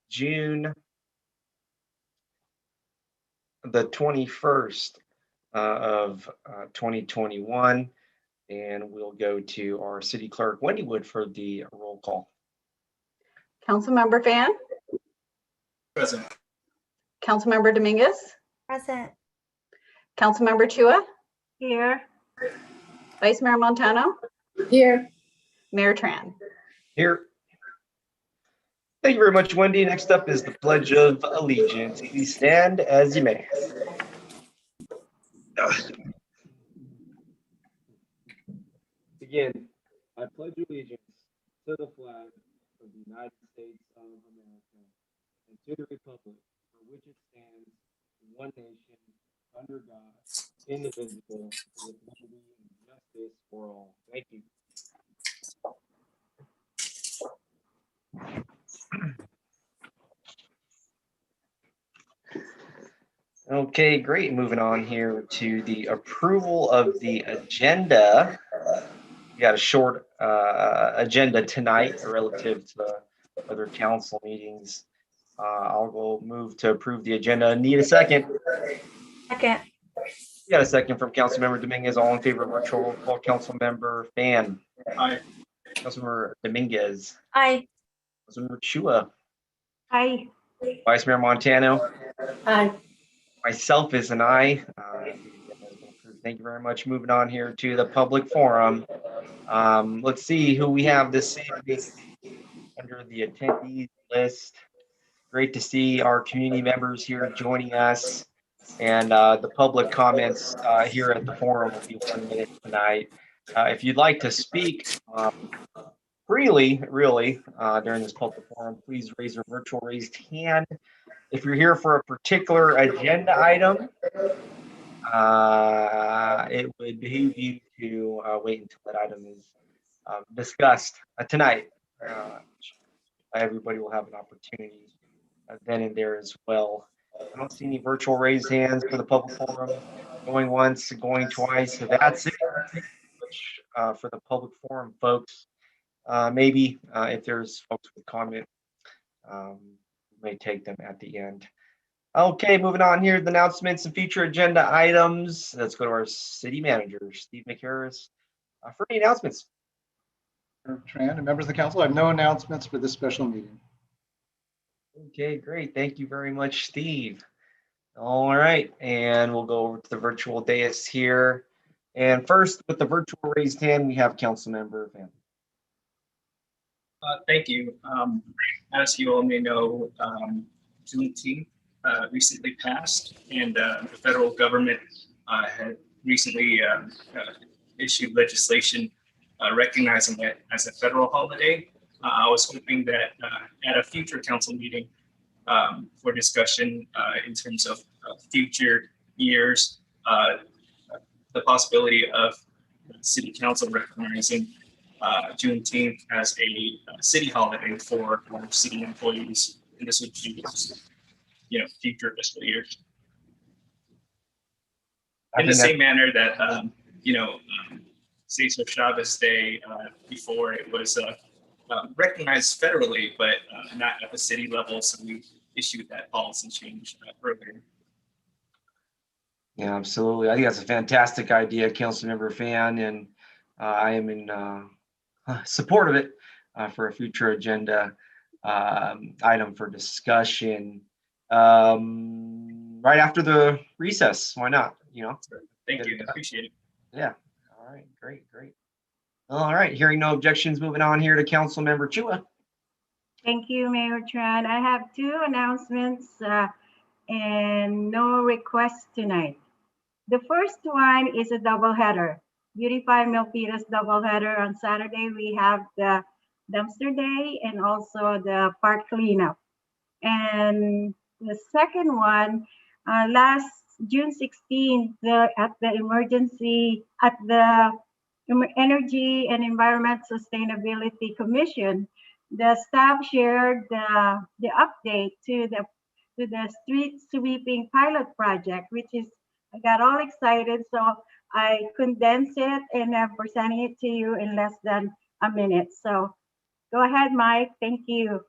June the 21st of 2021. And we'll go to our city clerk, Wendy Wood, for the roll call. Councilmember Fan? Present. Councilmember Dominguez? Present. Councilmember Chua? Here. Vice Mayor Montano? Here. Mayor Tran? Here. Thank you very much, Wendy. Next up is the Pledge of Allegiance. Please stand as you may. Begin. I pledge allegiance to the flag of the United States of America and to the republic for which it stands, one nation, under God, indivisible, with liberty and justice for all. Thank you. Okay, great. Moving on here to the approval of the agenda. We got a short agenda tonight relative to other council meetings. I'll move to approve the agenda. Need a second? Second. We got a second from Councilmember Dominguez. All in favor of virtual roll call. Councilmember Fan. Aye. Councilmember Dominguez. Aye. Councilmember Chua. Aye. Vice Mayor Montano. Aye. Myself is an aye. Thank you very much. Moving on here to the public forum. Let's see who we have this evening under the attendees list. Great to see our community members here joining us, and the public comments here at the forum will be 1 minute tonight. If you'd like to speak freely, really, during this public forum, please raise your virtual raised hand. If you're here for a particular agenda item, it would behoove you to wait until that item is discussed tonight. Everybody will have an opportunity then and there as well. I don't see any virtual raised hands for the public forum. Going once, going twice. So that's it for the public forum, folks. Maybe if there's folks with comment, may take them at the end. Okay, moving on here, the announcements and future agenda items. Let's go to our city manager, Steve McHarris, for any announcements. Tran and members of the council, I have no announcements for this special meeting. Okay, great. Thank you very much, Steve. All right, and we'll go over to the virtual dais here. And first, with the virtual raised hand, we have Councilmember Van. Thank you. As you all may know, Juneteenth recently passed, and the federal government had recently issued legislation recognizing it as a federal holiday. I was hoping that at a future council meeting for discussion in terms of future years, the possibility of city council recognizing Juneteenth as a city holiday for city employees, and this would be, future fiscal years. In the same manner that Cesar Chavez Day before it was recognized federally, but not at the city level, so we issued that policy change earlier. Yeah, absolutely. I think that's a fantastic idea, Councilmember Fan, and I am in support of it for a future agenda item for discussion right after the recess. Why not? Thank you. I appreciate it. Yeah. All right. Great. All right. Hearing no objections, moving on here to Councilmember Chua. Thank you, Mayor Tran. I have two announcements and no requests tonight. The first one is a double header. Beautify Milpitas double header. On Saturday, we have the dumpster day and also the park cleanup. And the second one, last June 16th, at the Energy and Environment Sustainability Commission, the staff shared the update to the street sweeping pilot project, which is, I got all excited, so I condensed it and I'm presenting it to you in less than a minute. So go ahead, Mike. Thank you.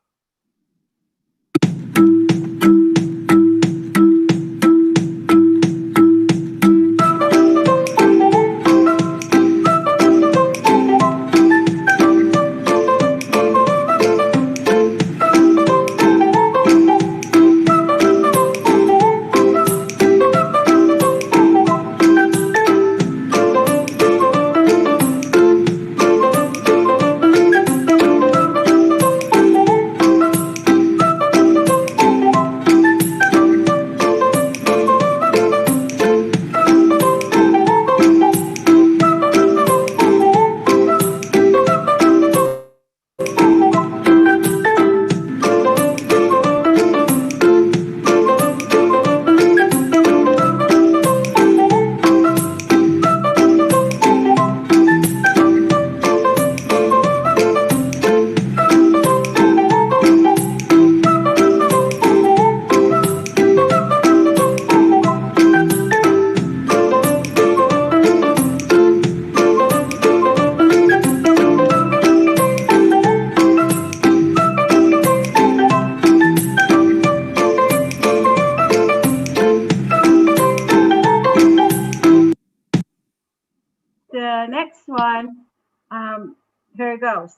Here it goes.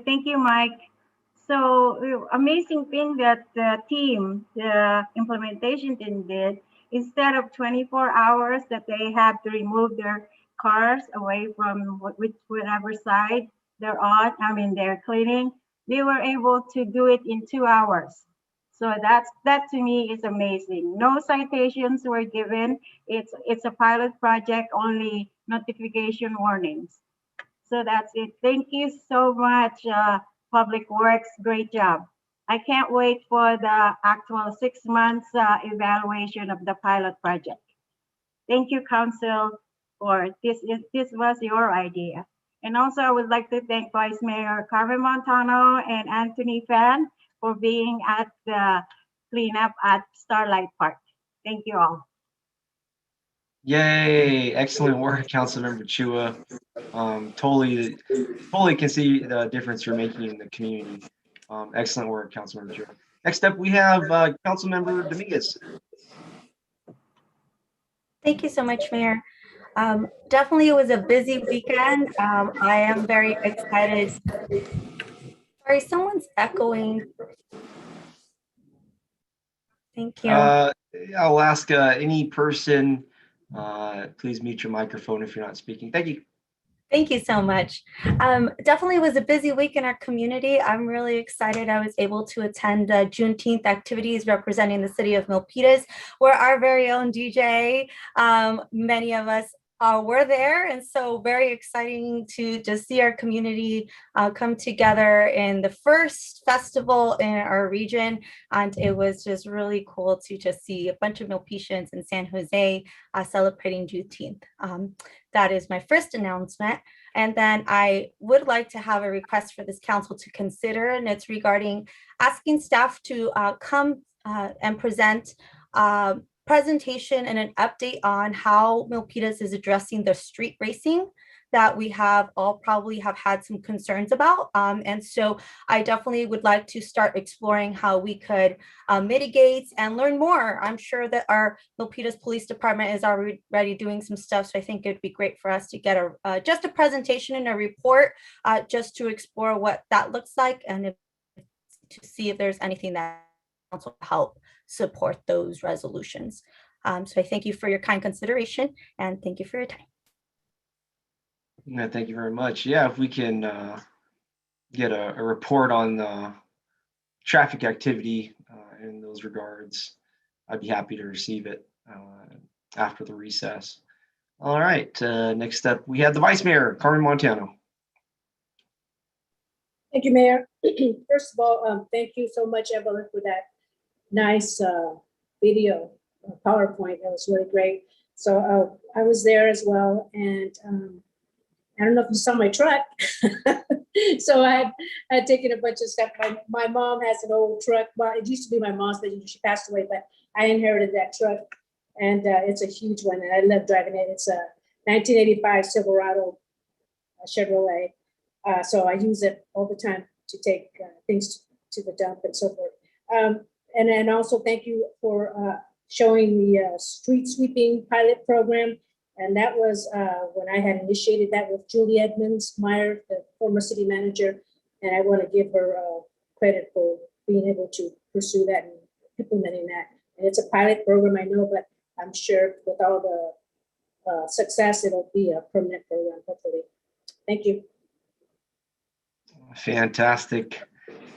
Thank you, Mike. So amazing thing that the team, the implementation team did, instead of 24 hours that they have to remove their cars away from whatever side they're on, I mean, they're cleaning, they were able to do it in 2 hours. So that to me is amazing. No citations were given. It's a pilot project, only notification warnings. So that's it. Thank you so much, Public Works. Great job. I can't wait for the actual 6 months evaluation of the pilot project. Thank you, Council, for this. This was your idea. And also, I would like to thank Vice Mayor Carmen Montano and Anthony Fan for being at the cleanup at Starlight Park. Thank you all. Yay! Excellent work, Councilmember Chua. Totally can see the difference you're making in the community. Excellent work, Councilmember Chua. Next up, we have Councilmember Dominguez. Thank you so much, Mayor. Definitely, it was a busy weekend. I am very excited. Sorry, someone's echoing. Thank you. I'll ask any person, please mute your microphone if you're not speaking. Thank you. Thank you so much. Definitely was a busy week in our community. I'm really excited I was able to attend Juneteenth activities representing the city of Milpitas, where our very own DJ, many of us were there. And so very exciting to just see our community come together in the first festival in our region. And it was just really cool to just see a bunch of Milpitians in San Jose celebrating Juneteenth. That is my first announcement. And then I would like to have a request for this council to consider, and it's regarding asking staff to come and present presentation and an update on how Milpitas is addressing the street racing that we have all probably have had some concerns about. And so I definitely would like to start exploring how we could mitigate and learn more. I'm sure that our Milpitas Police Department is already doing some stuff. So I think it'd be great for us to get just a presentation and a report just to explore what that looks like and to see if there's anything that council help support those resolutions. So I thank you for your kind consideration and thank you for your time. Yeah, thank you very much. Yeah, if we can get a report on the traffic activity in those regards, I'd be happy to receive it after the recess. All right, next up, we have the Vice Mayor, Carmen Montano. Thank you, Mayor. First of all, thank you so much, Evelyn, for that nice video PowerPoint. That was really great. So I was there as well, and I don't know if you saw my truck. So I had taken a bunch of stuff. My mom has an old truck. Well, it used to be my mom's, but she passed away, but I inherited that truck, and it's a huge one, and I love driving it. It's a 1985 Silverado Chevrolet. So I use it all the time to take things to the dump and so forth. And then also thank you for showing the street sweeping pilot program. And that was when I had initiated that with Julie Edmonds-Meyer, the former city manager. And I want to give her credit for being able to pursue that and implementing that. And it's a pilot program, I know, but I'm sure with all the success, it'll be a permanent program, hopefully. Thank you. Fantastic.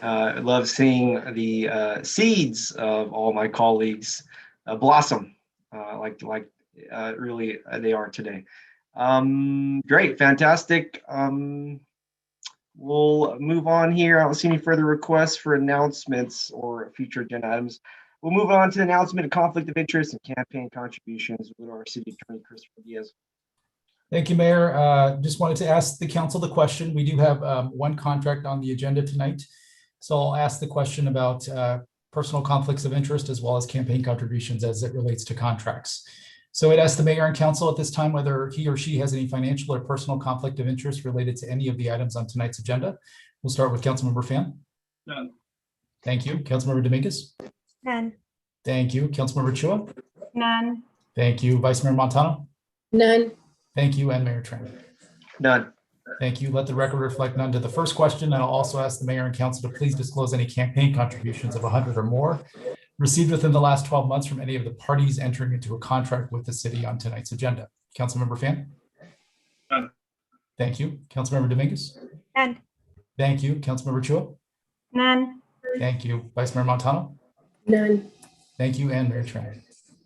I love seeing the seeds of all my colleagues blossom like really they are today. Great, fantastic. We'll move on here. I don't see any further requests for announcements or future agenda items. We'll move on to the announcement of conflict of interest and campaign contributions with our city attorney, Christopher Diaz. Thank you, Mayor. Just wanted to ask the council the question. We do have one contract on the agenda tonight. So I'll ask the question about personal conflicts of interest as well as campaign contributions as it relates to contracts. So I'd ask the mayor and council at this time whether he or she has any financial or personal conflict of interest related to any of the items on tonight's agenda. We'll start with Councilmember Fan. None. Thank you. Councilmember Dominguez. None. Thank you. Councilmember Chua. None. Thank you. Vice Mayor Montano. None. Thank you. And Mayor Tran. None. Thank you. Let the record reflect none to the first question. And I'll also ask the mayor and council to please disclose any campaign contributions of 100 or more received within the last 12 months from any of the parties entering into a contract with the city on tonight's agenda. Councilmember Fan. None. Thank you. Councilmember Dominguez. None. Thank you. Councilmember Chua. None. Thank you. Vice Mayor Montano. None. Thank you. And Mayor Tran.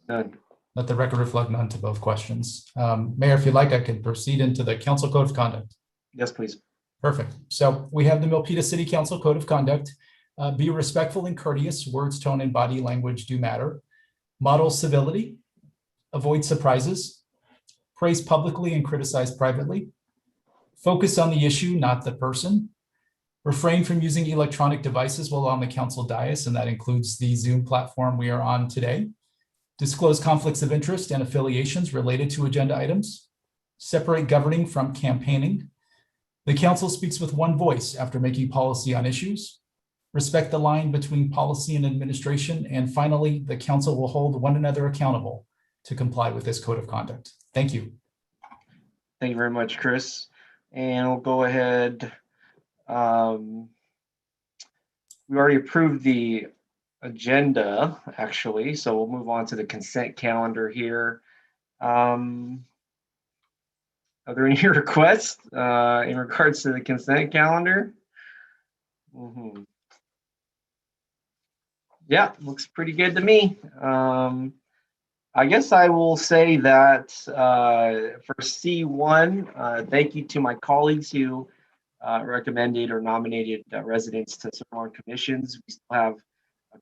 None. Let the record reflect none to both questions. Mayor, if you'd like, I can proceed into the council code of conduct. Yes, please. Perfect. So we have the Milpita City Council Code of Conduct. Be respectful and courteous. Words, tone, and body language do matter. Model civility. Avoid surprises. Praise publicly and criticize privately. Focus on the issue, not the person. Refrain from using electronic devices while on the council dais, and that includes the Zoom platform we are on today. Disclose conflicts of interest and affiliations related to agenda items. Separate governing from campaigning. The council speaks with one voice after making policy on issues. Respect the line between policy and administration. And finally, the council will hold one another accountable to comply with this code of conduct. Thank you. Thank you very much, Chris. And we'll go ahead. We already approved the agenda, actually, so we'll move on to the consent calendar here. Are there any requests in regards to the consent calendar? Yeah, looks pretty good to me. I guess I will say that for C1, thank you to my colleagues who recommended or nominated residents to serve on commissions. We still have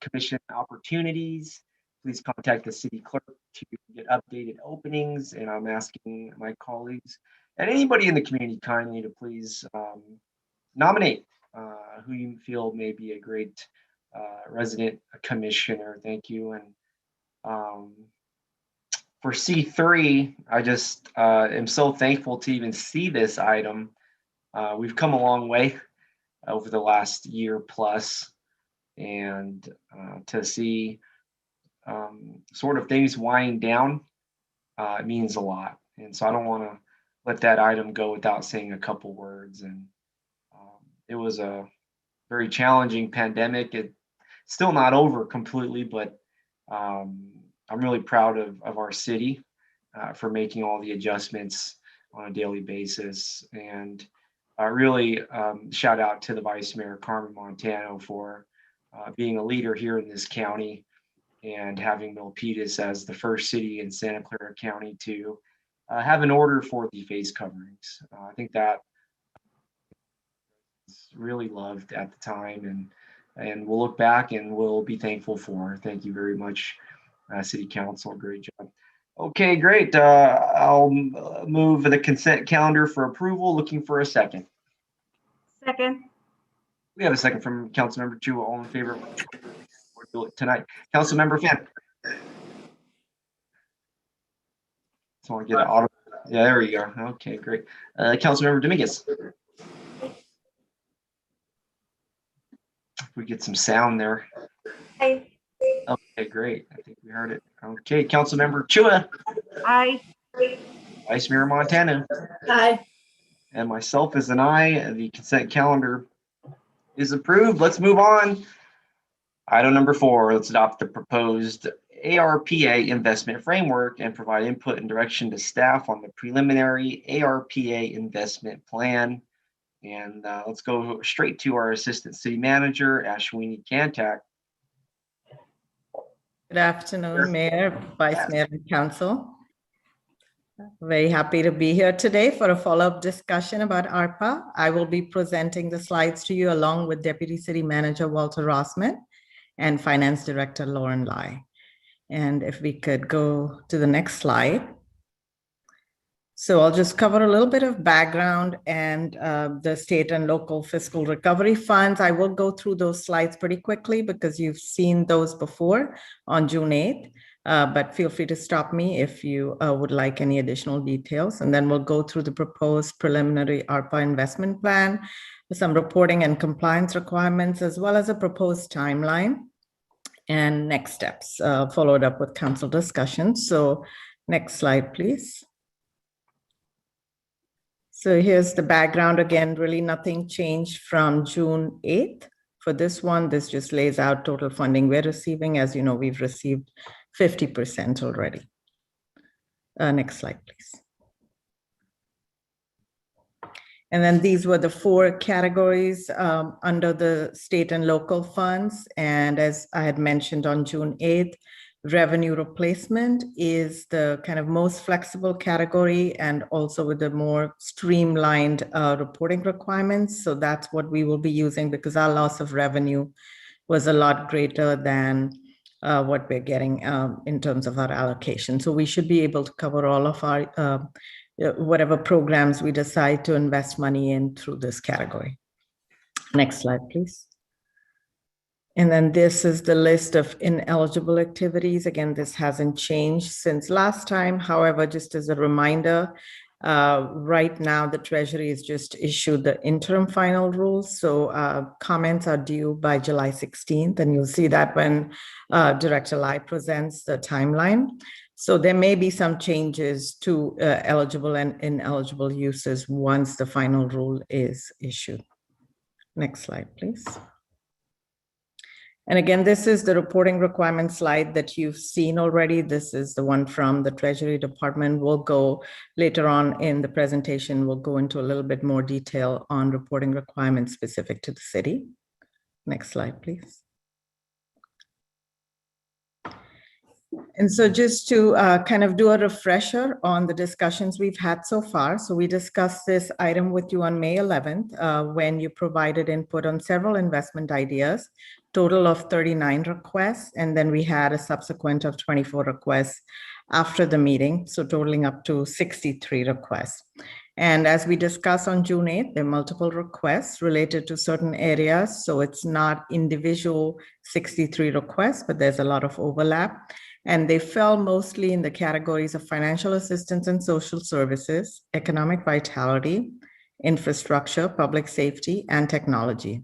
commission opportunities. Please contact the city clerk to get updated openings. And I'm asking my colleagues and anybody in the community kindly to please nominate who you feel may be a great resident commissioner. Thank you. And for C3, I just am so thankful to even see this item. We've come a long way over the last year plus, and to see sort of things wind down means a lot. And so I don't want to let that item go without saying a couple words. And it was a very challenging pandemic. It's still not over completely, but I'm really proud of our city for making all the adjustments on a daily basis. And really shout out to the Vice Mayor, Carmen Montano, for being a leader here in this county and having Milpitas as the first city in Santa Clara County to have an order for the face coverings. I think that was really loved at the time, and we'll look back and we'll be thankful for. Thank you very much, City Council. Great job. Okay, great. I'll move the consent calendar for approval. Looking for a second. Second. We have a second from Councilmember Chua. All in favor? We'll do it tonight. Councilmember Fan. Just want to get an auto. Yeah, there we go. Okay, great. Councilmember Dominguez. If we get some sound there. Aye. Okay, great. I think we heard it. Okay, Councilmember Chua. Aye. Vice Mayor Montano, Aye. and myself as an aye. The consent calendar is approved. Let's move on. Item number 4, let's adopt the proposed ARPA investment framework and provide input and direction to staff on the preliminary ARPA investment plan. And let's go straight to our Assistant City Manager, Ashwini Kantak. Good afternoon, Mayor, Vice Mayor, and Council. Very happy to be here today for a follow-up discussion about ARPA. I will be presenting the slides to you along with Deputy City Manager Walter Rossman and Finance Director Lauren Lai. And if we could go to the next slide. So I'll just cover a little bit of background and the state and local fiscal recovery funds. I will go through those slides pretty quickly because you've seen those before on June 8th, but feel free to stop me if you would like any additional details. And then we'll go through the proposed preliminary ARPA investment plan, some reporting and compliance requirements, as well as a proposed timeline and next steps, followed up with council discussion. So next slide, please. So here's the background again, really nothing changed from June 8th. For this one, this just lays out total funding we're receiving. As you know, we've received 50% already. Next slide, please. And then these were the 4 categories under the state and local funds. And as I had mentioned on June 8th, revenue replacement is the kind of most flexible category and also with the more streamlined reporting requirements. So that's what we will be using because our loss of revenue was a lot greater than what we're getting in terms of our allocation. So we should be able to cover all of our whatever programs we decide to invest money in through this category. Next slide, please. And then this is the list of ineligible activities. Again, this hasn't changed since last time. However, just as a reminder, right now the Treasury has just issued the interim final rules. So comments are due by July 16th, and you'll see that when Director Lai presents the timeline. So there may be some changes to eligible and ineligible uses once the final rule is issued. Next slide, please. And again, this is the reporting requirement slide that you've seen already. This is the one from the Treasury Department. We'll go later on in the presentation, we'll go into a little bit more detail on reporting requirements specific to the city. Next slide, please. And so just to kind of do a refresher on the discussions we've had so far. So we discussed this item with you on May 11th when you provided input on several investment ideas, total of 39 requests. And then we had a subsequent of 24 requests after the meeting, so totaling up to 63 requests. And as we discussed on June 8th, there are multiple requests related to certain areas. So it's not individual 63 requests, but there's a lot of overlap. And they fell mostly in the categories of financial assistance and social services, economic vitality, infrastructure, public safety, and technology.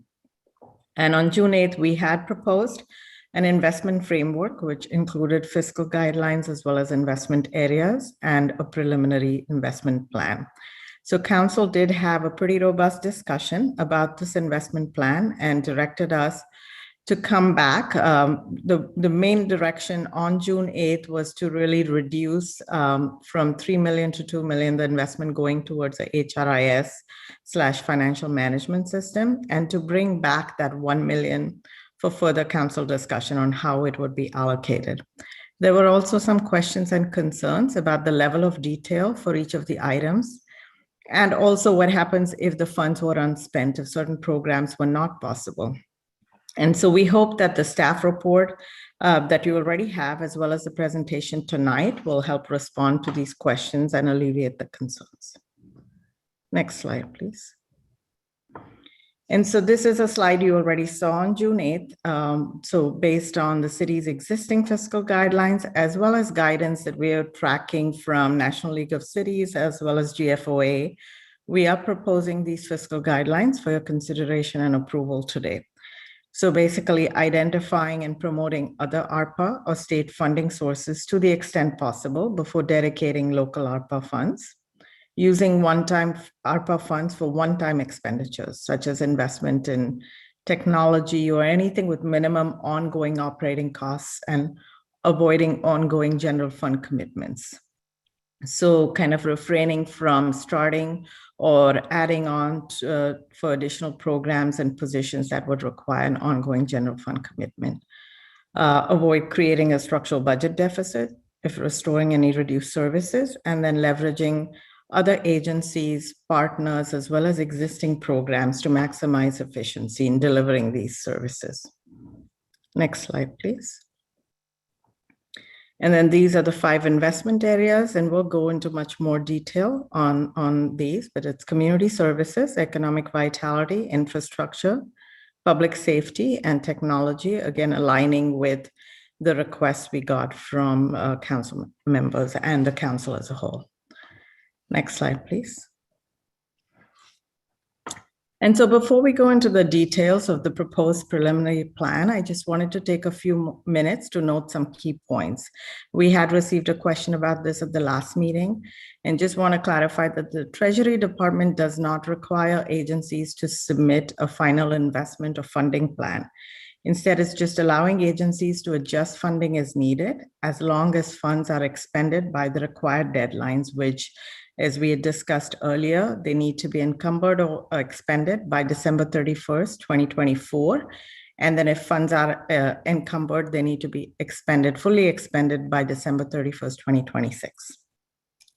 And on June 8th, we had proposed an investment framework, which included fiscal guidelines as well as investment areas and a preliminary investment plan. So council did have a pretty robust discussion about this investment plan and directed us to come back. The main direction on June 8th was to really reduce from 3 million to 2 million, the investment going towards the HRIS/financial management system, and to bring back that 1 million for further council discussion on how it would be allocated. There were also some questions and concerns about the level of detail for each of the items, and also what happens if the funds were unspent, if certain programs were not possible. And so we hope that the staff report that you already have, as well as the presentation tonight, will help respond to these questions and alleviate the concerns. Next slide, please. And so this is a slide you already saw on June 8th. So based on the city's existing fiscal guidelines, as well as guidance that we are tracking from National League of Cities, as well as GFOA, we are proposing these fiscal guidelines for your consideration and approval today. So basically identifying and promoting other ARPA or state funding sources to the extent possible before dedicating local ARPA funds, using one-time ARPA funds for one-time expenditures, such as investment in technology or anything with minimum ongoing operating costs, and avoiding ongoing general fund commitments. So kind of refraining from starting or adding on to, for additional programs and positions that would require an ongoing general fund commitment. Avoid creating a structural budget deficit if restoring any reduced services, and then leveraging other agencies, partners, as well as existing programs to maximize efficiency in delivering these services. Next slide, please. And then these are the 5 investment areas, and we'll go into much more detail on these, but it's community services, economic vitality, infrastructure, public safety, and technology, again, aligning with the requests we got from council members and the council as a whole. Next slide, please. And so before we go into the details of the proposed preliminary plan, I just wanted to take a few minutes to note some key points. We had received a question about this at the last meeting, and just want to clarify that the Treasury Department does not require agencies to submit a final investment or funding plan. Instead, it's just allowing agencies to adjust funding as needed, as long as funds are expended by the required deadlines, which, as we had discussed earlier, they need to be encumbered or expended by December 31st, 2024. And then if funds are encumbered, they need to be expended, fully expended by December 31st, 2026.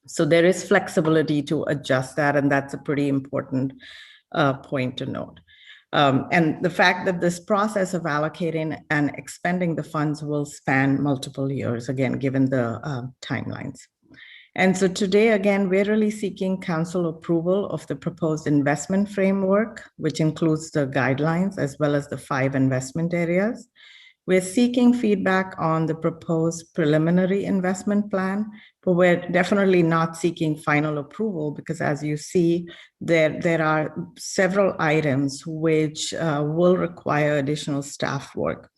So there is flexibility to adjust that, and that's a pretty important point to note. And the fact that this process of allocating and expending the funds will span multiple years, again, given the timelines. And so today, again, we're really seeking council approval of the proposed investment framework, which includes the guidelines as well as the 5 investment areas. We're seeking feedback on the proposed preliminary investment plan, but we're definitely not seeking final approval because, as you see, there are several items which will require additional staff work.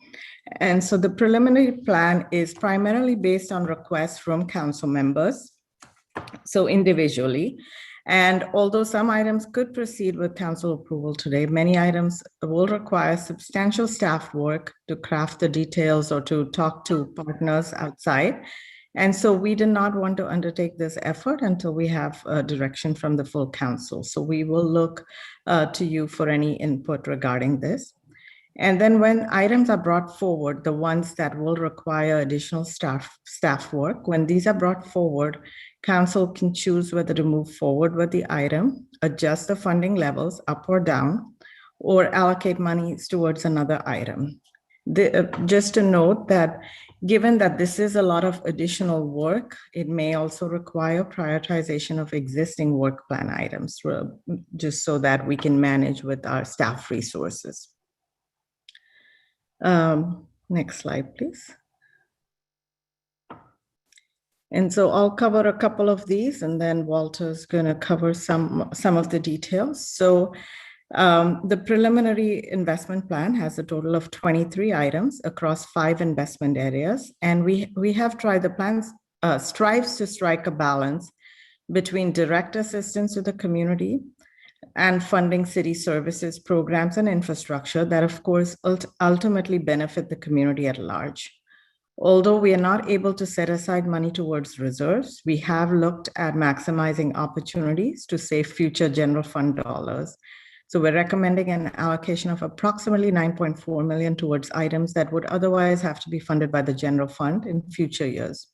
And so the preliminary plan is primarily based on requests from council members, so individually. And although some items could proceed with council approval today, many items will require substantial staff work to craft the details or to talk to partners outside. And so we did not want to undertake this effort until we have direction from the full council. So we will look to you for any input regarding this. And then when items are brought forward, the ones that will require additional staff work, when these are brought forward, council can choose whether to move forward with the item, adjust the funding levels up or down, or allocate monies towards another item. Just to note that given that this is a lot of additional work, it may also require prioritization of existing work plan items, just so that we can manage with our staff resources. Next slide, please. And so I'll cover a couple of these, and then Walter's going to cover some of the details. So the preliminary investment plan has a total of 23 items across 5 investment areas. And we have tried, the plan strives to strike a balance between direct assistance to the community and funding city services, programs, and infrastructure that, of course, ultimately benefit the community at large. Although we are not able to set aside money towards reserves, we have looked at maximizing opportunities to save future general fund dollars. So we're recommending an allocation of approximately $9.4 million towards items that would otherwise have to be funded by the general fund in future years,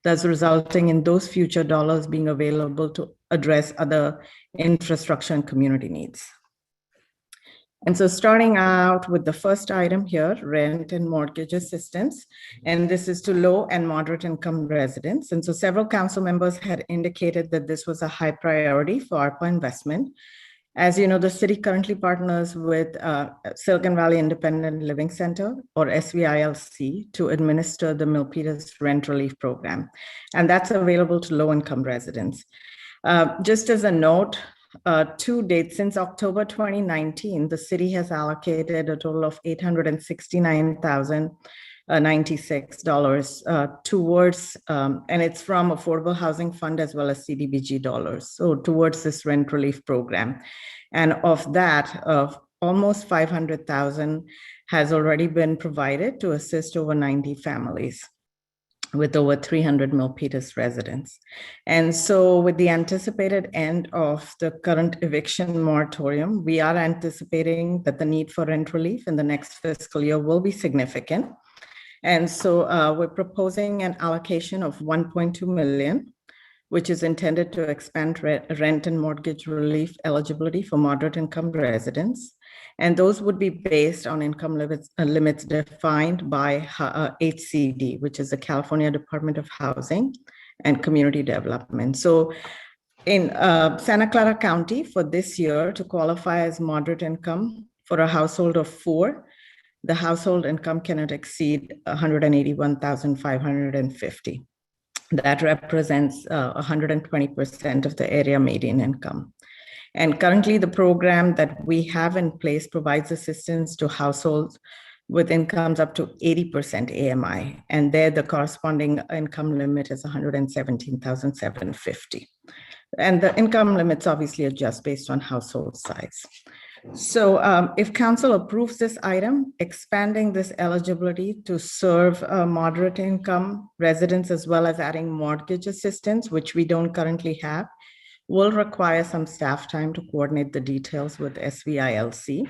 thus resulting in those future dollars being available to address other infrastructure and community needs. And so starting out with the first item here, rent and mortgage assistance, and this is to low and moderate income residents. And so several council members had indicated that this was a high priority for ARPA investment. As you know, the city currently partners with Silicon Valley Independent Living Center, or SVILC, to administer the Milpitas rent relief program. And that's available to low income residents. Just as a note, to date, since October 2019, the city has allocated a total of $869,096 towards, and it's from Affordable Housing Fund as well as CDBG dollars, so towards this rent relief program. And of that, almost 500,000 has already been provided to assist over 90 families with over 300 Milpitas residents. And so with the anticipated end of the current eviction moratorium, we are anticipating that the need for rent relief in the next fiscal year will be significant. And so we're proposing an allocation of 1.2 million, which is intended to expand rent and mortgage relief eligibility for moderate income residents. And those would be based on income limits defined by HCD, which is the California Department of Housing and Community Development. So in Santa Clara County for this year, to qualify as moderate income for a household of 4, the household income cannot exceed $181,550. That represents 120% of the area median income. And currently the program that we have in place provides assistance to households with incomes up to 80% AMI. And there the corresponding income limit is $117,750. And the income limits obviously adjust based on household size. So if council approves this item, expanding this eligibility to serve moderate income residents as well as adding mortgage assistance, which we don't currently have, will require some staff time to coordinate the details with SVILC.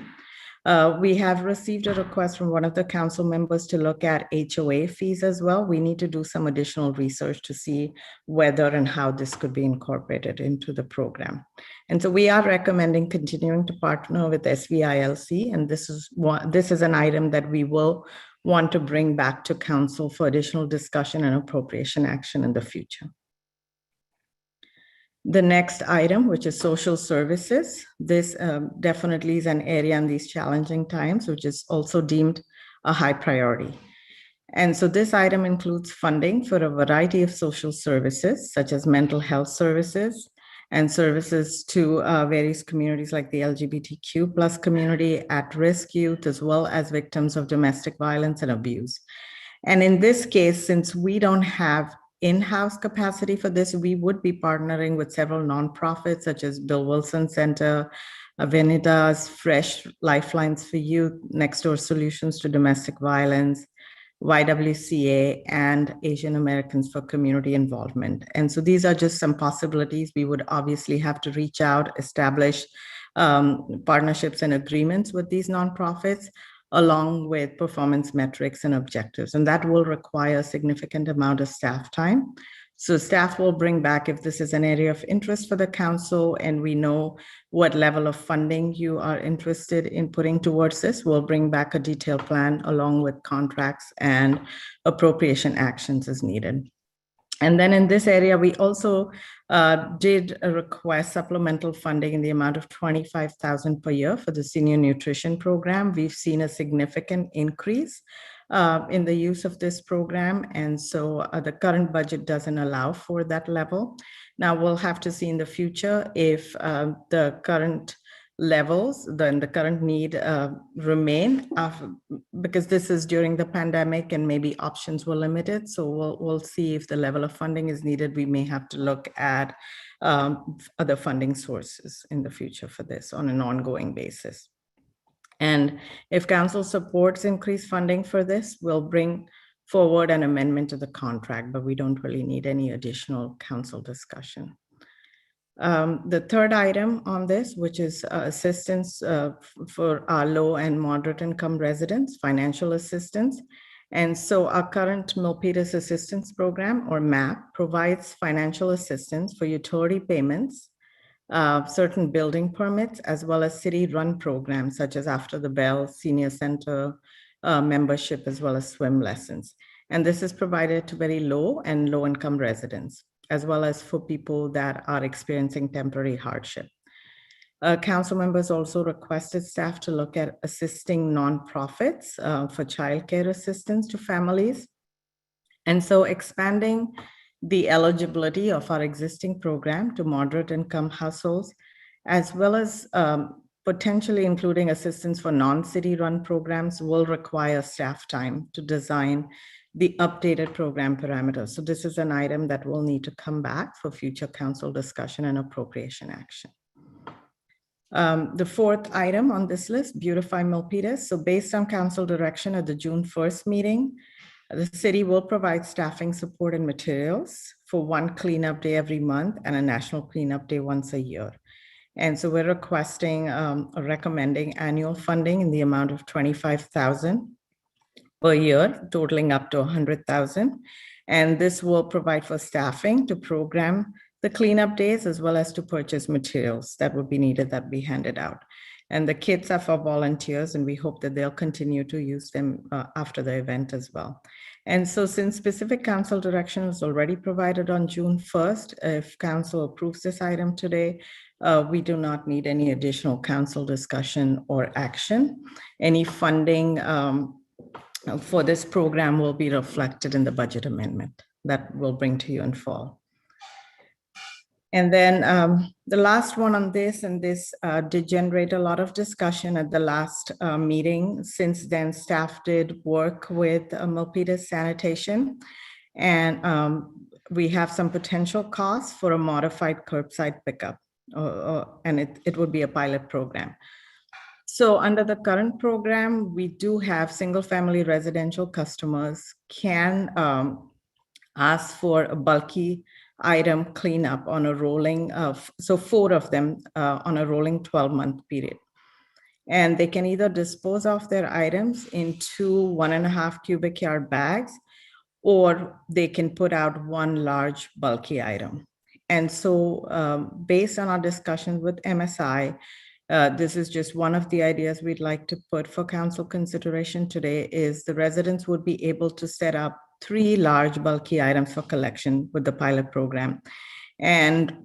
We have received a request from one of the council members to look at HOA fees as well. We need to do some additional research to see whether and how this could be incorporated into the program. And so we are recommending continuing to partner with SVILC, and this is an item that we will want to bring back to council for additional discussion and appropriation action in the future. The next item, which is social services, this definitely is an area in these challenging times, which is also deemed a high priority. And so this item includes funding for a variety of social services, such as mental health services and services to various communities like the LGBTQ plus community, at-risk youth, as well as victims of domestic violence and abuse. And in this case, since we don't have in-house capacity for this, we would be partnering with several nonprofits such as Bill Wilson Center, Avenidas, Fresh Lifelines for Youth, Next Door Solutions to Domestic Violence, YWCA, and Asian Americans for Community Involvement. And so these are just some possibilities. We would obviously have to reach out, establish partnerships and agreements with these nonprofits, along with performance metrics and objectives. And that will require a significant amount of staff time. So staff will bring back, if this is an area of interest for the council and we know what level of funding you are interested in putting towards this, we'll bring back a detailed plan along with contracts and appropriation actions as needed. And then in this area, we also did request supplemental funding in the amount of $25,000 per year for the senior nutrition program. We've seen a significant increase in the use of this program. And so the current budget doesn't allow for that level. Now we'll have to see in the future if the current levels, then the current need remain, because this is during the pandemic and maybe options were limited. So we'll see if the level of funding is needed. We may have to look at other funding sources in the future for this on an ongoing basis. And if council supports increased funding for this, we'll bring forward an amendment to the contract, but we don't really need any additional council discussion. The third item on this, which is assistance for our low and moderate income residents, financial assistance. And so our current Milpitas Assistance Program, or MAP, provides financial assistance for utility payments, certain building permits, as well as city-run programs such as After the Bell, Senior Center membership, as well as swim lessons. And this is provided to very low and low-income residents, as well as for people that are experiencing temporary hardship. Council members also requested staff to look at assisting nonprofits for childcare assistance to families. And so expanding the eligibility of our existing program to moderate income households as well as potentially including assistance for non-city run programs will require staff time to design the updated program parameters. So this is an item that will need to come back for future council discussion and appropriation action. The fourth item on this list, beautify Milpitas. So based on council direction at the June 1st meeting, the city will provide staffing support and materials for one cleanup day every month and a national cleanup day once a year. And so we're requesting or recommending annual funding in the amount of $25,000 per year, totaling up to $100,000. And this will provide for staffing to program the cleanup days, as well as to purchase materials that would be needed that be handed out. And the kits are for volunteers, and we hope that they'll continue to use them after the event as well. And so since specific council direction was already provided on June 1st, if council approves this item today, we do not need any additional council discussion or action. Any funding for this program will be reflected in the budget amendment that we'll bring to you in fall. And then the last one on this, and this did generate a lot of discussion at the last meeting. Since then, staff did work with Milpitas Sanitation, and we have some potential costs for a modified curbside pickup, and it would be a pilot program. So under the current program, we do have single-family residential customers can ask for a bulky item cleanup on a rolling so 4 of them on a rolling 12-month period. And they can either dispose of their items into 1.5 cubic yard bags, or they can put out one large bulky item. And so based on our discussions with MSI, this is just one of the ideas we'd like to put for council consideration today is the residents would be able to set up 3 large bulky items for collection with the pilot program. And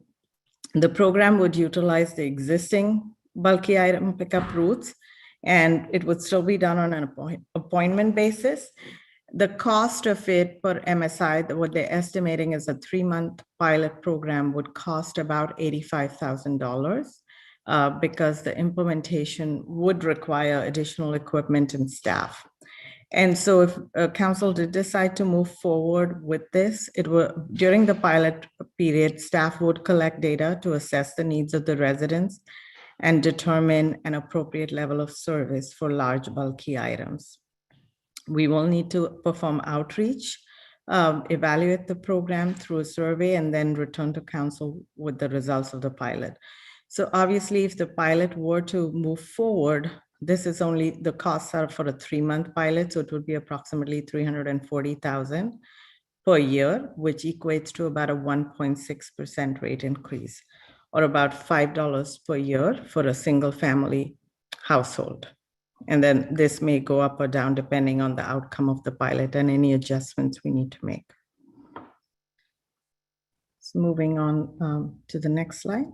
the program would utilize the existing bulky item pickup routes, and it would still be done on an appointment basis. The cost of it per MSI, what they're estimating is a 3-month pilot program would cost about $85,000 because the implementation would require additional equipment and staff. And so if council did decide to move forward with this, it will, during the pilot period, staff would collect data to assess the needs of the residents and determine an appropriate level of service for large bulky items. We will need to perform outreach, evaluate the program through a survey, and then return to council with the results of the pilot. So obviously, if the pilot were to move forward, this is only, the costs are for a 3-month pilot, so it would be approximately $340,000 per year, which equates to about a 1.6% rate increase, or about $5 per year for a single family household. And then this may go up or down depending on the outcome of the pilot and any adjustments we need to make. So moving on to the next slide.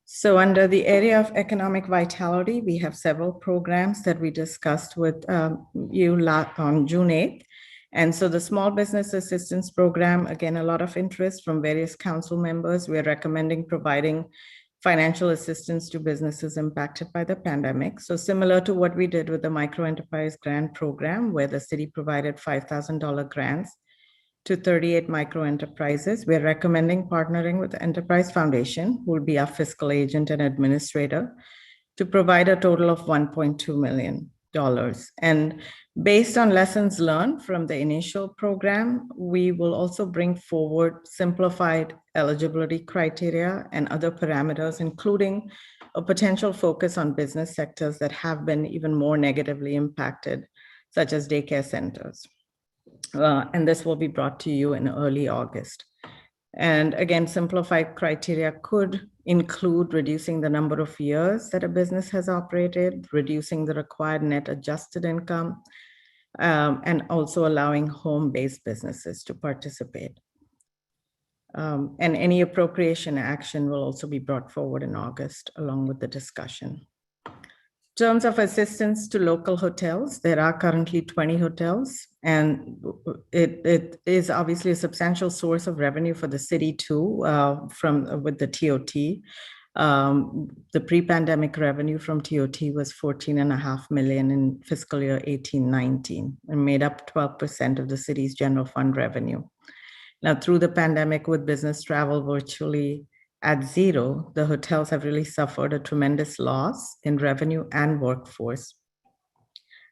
So under the area of economic vitality, we have several programs that we discussed with you on June 8th. And so the Small Business Assistance Program, again, a lot of interest from various council members. We're recommending providing financial assistance to businesses impacted by the pandemic. So similar to what we did with the Micro Enterprise Grant Program, where the city provided $5,000 grants to 38 micro enterprises, we're recommending partnering with the Enterprise Foundation, who will be our fiscal agent and administrator, to provide a total of $1.2 million. And based on lessons learned from the initial program, we will also bring forward simplified eligibility criteria and other parameters, including a potential focus on business sectors that have been even more negatively impacted, such as daycare centers. And this will be brought to you in early August. And again, simplified criteria could include reducing the number of years that a business has operated, reducing the required net adjusted income, and also allowing home-based businesses to participate. And any appropriation action will also be brought forward in August along with the discussion. terms of assistance to local hotels, there are currently 20 hotels, and it is obviously a substantial source of revenue for the city too, with the TOT. The pre-pandemic revenue from TOT was 14.5 million in fiscal year 18-19 and made up 12% of the city's general fund revenue. Now, through the pandemic, with business travel virtually at zero, the hotels have really suffered a tremendous loss in revenue and workforce.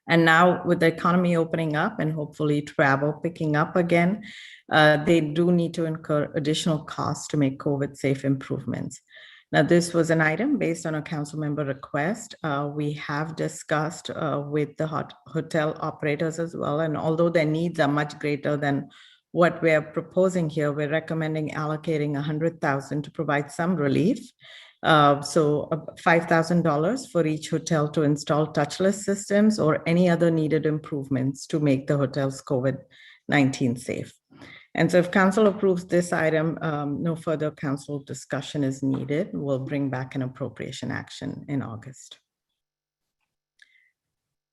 And now with the economy opening up and hopefully travel picking up again, they do need to incur additional costs to make COVID safe improvements. Now, this was an item based on a council member request. We have discussed with the hotel operators as well. And although their needs are much greater than what we're proposing here, we're recommending allocating $100,000 to provide some relief. So $5,000 for each hotel to install touchless systems or any other needed improvements to make the hotels COVID-19 safe. And so if council approves this item, no further council discussion is needed. We'll bring back an appropriation action in August.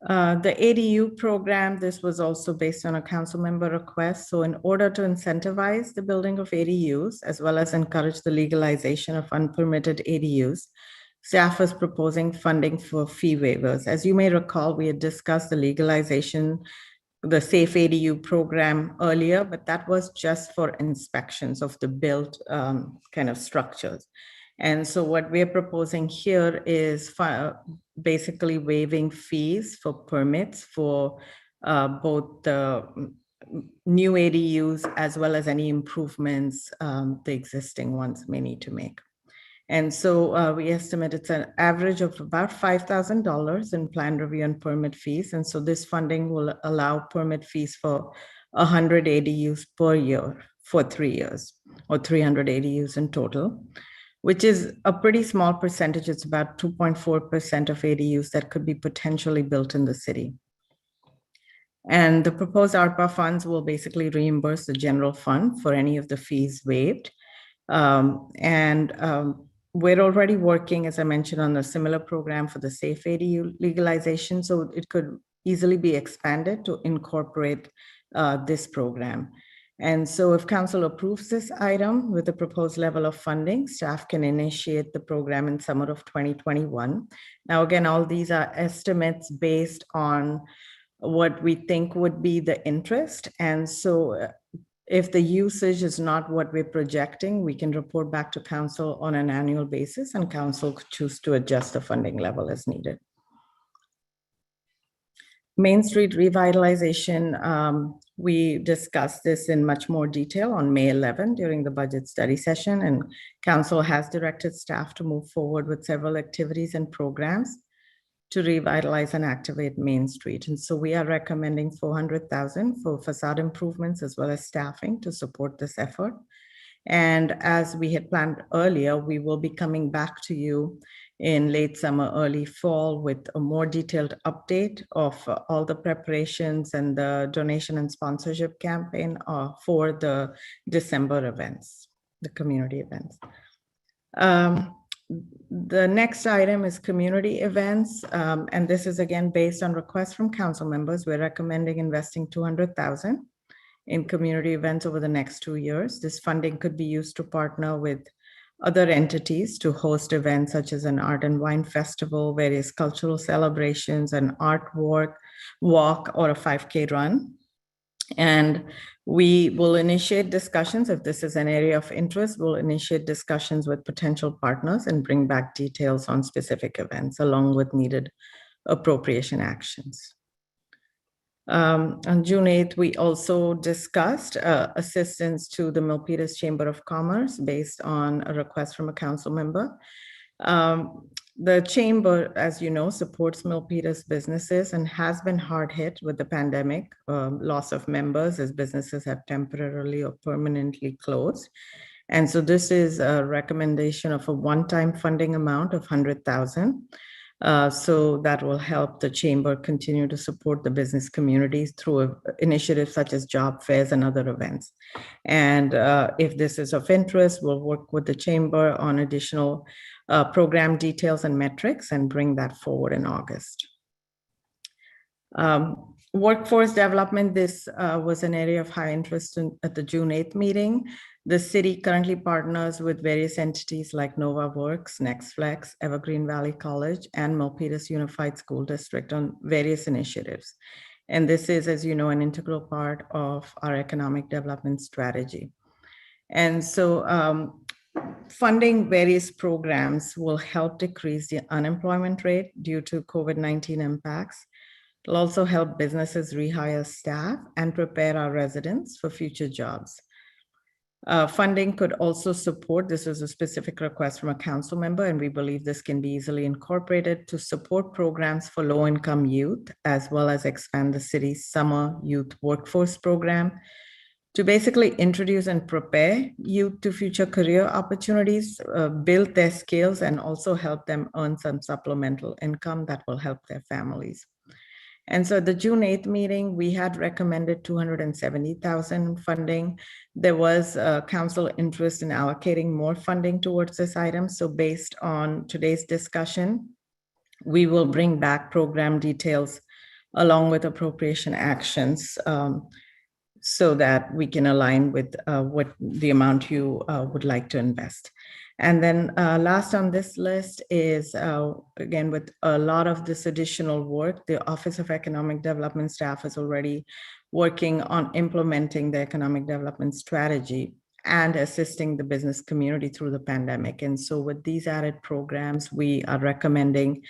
The ADU program, this was also based on a council member request. So in order to incentivize the building of ADUs, as well as encourage the legalization of unpermitted ADUs, staff is proposing funding for fee waivers. As you may recall, we had discussed the legalization, the Safe ADU program earlier, but that was just for inspections of the built kind of structures. And so what we're proposing here is basically waiving fees for permits for both the new ADUs as well as any improvements the existing ones may need to make. And so we estimate it's an average of about $5,000 in plan review and permit fees. And so this funding will allow permit fees for 100 ADUs per year for 3 years, or 300 ADUs in total, which is a pretty small percentage. It's about 2.4% of ADUs that could be potentially built in the city. And the proposed ARPA funds will basically reimburse the general fund for any of the fees waived. We're already working, as I mentioned, on a similar program for the Safe ADU legalization, so it could easily be expanded to incorporate this program. And so if council approves this item with the proposed level of funding, staff can initiate the program in summer of 2021. Now, again, all these are estimates based on what we think would be the interest. And so if the usage is not what we're projecting, we can report back to council on an annual basis, and council could choose to adjust the funding level as needed. Main Street revitalization, we discussed this in much more detail on May 11 during the budget study session, and council has directed staff to move forward with several activities and programs to revitalize and activate Main Street. And so we are recommending $400,000 for facade improvements as well as staffing to support this effort. And as we had planned earlier, we will be coming back to you in late summer, early fall with a more detailed update of all the preparations and the donation and sponsorship campaign for the December events, the community events. The next item is community events, and this is again based on requests from council members. We're recommending investing $200,000 in community events over the next 2 years. This funding could be used to partner with other entities to host events such as an art and wine festival, various cultural celebrations, an art walk, or a 5K run. And we will initiate discussions. If this is an area of interest, we'll initiate discussions with potential partners and bring back details on specific events along with needed appropriation actions. On June 8th, we also discussed assistance to the Milpitas Chamber of Commerce based on a request from a council member. The chamber, as you know, supports Milpitas businesses and has been hard hit with the pandemic, loss of members as businesses have temporarily or permanently closed. And so this is a recommendation of a one-time funding amount of $100,000. So that will help the chamber continue to support the business communities through initiatives such as job fairs and other events. And if this is of interest, we'll work with the chamber on additional program details and metrics and bring that forward in August. Workforce development, this was an area of high interest at the June 8th meeting. The city currently partners with various entities like Nova Works, NextFlex, Evergreen Valley College, and Milpitas Unified School District on various initiatives. And this is, as you know, an integral part of our economic development strategy. And so funding various programs will help decrease the unemployment rate due to COVID-19 impacts. It'll also help businesses rehire staff and prepare our residents for future jobs. Funding could also support, this is a specific request from a council member, and we believe this can be easily incorporated to support programs for low-income youth, as well as expand the city's summer youth workforce program to basically introduce and prepare youth to future career opportunities, build their skills, and also help them earn some supplemental income that will help their families. And so at the June 8th meeting, we had recommended $270,000 funding. There was council interest in allocating more funding towards this item. So based on today's discussion, we will bring back program details along with appropriation actions so that we can align with what the amount you would like to invest. And then last on this list is, again, with a lot of this additional work, the Office of Economic Development staff is already working on implementing the economic development strategy and assisting the business community through the pandemic. And so with these added programs, we are recommending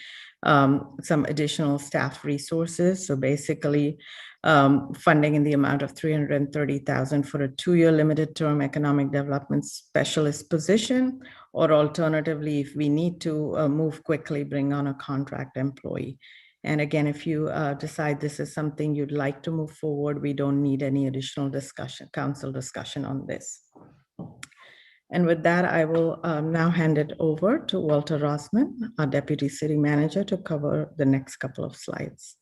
some additional staff resources. So basically funding in the amount of $330,000 for a 2-year limited term economic development specialist position, or alternatively, if we need to move quickly, bring on a contract employee. And again, if you decide this is something you'd like to move forward, we don't need any additional discussion, council discussion on this. And with that, I will now hand it over to Walter Rossman, our Deputy City Manager, to cover the next couple of slides.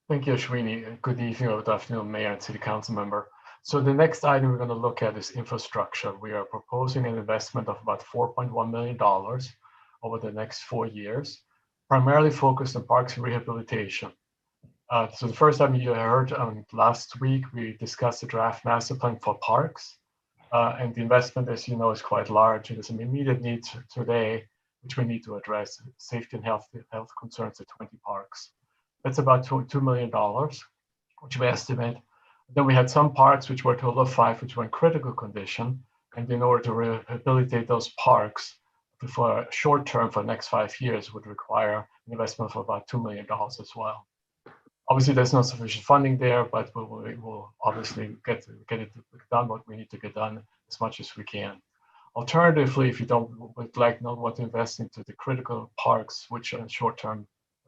Thank you, Ashwini. Good evening or good afternoon, Mayor and City Council member. So the next item we're going to look at is infrastructure. We are proposing an investment of about $4.1 million over the next 4 years, primarily focused on parks and rehabilitation. So the first time you heard last week, we discussed the draft master plan for parks. And the investment, as you know, is quite large. There's some immediate needs today, which we need to address: safety and health concerns at 20 parks. That's about $2 million, which we estimate. Then we had some parks which were a total of 5, which were in critical condition. And in order to rehabilitate those parks for short term, for the next 5 years, would require an investment of about $2 million as well. Obviously, there's not sufficient funding there, but we will obviously get it done what we need to get done as much as we can. Alternatively, if you would like know what to invest into the critical parks, which on a short-term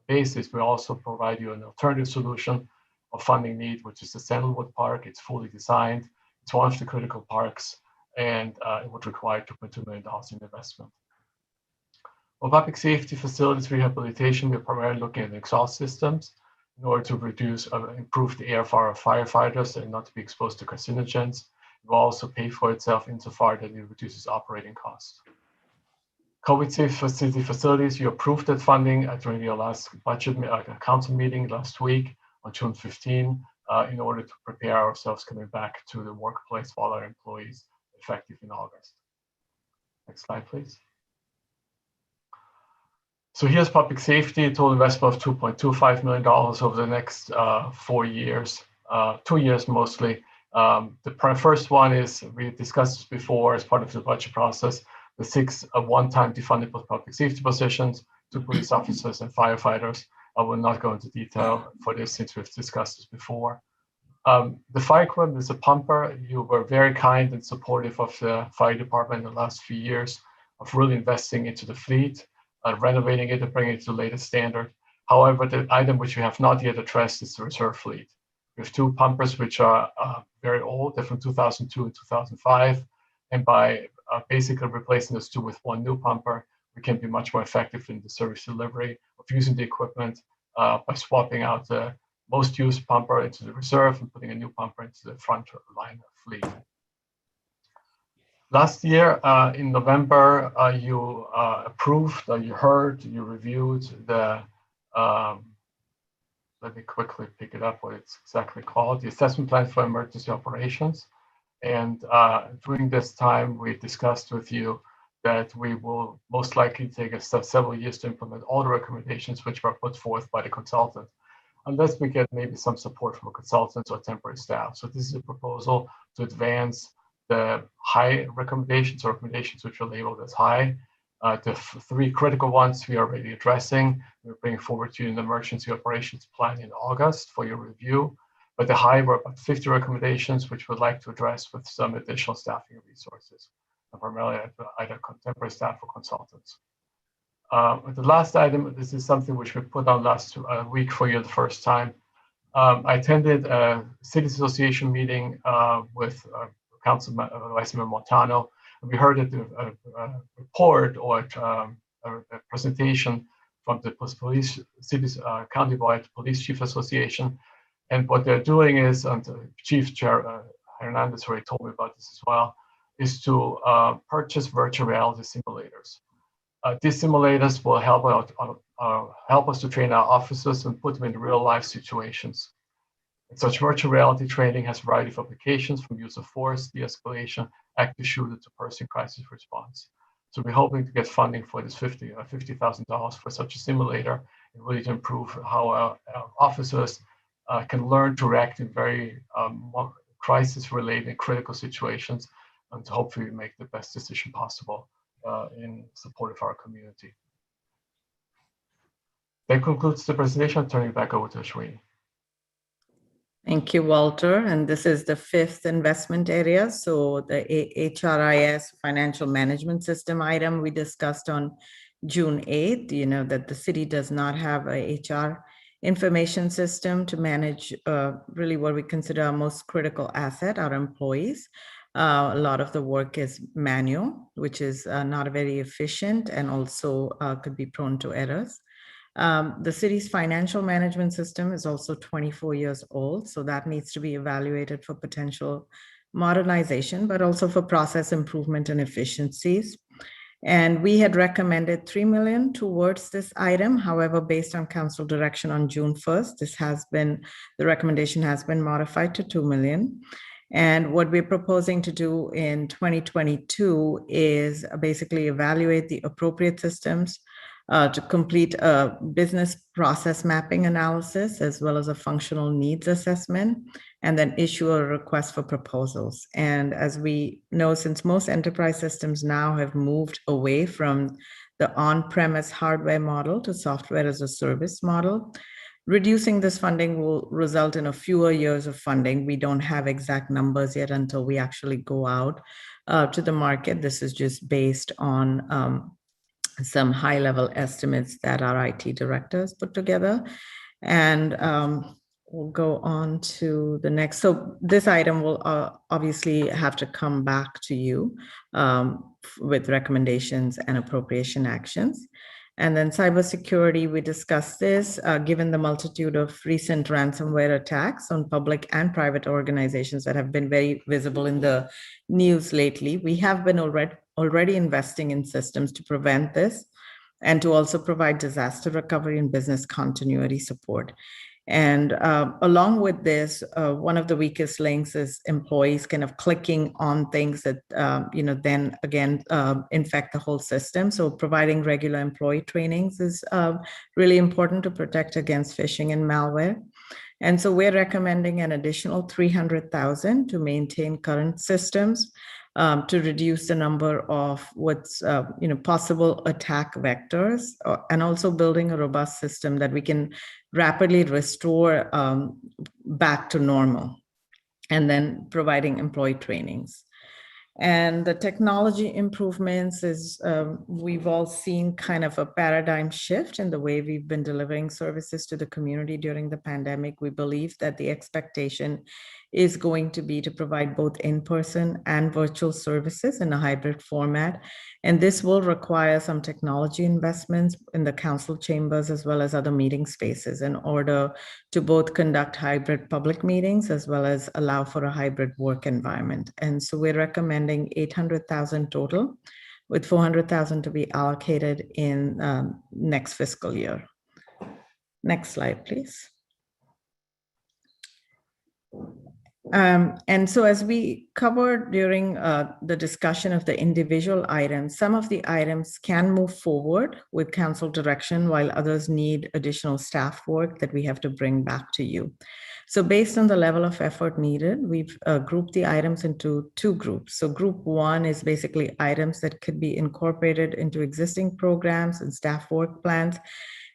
basis, we also provide you an alternative solution of funding need, which is the Sandalwood Park. It's fully designed. It's one of the critical parks, and it would require $2.2 million in investment. For public safety facilities rehabilitation, we're primarily looking at exhaust systems in order to improve the air for our firefighters and not to be exposed to carcinogens. It will also pay for itself insofar that it reduces operating costs. COVID-safe facilities, you approved that funding during your last budget council meeting last week on June 15 in order to prepare ourselves coming back to the workplace for all our employees effective in August. Next slide, please. So here's public safety, a total investment of $2.25 million over the next 4 years, 2 years mostly. The first one is, we discussed this before as part of the budget process, the 6 one-time defunded public safety positions to police officers and firefighters. I will not go into detail for this since we've discussed this before. The fire equipment is a pumper. You were very kind and supportive of the fire department in the last few years of really investing into the fleet, renovating it and bringing it to the latest standard. However, the item which we have not yet addressed is the reserve fleet. We have 2 pumpers which are very old. They're from 2002 and 2005. And by basically replacing those 2 with 1 new pumper, we can be much more effective in the service delivery of using the equipment by swapping out the most used pumper into the reserve and putting a new pumper into the front line fleet. Last year, in November, you approved, you heard, you reviewed the, let me quickly pick it up, what it's exactly called, the Assessment Plan for Emergency Operations. And during this time, we discussed with you that we will most likely take us several years to implement all the recommendations which were put forth by the consultant, unless we get maybe some support from consultants or temporary staff. So this is a proposal to advance the high recommendations or recommendations which are labeled as high. The three critical ones we are already addressing. We're bringing forward to you an emergency operations plan in August for your review. But the high were about 50 recommendations, which we'd like to address with some additional staffing resources, primarily either contemporary staff or consultants. The last item, this is something which we put on last week for you the first time. I attended a City Association meeting with Councilman Vice Mayor Montano. And we heard a report or a presentation from the police cities countywide police chief association. And what they're doing is, and Chief Chair Hernandez already told me about this as well, is to purchase virtual reality simulators. These simulators will help us to train our officers and put them in real life situations. And such virtual reality training has a variety of applications, from use of force, de-escalation, active shooter to person crisis response. So we're hoping to get funding for this $50,000 for such a simulator, and really to improve how our officers can learn to react in very crisis-related critical situations, and to hopefully make the best decision possible in support of our community. That concludes the presentation. I'm turning it back over to Ashwini. Thank you, Walter. And this is the fifth investment area. So the HRIS financial management system item we discussed on June 8th, you know, that the city does not have a HR information system to manage really what we consider our most critical asset, our employees. A lot of the work is manual, which is not very efficient and also could be prone to errors. The city's financial management system is also 24 years old, so that needs to be evaluated for potential modernization, but also for process improvement and efficiencies. And we had recommended $3 million towards this item. However, based on council direction on June 1st, the recommendation has been modified to $2 million. And what we're proposing to do in 2022 is basically evaluate the appropriate systems to complete a business process mapping analysis, as well as a functional needs assessment, and then issue a request for proposals. And as we know, since most enterprise systems now have moved away from the on-premise hardware model to software as a service model, reducing this funding will result in a fewer years of funding. We don't have exact numbers yet until we actually go out to the market. This is just based on some high-level estimates that our IT directors put together. And we'll go on to the next. So this item will obviously have to come back to you with recommendations and appropriation actions. And then cybersecurity, we discussed this, given the multitude of recent ransomware attacks on public and private organizations that have been very visible in the news lately. We have been already investing in systems to prevent this and to also provide disaster recovery and business continuity support. And along with this, one of the weakest links is employees kind of clicking on things that, then again, infect the whole system. So providing regular employee trainings is really important to protect against phishing and malware. And so we're recommending an additional $300,000 to maintain current systems, to reduce the number of what's possible attack vectors, and also building a robust system that we can rapidly restore back to normal, and then providing employee trainings. And the technology improvements is we've all seen kind of a paradigm shift in the way we've been delivering services to the community during the pandemic. We believe that the expectation is going to be to provide both in-person and virtual services in a hybrid format. And this will require some technology investments in the council chambers as well as other meeting spaces in order to both conduct hybrid public meetings as well as allow for a hybrid work environment. And so we're recommending $800,000 total, with $400,000 to be allocated in next fiscal year. Next slide, please. And so as we covered during the discussion of the individual items, some of the items can move forward with council direction while others need additional staff work that we have to bring back to you. So based on the level of effort needed, we've grouped the items into two groups. So group one is basically items that could be incorporated into existing programs and staff work plans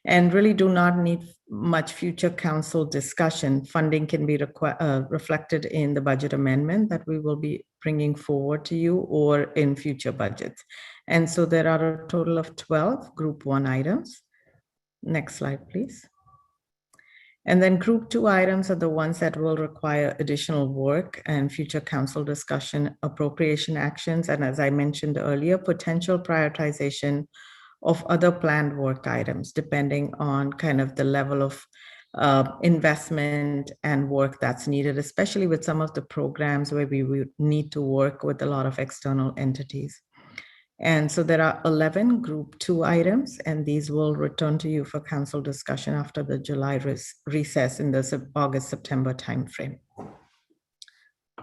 and really do not need much future council discussion. Funding can be reflected in the budget amendment that we will be bringing forward to you or in future budgets. And so there are a total of 12 group one items. Next slide, please. And then group two items are the ones that will require additional work and future council discussion, appropriation actions, and as I mentioned earlier, potential prioritization of other planned work items, depending on kind of the level of investment and work that's needed, especially with some of the programs where we would need to work with a lot of external entities. And so there are 11 group two items, and these will return to you for council discussion after the July recess in the August-September timeframe.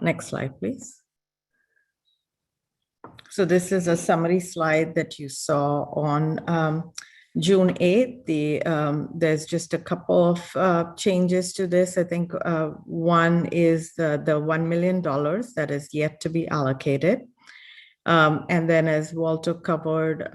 Next slide, please. So this is a summary slide that you saw on June 8th. There's just a couple of changes to this. I think one is the $1 million that is yet to be allocated. And then as Walter covered,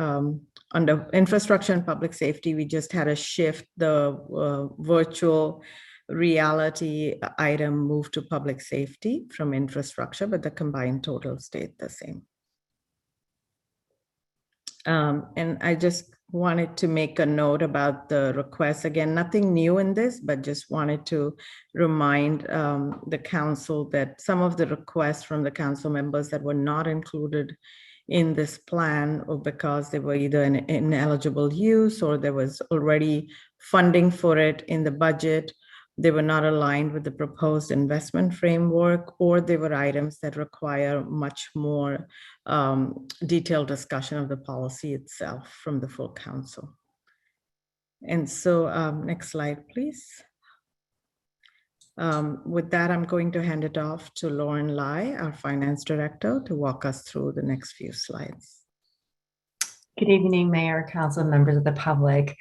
under infrastructure and public safety, we just had a shift. The virtual reality item moved to public safety from infrastructure, but the combined total stayed the same. And I just wanted to make a note about the request. Again, nothing new in this, but just wanted to remind the council that some of the requests from the council members that were not included in this plan or because they were either an ineligible use or there was already funding for it in the budget, they were not aligned with the proposed investment framework, or they were items that require much more detailed discussion of the policy itself from the full council. And so next slide, please. With that, I'm going to hand it off to Lauren Lai, our finance director, to walk us through the next few slides. Good evening, Mayor, Council, members of the public.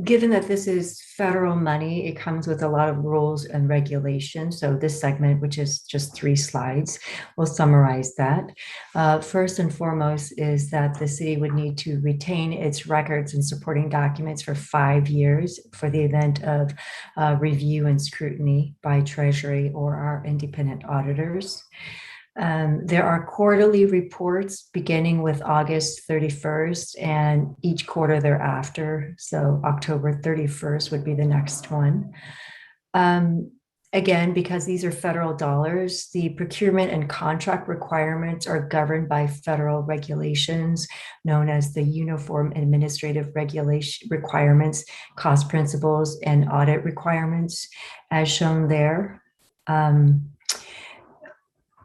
Given that this is federal money, it comes with a lot of rules and regulations. So this segment, which is just 3 slides, will summarize that. First and foremost is that the city would need to retain its records and supporting documents for 5 years for the event of review and scrutiny by Treasury or our independent auditors. There are quarterly reports beginning with August 31st and each quarter thereafter. So October 31st would be the next one. Again, because these are federal dollars, the procurement and contract requirements are governed by federal regulations known as the Uniform Administrative Regulation Requirements, Cost Principles, and Audit Requirements, as shown there.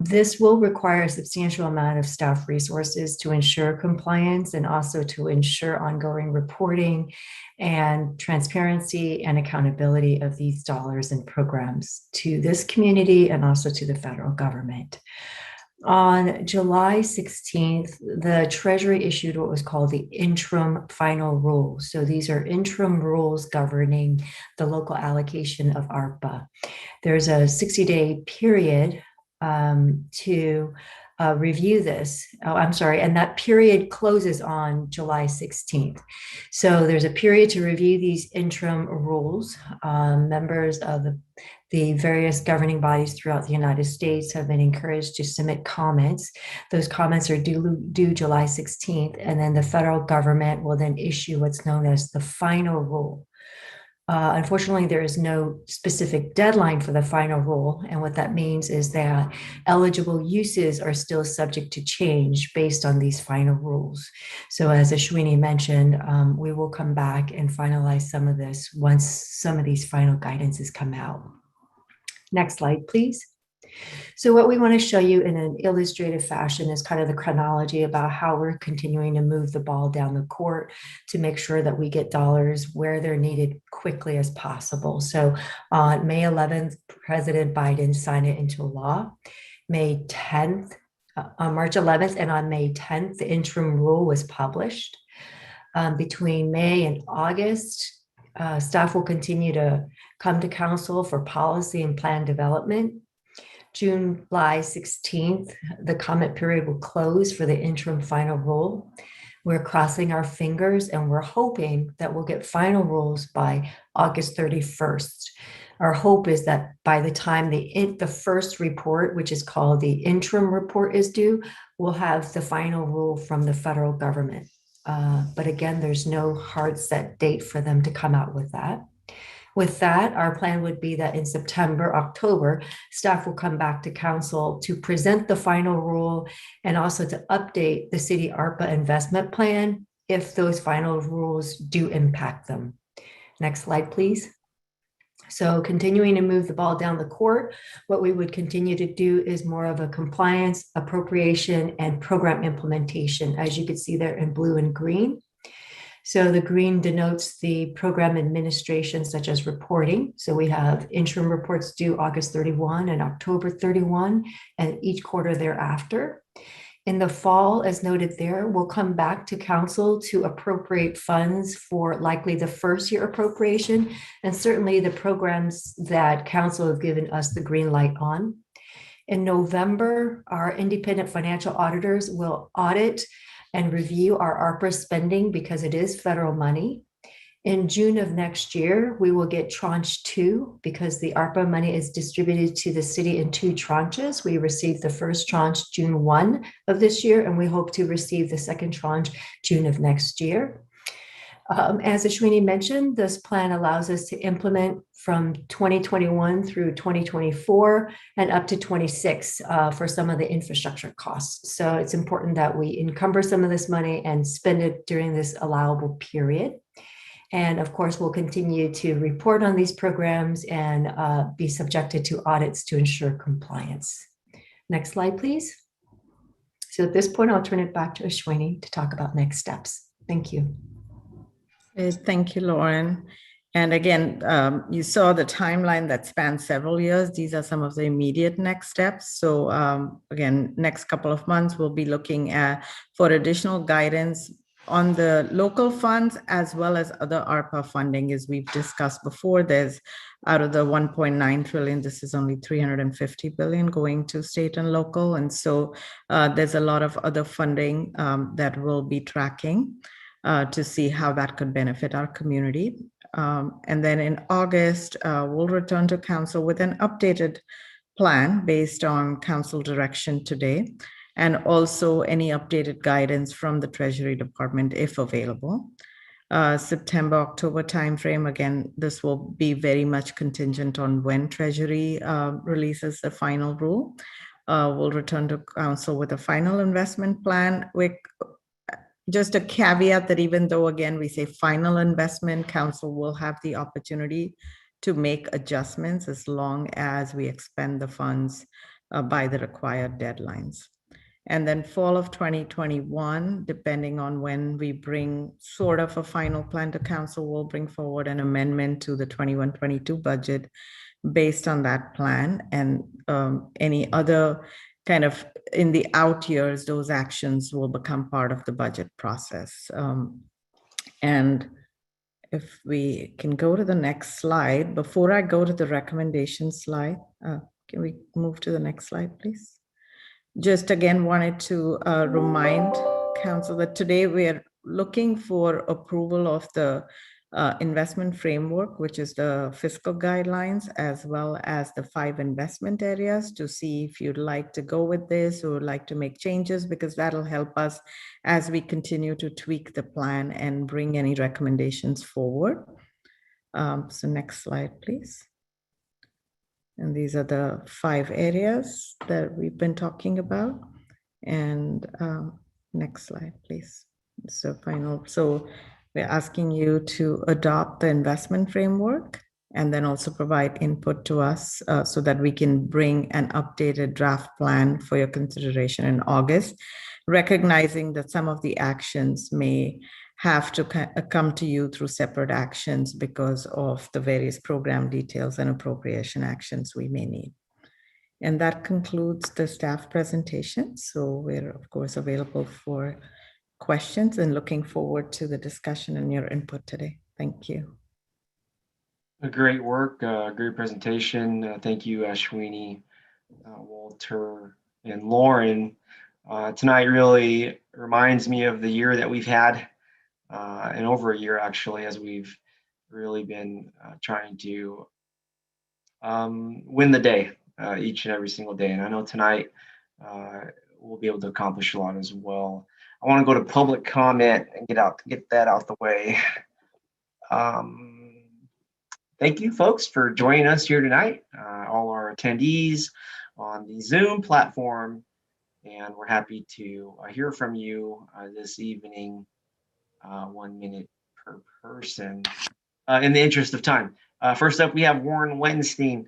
This will require a substantial amount of staff resources to ensure compliance and also to ensure ongoing reporting and transparency and accountability of these dollars and programs to this community and also to the federal government. On July 16th, the Treasury issued what was called the interim final rules. So these are interim rules governing the local allocation of ARPA. There's a 60-day period to review this. Oh, I'm sorry. And that period closes on July 16th. So there's a period to review these interim rules. Members of the various governing bodies throughout the United States have been encouraged to submit comments. Those comments are due July 16th, and then the federal government will then issue what's known as the final rule. Unfortunately, there is no specific deadline for the final rule. And what that means is that eligible uses are still subject to change based on these final rules. So as Ashwini mentioned, we will come back and finalize some of this once some of these final guidances come out. Next slide, please. So what we want to show you in an illustrative fashion is kind of the chronology about how we're continuing to move the ball down the court to make sure that we get dollars where they're needed quickly as possible. So on May 11th, President Biden signed it into law. May 10th, on March 11th and on May 10th, the interim rule was published. Between May and August, staff will continue to come to council for policy and plan development. July 16th, the comment period will close for the interim final rule. We're crossing our fingers and we're hoping that we'll get final rules by August 31st. Our hope is that by the time the first report, which is called the interim report, is due, we'll have the final rule from the federal government. But again, there's no hard set date for them to come out with that. With that, our plan would be that in September, October, staff will come back to council to present the final rule and also to update the city ARPA investment plan if those final rules do impact them. Next slide, please. So continuing to move the ball down the court, what we would continue to do is more of a compliance, appropriation, and program implementation, as you can see there in blue and green. So the green denotes the program administration, such as reporting. So we have interim reports due August 31 and October 31, and each quarter thereafter. In the fall, as noted there, we'll come back to council to appropriate funds for likely the first year appropriation, and certainly the programs that council have given us the green light on. In November, our independent financial auditors will audit and review our ARPA spending because it is federal money. In June of next year, we will get tranche 2 because the ARPA money is distributed to the city in 2 tranches. We received the first tranche June 1 of this year, and we hope to receive the second tranche June of next year. As Ashwini mentioned, this plan allows us to implement from 2021 through 2024 and up to 26 for some of the infrastructure costs. So it's important that we encumber some of this money and spend it during this allowable period. And of course, we'll continue to report on these programs and be subjected to audits to ensure compliance. Next slide, please. So at this point, I'll turn it back to Ashwini to talk about next steps. Thank you. Thank you, Lauren. And again, you saw the timeline that spans several years. These are some of the immediate next steps. So again, next couple of months, we'll be looking at for additional guidance on the local funds as well as other ARPA funding. As we've discussed before, there's out of the 1.9 trillion, this is only 350 billion going to state and local. And so there's a lot of other funding that we'll be tracking to see how that could benefit our community. And then in August, we'll return to council with an updated plan based on council direction today, and also any updated guidance from the Treasury Department if available. September, October timeframe, again, this will be very much contingent on when Treasury releases the final rule. We'll return to council with a final investment plan with just a caveat that even though, again, we say final investment, council will have the opportunity to make adjustments as long as we expend the funds by the required deadlines. And then fall of 2021, depending on when we bring sort of a final plan to council, we'll bring forward an amendment to the 21-22 budget based on that plan, and any other kind of in the out years, those actions will become part of the budget process. And if we can go to the next slide, before I go to the recommendation slide, can we move to the next slide, please? Just again, wanted to remind council that today we are looking for approval of the investment framework, which is the fiscal guidelines, as well as the 5 investment areas, to see if you'd like to go with this or like to make changes, because that'll help us as we continue to tweak the plan and bring any recommendations forward. So next slide, please. And these are the 5 areas that we've been talking about. And next slide, please. So we're asking you to adopt the investment framework and then also provide input to us so that we can bring an updated draft plan for your consideration in August, recognizing that some of the actions may have to come to you through separate actions because of the various program details and appropriation actions we may need. And that concludes the staff presentation. So we're of course available for questions and looking forward to the discussion and your input today. Thank you. Great work, great presentation. Thank you, Ashwini, Walter, and Lauren. Tonight really reminds me of the year that we've had, and over a year actually, as we've really been trying to win the day each and every single day. And I know tonight we'll be able to accomplish a lot as well. I want to go to public comment and get that out the way. Thank you, folks, for joining us here tonight, all our attendees on the Zoom platform, and we're happy to hear from you this evening, 1 minute per person, in the interest of time. First up, we have Warren Wettenstein.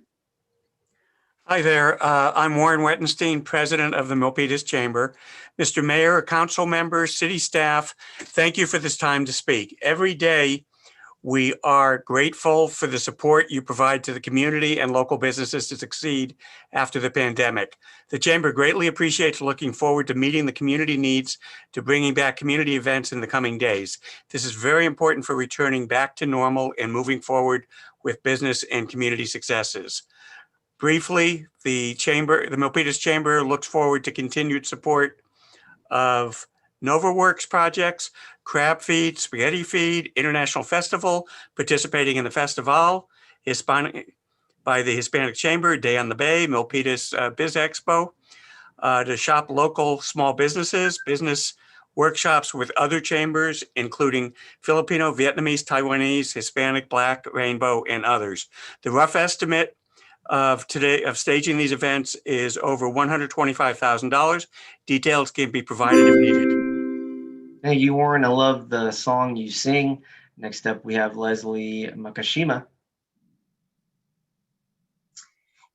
Hi there. I'm Warren Wettenstein, president of the Milpitas Chamber. Mr. Mayor, council members, city staff, thank you for this time to speak. Every day, we are grateful for the support you provide to the community and local businesses to succeed after the pandemic. The Chamber greatly appreciates looking forward to meeting the community needs to bringing back community events in the coming days. This is very important for returning back to normal and moving forward with business and community successes. Briefly, the Milpitas Chamber looks forward to continued support of NovaWorks projects, Crab Feed, Spaghetti Feed, International Festival, participating in the Festival, by the Hispanic Chamber, Day on the Bay, Milpitas Biz Expo, to shop local small businesses, business workshops with other chambers, including Filipino, Vietnamese, Taiwanese, Hispanic, Black, Rainbow, and others. The rough estimate of staging these events is over $125,000. Details can be provided if needed. Thank you, Warren. I love the song you sing. Next up, we have Leslie Makashima.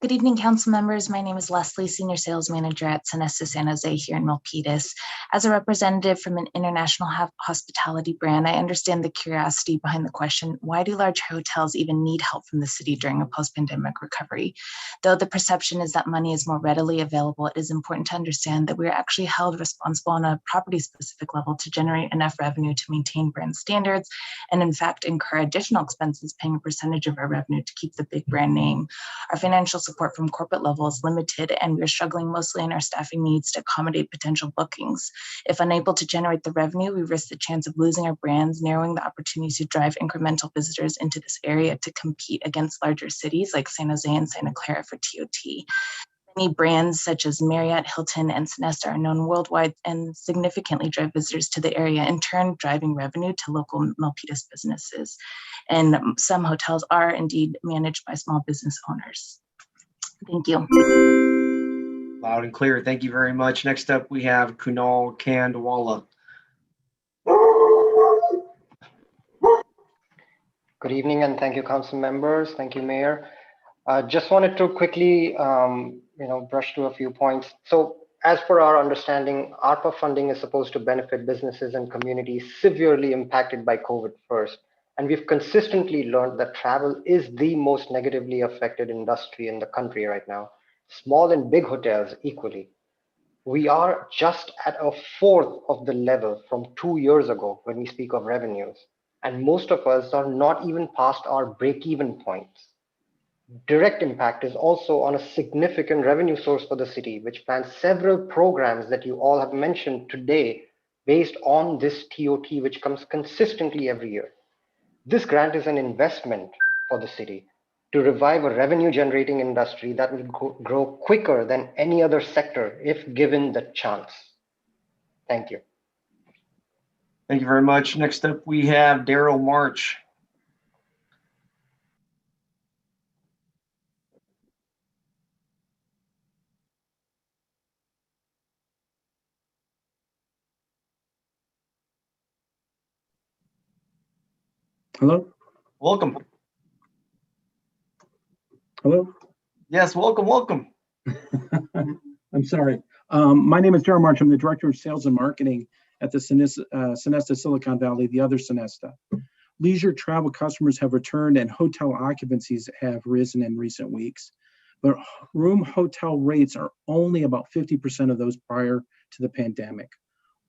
Good evening, council members. My name is Leslie, Senior Sales Manager at Sonesta San Jose here in Milpitas. As a representative from an international hospitality brand, I understand the curiosity behind the question, why do large hotels even need help from the city during a post-pandemic recovery? Though the perception is that money is more readily available, it is important to understand that we are actually held responsible on a property-specific level to generate enough revenue to maintain brand standards, and in fact, incur additional expenses paying a percentage of our revenue to keep the big brand name. Our financial support from corporate level is limited, and we're struggling mostly in our staffing needs to accommodate potential bookings. If unable to generate the revenue, we risk the chance of losing our brands, narrowing the opportunities to drive incremental visitors into this area to compete against larger cities like San Jose and Santa Clara for TOT. Many brands such as Marriott, Hilton, and Sonesta are known worldwide and significantly drive visitors to the area, in turn driving revenue to local Milpitas businesses. And some hotels are indeed managed by small business owners. Thank you. Loud and clear. Thank you very much. Next up, we have Kunal Kandwala. Good evening, and thank you, council members. Thank you, Mayor. Just wanted to quickly, brush through a few points. So, as per our understanding, ARPA funding is supposed to benefit businesses and communities severely impacted by COVID first. And we've consistently learned that travel is the most negatively affected industry in the country right now, small and big hotels equally. We are just at a fourth of the level from 2 years ago when we speak of revenues. And most of us are not even past our break-even points. Direct impact is also on a significant revenue source for the city, which plans several programs that you all have mentioned today based on this TOT, which comes consistently every year. This grant is an investment for the city to revive a revenue generating industry that will grow quicker than any other sector if given the chance. Thank you. Thank you very much. Next up, we have Daryl March. Hello? Welcome. Hello? Yes, welcome, welcome. I'm sorry. My name is Darren March. I'm the Director of Sales and Marketing at the Sonesta Silicon Valley, the other Sonesta. Leisure travel customers have returned and hotel occupancies have risen in recent weeks, but room hotel rates are only about 50% of those prior to the pandemic.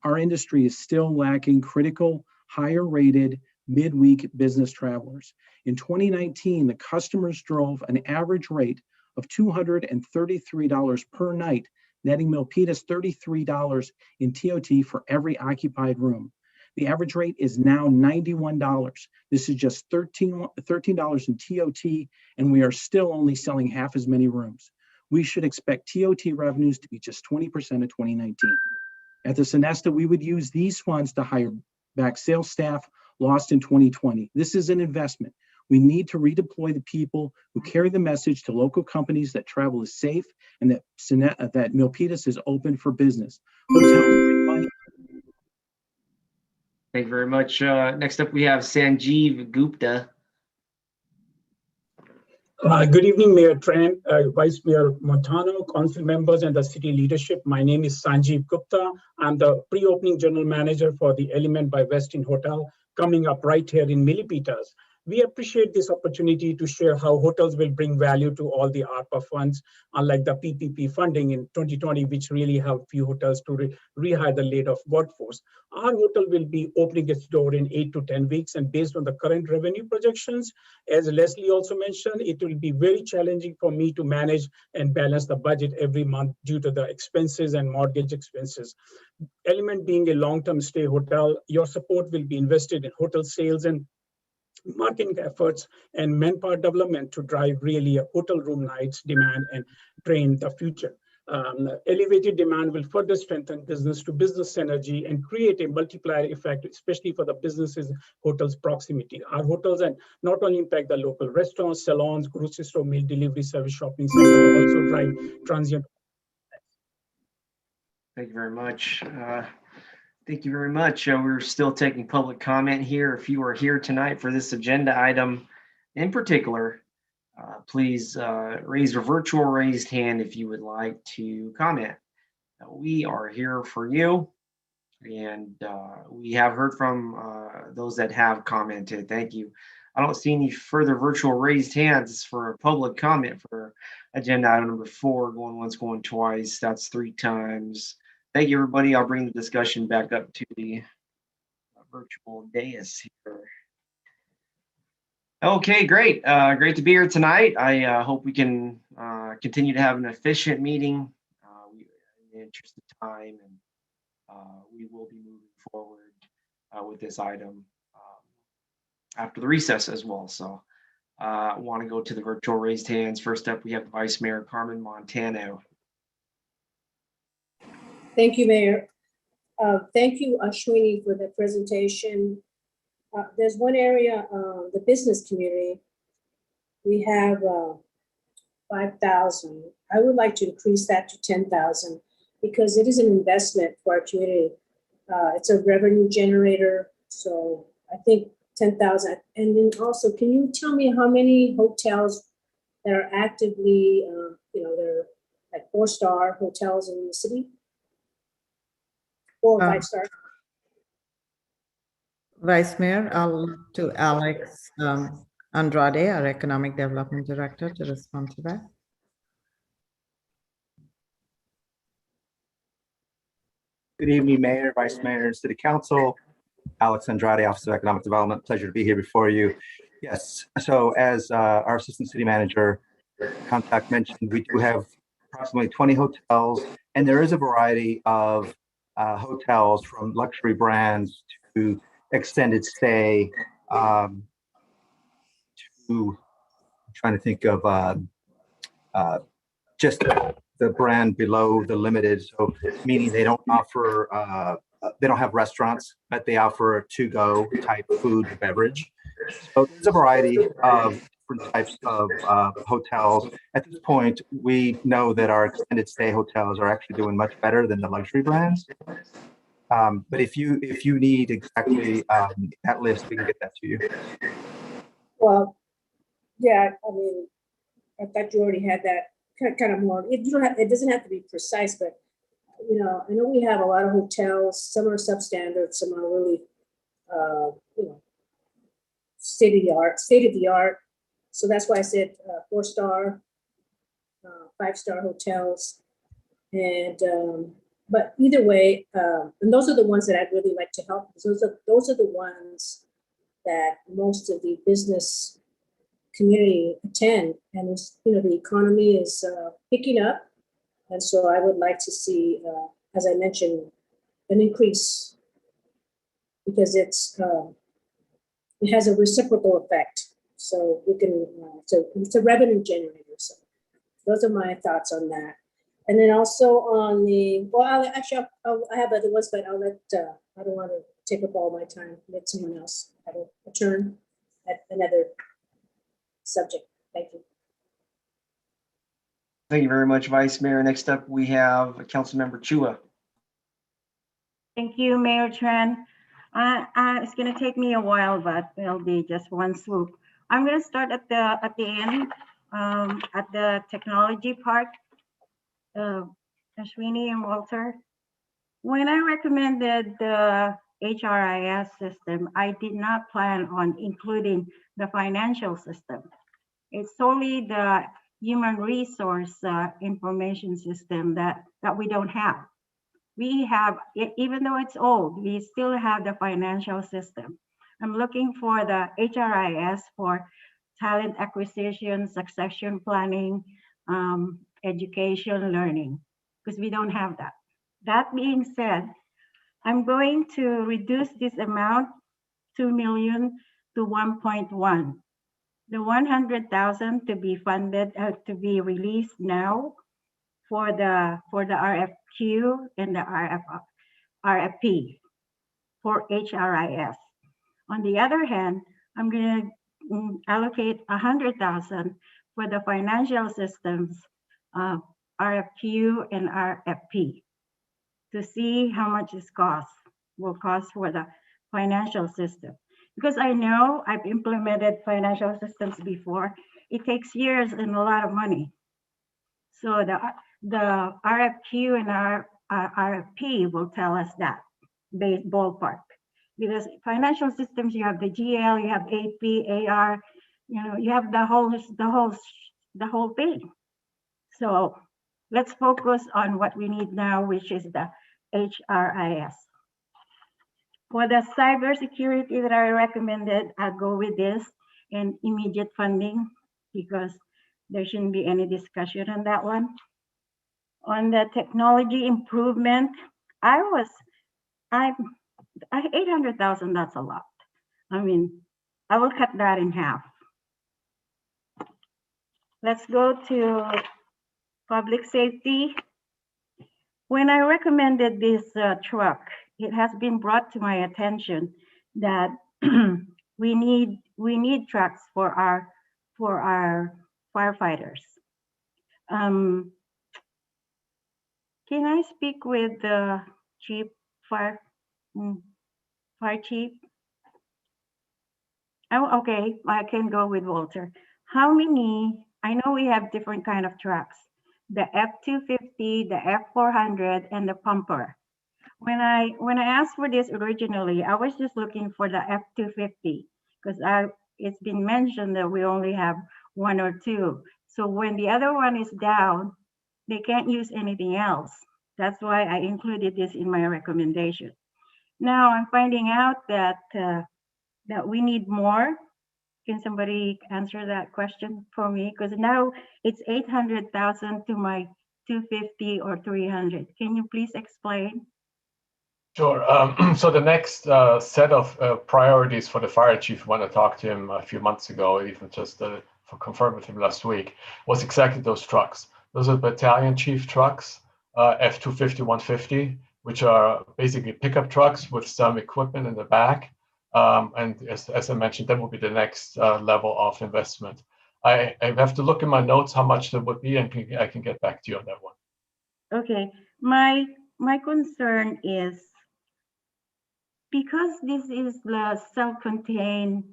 Our industry is still lacking critical, higher rated midweek business travelers. In 2019, the customers drove an average rate of $233 per night, netting Milpitas $33 in TOT for every occupied room. The average rate is now $91. This is just $13 in TOT, and we are still only selling half as many rooms. We should expect TOT revenues to be just 20% of 2019. At the Sonesta, we would use these funds to hire back sales staff lost in 2020. This is an investment. We need to redeploy the people who carry the message to local companies that travel is safe and that Milpitas is open for business. Thank you very much. Next up, we have Sanjeev Gupta. Good evening, Mayor Tran, Vice Mayor Montano, council members, and the city leadership. My name is Sanjeev Gupta. I'm the pre-opening general manager for the Element by Westin Hotel, coming up right here in Milpitas. We appreciate this opportunity to share how hotels will bring value to all the ARPA funds, unlike the PPP funding in 2020, which really helped few hotels to rehire the laid-off workforce. Our hotel will be opening its door in 8 to 10 weeks, and based on the current revenue projections, as Leslie also mentioned, it will be very challenging for me to manage and balance the budget every month due to the expenses and mortgage expenses. Element being a long-term stay hotel, your support will be invested in hotel sales and marketing efforts and manpower development to drive really a hotel room nights demand and train the future. Elevated demand will further strengthen business to business synergy and create a multiplier effect, especially for the businesses, hotels proximity. Our hotels and not only impact the local restaurants, salons, grocery store, meal delivery service, shopping center, but also drive transient. Thank you very much. Thank you very much. We're still taking public comment here. If you are here tonight for this agenda item in particular, please raise your virtual raised hand if you would like to comment. We are here for you, and we have heard from those that have commented. Thank you. I don't see any further virtual raised hands for public comment for agenda item number 4, going once, going twice. That's 3 times. Thank you, everybody. I'll bring the discussion back up to the virtual dais here. Okay, great. Great to be here tonight. I hope we can continue to have an efficient meeting in the interest of time, and we will be moving forward with this item after the recess as well. So I want to go to the virtual raised hands. First up, we have Vice Mayor Carmen Montano. Thank you, Mayor. Thank you, Ashwini, for the presentation. There's one area, the business community, we have 5,000. I would like to increase that to 10,000 because it is an investment for our community. It's a revenue generator, so I think 10,000. And then also, can you tell me how many hotels that are actively, they're like 4-star hotels in the city? 4 or 5-star. Vice Mayor, I'll to Alex Andrade, our Economic Development Director, to respond to that. Good evening, Mayor, Vice Mayor, and City Council. Alex Andrade, Office of Economic Development. Pleasure to be here before you. Yes, so as our Assistant City Manager Contact mentioned, we do have approximately 20 hotels, and there is a variety of hotels from luxury brands to extended stay to, I'm trying to think of just the brand below the limited, so meaning they don't offer, they don't have restaurants, but they offer a to-go type food and beverage. So there's a variety of different types of hotels. At this point, we know that our extended stay hotels are actually doing much better than the luxury brands. But if you need exactly that list, we can get that to you. Well, yeah, I mean, I thought you already had that kind of more, you don't have, it doesn't have to be precise, but you know, I know we have a lot of hotels, some are substandard, some are really, you know, state of the art. So that's why I said 4-star, 5-star hotels. And, but either way, and those are the ones that I'd really like to help, because those are the ones that most of the business community attend. And, you know, the economy is picking up. And so I would like to see, as I mentioned, an increase, because it has a reciprocal effect. So we can, so it's a revenue generator. So those are my thoughts on that. And then also on the, well, I have other ones, but I'll let, I don't want to take up all my time. Let someone else have a turn at another subject. Thank you. Thank you very much, Vice Mayor. Next up, we have Councilmember Chua. Thank you, Mayor Tran. It's going to take me a while, but it'll be just one swoop. I'm going to start at the end, at the technology part. Ashwini and Walter, when I recommended the HRIS system, I did not plan on including the financial system. It's solely the human resource information system that we don't have. We have, even though it's old, we still have the financial system. I'm looking for the HRIS for talent acquisition, succession planning, education, learning, because we don't have that. That being said, I'm going to reduce this amount, 2 million to 1.1. The 100,000 to be funded, to be released now for the RFQ and the RFP for HRIS. On the other hand, I'm going to allocate 100,000 for the financial systems, RFQ and RFP, to see how much this will cost for the financial system. Because I know I've implemented financial systems before. It takes years and a lot of money. So the RFQ and RFP will tell us that ballpark. Because financial systems, you have the GL, you have AP, AR, you know, you have the whole thing. So let's focus on what we need now, which is the HRIS. For the cybersecurity that I recommended, I'll go with this and immediate funding, because there shouldn't be any discussion on that one. On the technology improvement, 800,000, that's a lot. I mean, I will cut that in half. Let's go to public safety. When I recommended this truck, it has been brought to my attention that we need trucks for our firefighters. Can I speak with the chief fire chief? Oh, okay, I can go with Walter. How many? I know we have different kind of trucks: the F-250, the F-400, and the pumper. When I asked for this originally, I was just looking for the F-250, because it's been mentioned that we only have 1 or 2. So when the other one is down, they can't use anything else. That's why I included this in my recommendation. Now I'm finding out that that we need more. Can somebody answer that question for me? Because now it's 800,000 to my 250 or 300. Can you please explain? Sure. So the next set of priorities for the fire chief, when I talked to him a few months ago, even just for confirmed with him last week, was exactly those trucks. Those are battalion chief trucks, F-250, 150, which are basically pickup trucks with some equipment in the back. And as I mentioned, that will be the next level of investment. I have to look in my notes how much that would be, and I can get back to you on that one. Okay, my concern is because this is the self-contained,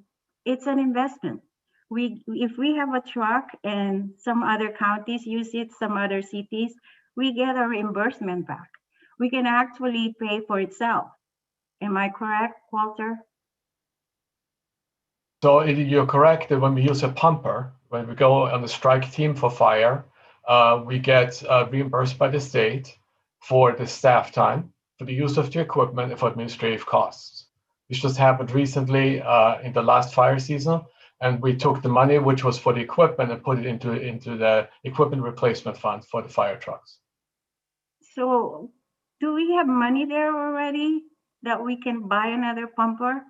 it's an investment. If we have a truck and some other counties use it, some other cities, we get a reimbursement back. We can actually pay for itself. Am I correct, Walter? So you're correct that when we use a pumper, when we go on the strike team for fire, we get reimbursed by the state for the staff time, for the use of the equipment, and for administrative costs. This just happened recently in the last fire season, and we took the money which was for the equipment and put it into the equipment replacement fund for the fire trucks. So do we have money there already that we can buy another pumper?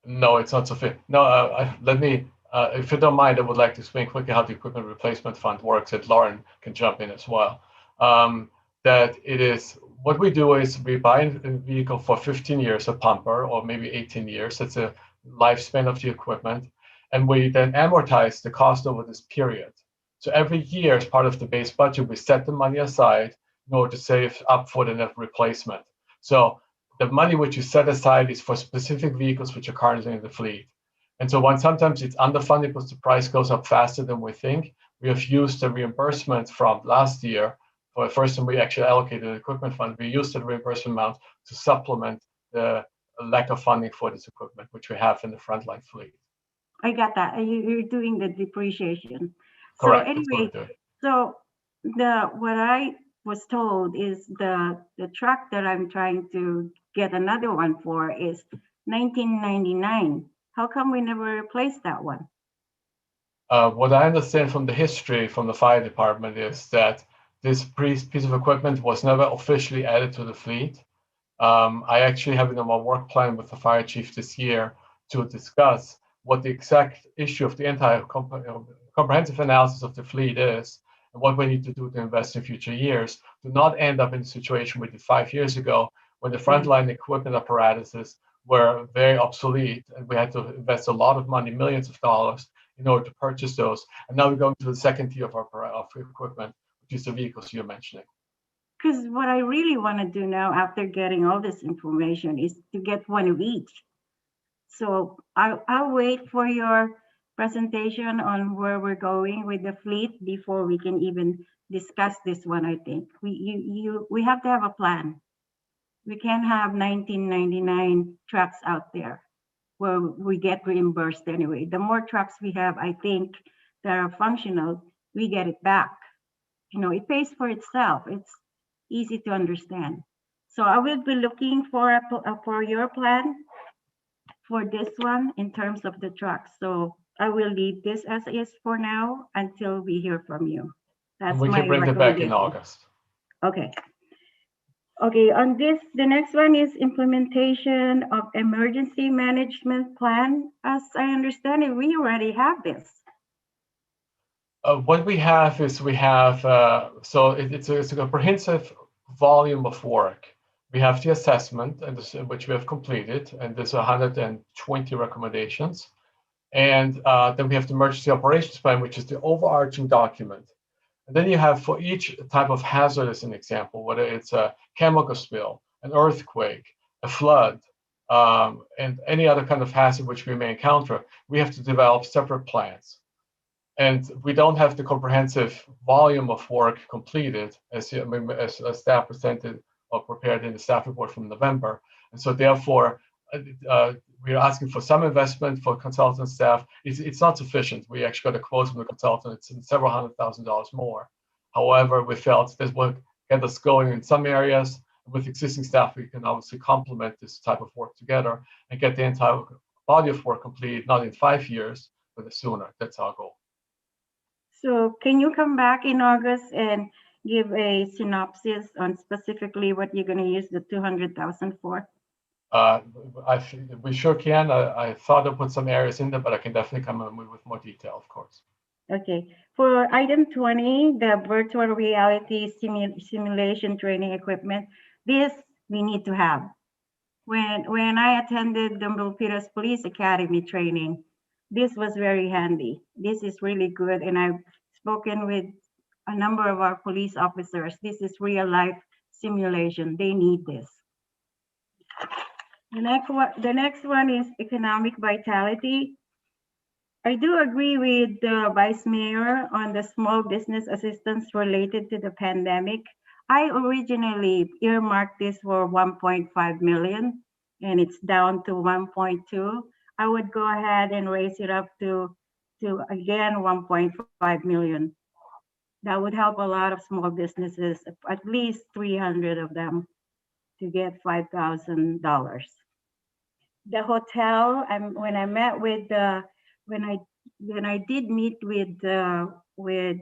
No, it's not sufficient. No, let me, if you don't mind, I would like to explain quickly how the equipment replacement fund works, that Lauren can jump in as well. That it is, what we do is we buy a vehicle for 15 years, a pumper, or maybe 18 years. That's a lifespan of the equipment. And we then amortize the cost over this period. So every year, as part of the base budget, we set the money aside in order to save up for the net replacement. So the money which you set aside is for specific vehicles which are currently in the fleet. And so when sometimes it's underfunded because the price goes up faster than we think, we have used the reimbursement from last year. For the first time we actually allocated the equipment fund, we used the reimbursement amount to supplement the lack of funding for this equipment, which we have in the frontline fleet. I got that. You're doing the depreciation. Correct. So anyway, so what I was told is the truck that I'm trying to get another one for is 1999. How come we never replaced that one? What I understand from the history from the fire department is that this piece of equipment was never officially added to the fleet. I actually have it on my work plan with the fire chief this year to discuss what the exact issue of the entire comprehensive analysis of the fleet is, and what we need to do to invest in future years to not end up in the situation we did 5 years ago when the frontline equipment apparatuses were very obsolete and we had to invest a lot of money, millions of dollars, in order to purchase those. And now we're going to the second tier of equipment, which is the vehicles you're mentioning. Because what I really want to do now after getting all this information is to get one of each. So I'll wait for your presentation on where we're going with the fleet before we can even discuss this one. I think we have to have a plan. We can't have 1999 trucks out there where we get reimbursed anyway. The more trucks we have, I think, that are functional, we get it back. You know, it pays for itself. It's easy to understand. So I will be looking for your plan for this one in terms of the trucks. So I will leave this as is for now until we hear from you. That's we can bring it back in August. Okay. Okay, on this, the next one is implementation of emergency management plan. As I understand it, we already have this. What we have is so it's a comprehensive volume of work. We have the assessment, and which we have completed, and there's 120 recommendations. And then we have the emergency operations plan, which is the overarching document. And then you have for each type of hazard, as an example, whether it's a chemical spill, an earthquake, a flood, and any other kind of hazard which we may encounter, we have to develop separate plans. And we don't have the comprehensive volume of work completed as staff presented or prepared in the staff report from November. And so therefore, we're asking for some investment for consultant staff. It's not sufficient. We actually got a quote from the consultant. It's several $100,000 more. However, we felt this would get us going in some areas. With existing staff, we can obviously complement this type of work together and get the entire body of work complete, not in 5 years, but sooner. That's our goal. So can you come back in August and give a synopsis on specifically what you're going to use the $200,000 for? We sure can. I thought I put some areas in there, but I can definitely come in with more detail, of course. Okay. For item 20, the virtual reality simulation training equipment, this we need to have. When I attended the Milpitas Police Academy training, this was very handy. This is really good, and I've spoken with a number of our police officers. This is real life simulation. They need this. The next one is economic vitality. I do agree with the Vice Mayor on the small business assistance related to the pandemic. I originally earmarked this for 1.5 million and it's down to 1.2. I would go ahead and raise it up to again 1.5 million. That would help a lot of small businesses, at least 300 of them, to get $5,000. The hotel, when I met with when I did meet with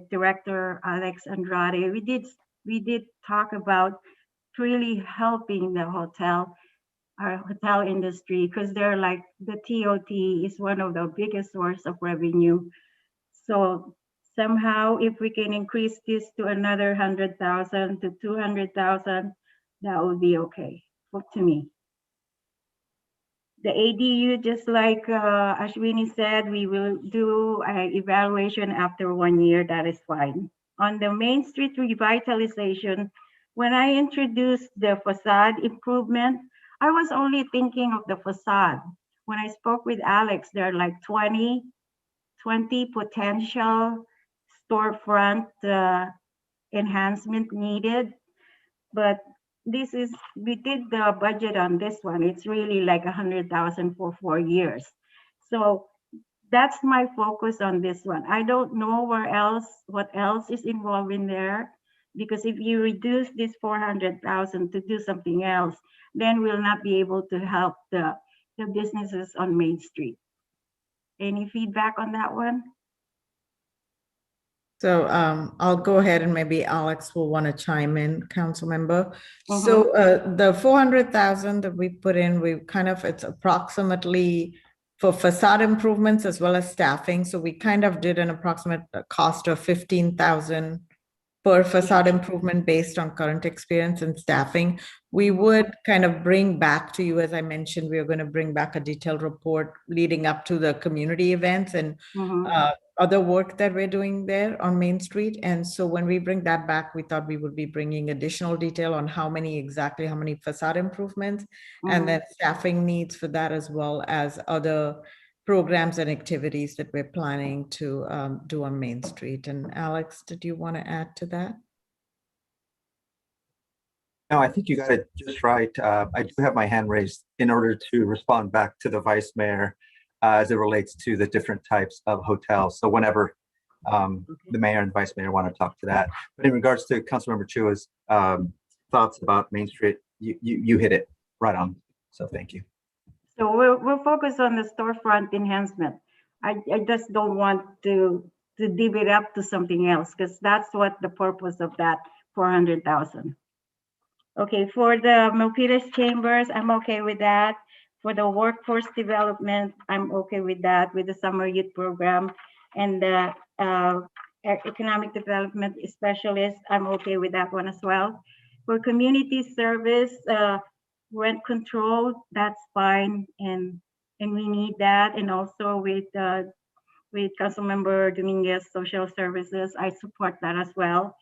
Director Alex Andrade, we did talk about really helping the our hotel industry, because they're like the TOT is one of the biggest source of revenue. So somehow, if we can increase this to another 100,000 to 200,000, that would be okay to me. The ADU, just like Ashwini said, we will do an evaluation after 1 year. That is fine. On the Main Street revitalization, when I introduced the facade improvement, I was only thinking of the facade. When I spoke with Alex, there are like 20 potential storefront enhancement needed. But we did the budget on this one. It's really like 100,000 for 4 years. So that's my focus on this one. I don't know what else is involved in there, because if you reduce this 400,000 to do something else, then we'll not be able to help the businesses on Main Street. Any feedback on that one? So I'll go ahead and maybe Alex will want to chime in, council member. Mhm. So the 400,000 that we put in, it's approximately for facade improvements as well as staffing. So we kind of did an approximate cost of 15,000 per facade improvement based on current experience and staffing. We would kind of bring back to you, as I mentioned, we are going to bring back a detailed report leading up to the community events and other work that we're doing there on Main Street. And so when we bring that back, we thought we would be bringing additional detail on how many facade improvements and then staffing needs for that, as well as other programs and activities that we're planning to do on Main Street. And Alex, did you want to add to that? No, I think you got it just right. I do have my hand raised in order to respond back to the Vice Mayor as it relates to the different types of hotels. So whenever the Mayor and the Vice Mayor want to talk to that. But in regards to Councilmember Chua's thoughts about Main Street, you hit it right on. So thank you. So we're focused on the storefront enhancement. I just don't want to divvy it up to something else, because that's what the purpose of that 400,000. Okay, for the Milpitas chambers, I'm okay with that. For the workforce development, I'm okay with that, with the summer youth program, and the economic development specialist, I'm okay with that one as well. For community service, rent control, that's fine, and we need that. And also with Councilmember Dominguez, social services, I support that as well.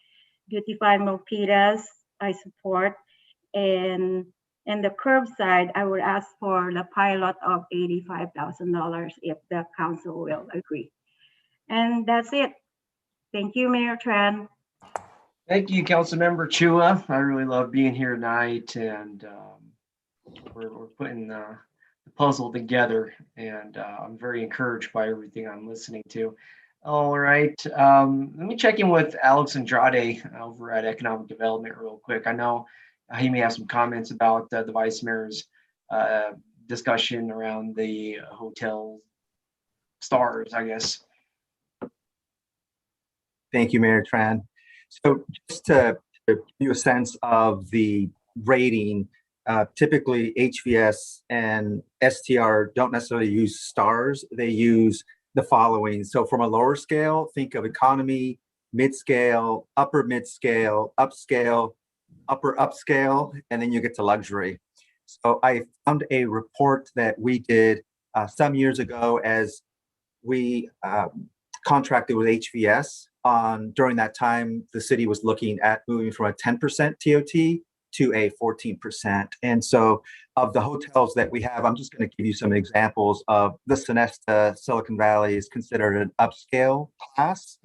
Beautify Milpitas, I support. And the curbside, I would ask for the pilot of $85,000 if the council will agree. And that's it. Thank you, Mayor Tran. Thank you, Councilmember Chua. I really love being here tonight, and we're putting the puzzle together, and I'm very encouraged by everything I'm listening to. All right, let me check in with Alex Andrade over at Economic Development real quick. I know he may have some comments about the Vice Mayor's discussion around the hotel stars, I guess. Thank you, Mayor Tran. So just to give you a sense of the rating, typically HVS and STR don't necessarily use stars. They use the following. So from a lower scale, think of economy, mid-scale, upper mid-scale, upscale, upper upscale, and then you get to luxury. So I found a report that we did some years ago as we contracted with HVS. During that time, the city was looking at moving from a 10% TOT to a 14%. And so of the hotels that we have, I'm just going to give you some examples of the Sonesta Silicon Valley is considered an upscale class.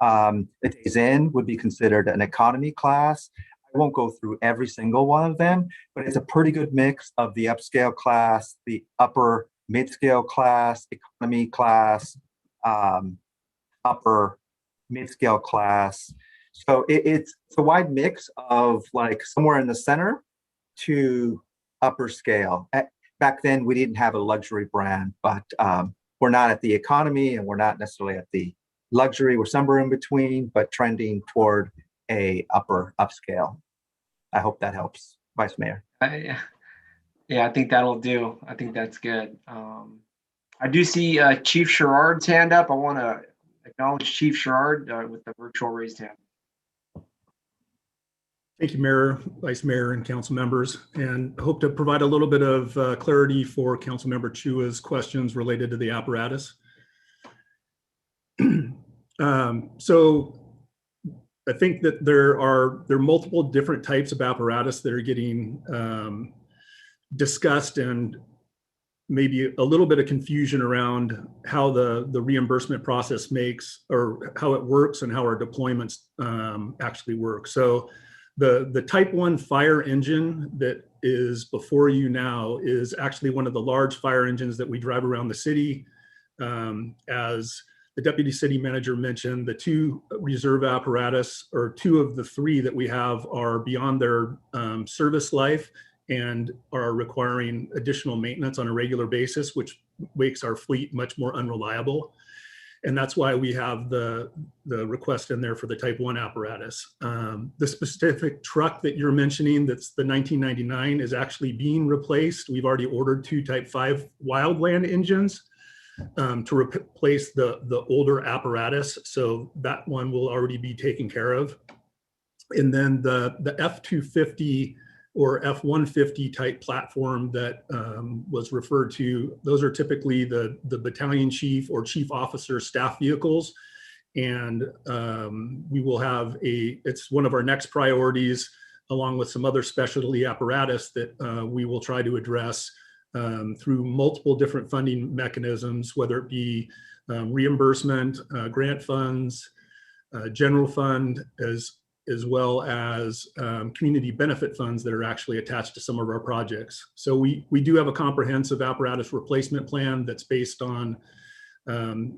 The Days Inn would be considered an economy class. I won't go through every single one of them, but it's a pretty good mix of the upscale class, the upper mid-scale class, economy class, upper mid-scale class. So it's a wide mix of like somewhere in the center to upper scale. Back then, we didn't have a luxury brand, but we're not at the economy and we're not necessarily at the luxury. We're somewhere in between, but trending toward a upper upscale. I hope that helps, Vice Mayor. Yeah, I think that'll do. I think that's good. I do see Chief Sherrard's hand up. I want to acknowledge Chief Sherrard with the virtual raised hand. Thank you, Mayor, Vice Mayor, and council members, and hope to provide a little bit of clarity for Council Member Chua's questions related to the apparatus. So I think that there are multiple different types of apparatus that are getting discussed, and maybe a little bit of confusion around how the reimbursement process makes, or how it works and how our deployments actually work. So the type 1 fire engine that is before you now is actually one of the large fire engines that we drive around the city. As the deputy city manager mentioned, the 2 reserve apparatus, or 2 of the 3 that we have, are beyond their service life and are requiring additional maintenance on a regular basis, which makes our fleet much more unreliable. And that's why we have the request in there for the type 1 apparatus. The specific truck that you're mentioning, that's the 1999, is actually being replaced. We've already ordered 2 type 5 wildland engines to replace the older apparatus. So that one will already be taken care of. And then the F-250 or F-150 type platform that was referred to, those are typically the battalion chief or chief officer staff vehicles. And we will have it's one of our next priorities, along with some other specialty apparatus that we will try to address through multiple different funding mechanisms, whether it be reimbursement, grant funds, general fund, as well as community benefit funds that are actually attached to some of our projects. So we do have a comprehensive apparatus replacement plan that's based on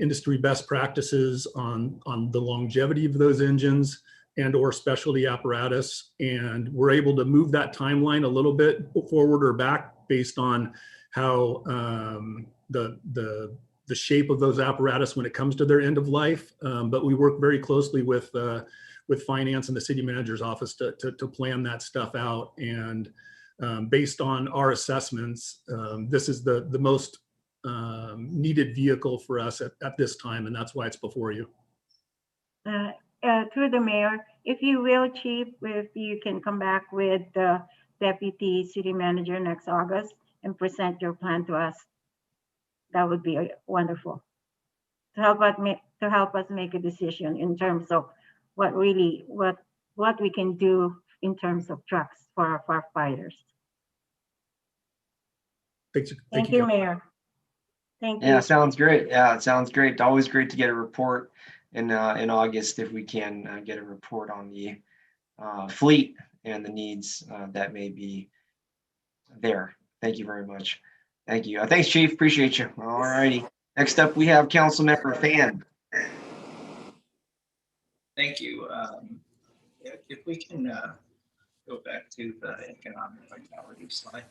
industry best practices on the longevity of those engines and or specialty apparatus. And we're able to move that timeline a little bit forward or back based on how the shape of those apparatus when it comes to their end of life. But we work very closely with finance and the city manager's office to plan that stuff out. And based on our assessments, this is the most needed vehicle for us at this time, and that's why it's before you. Through the mayor, if you will, Chief, if you can come back with the deputy city manager next August and present your plan to us, that would be wonderful to help us make a decision in terms of what we can do in terms of trucks for our firefighters. Thank you, Mayor. Thank you. Yeah, sounds great. Yeah, it sounds great. Always great to get a report in August if we can get a report on the fleet and the needs that may be there. Thank you very much. Thank you. Thanks, Chief. Appreciate you. All righty. Next up, we have Councilmember Fan. Thank you. If we can go back to the economic vitality slide.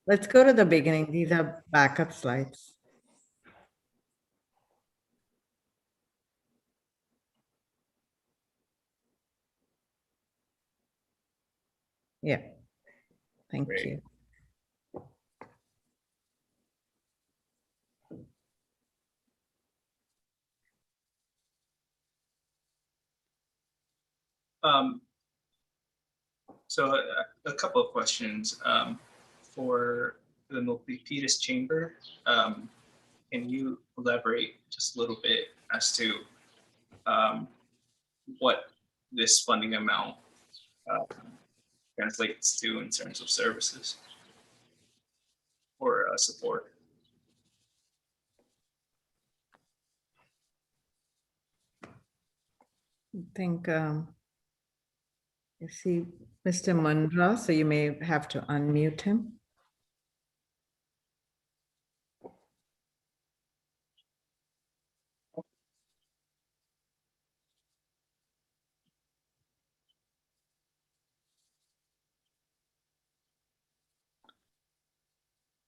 Let's go to the beginning. These are backup slides. Yeah, thank you. Um, so a couple of questions for the Milpitas Chamber. Can you elaborate just a little bit as to what this funding amount translates to in terms of services or support? I think you see Mr. Mundra, so you may have to unmute him.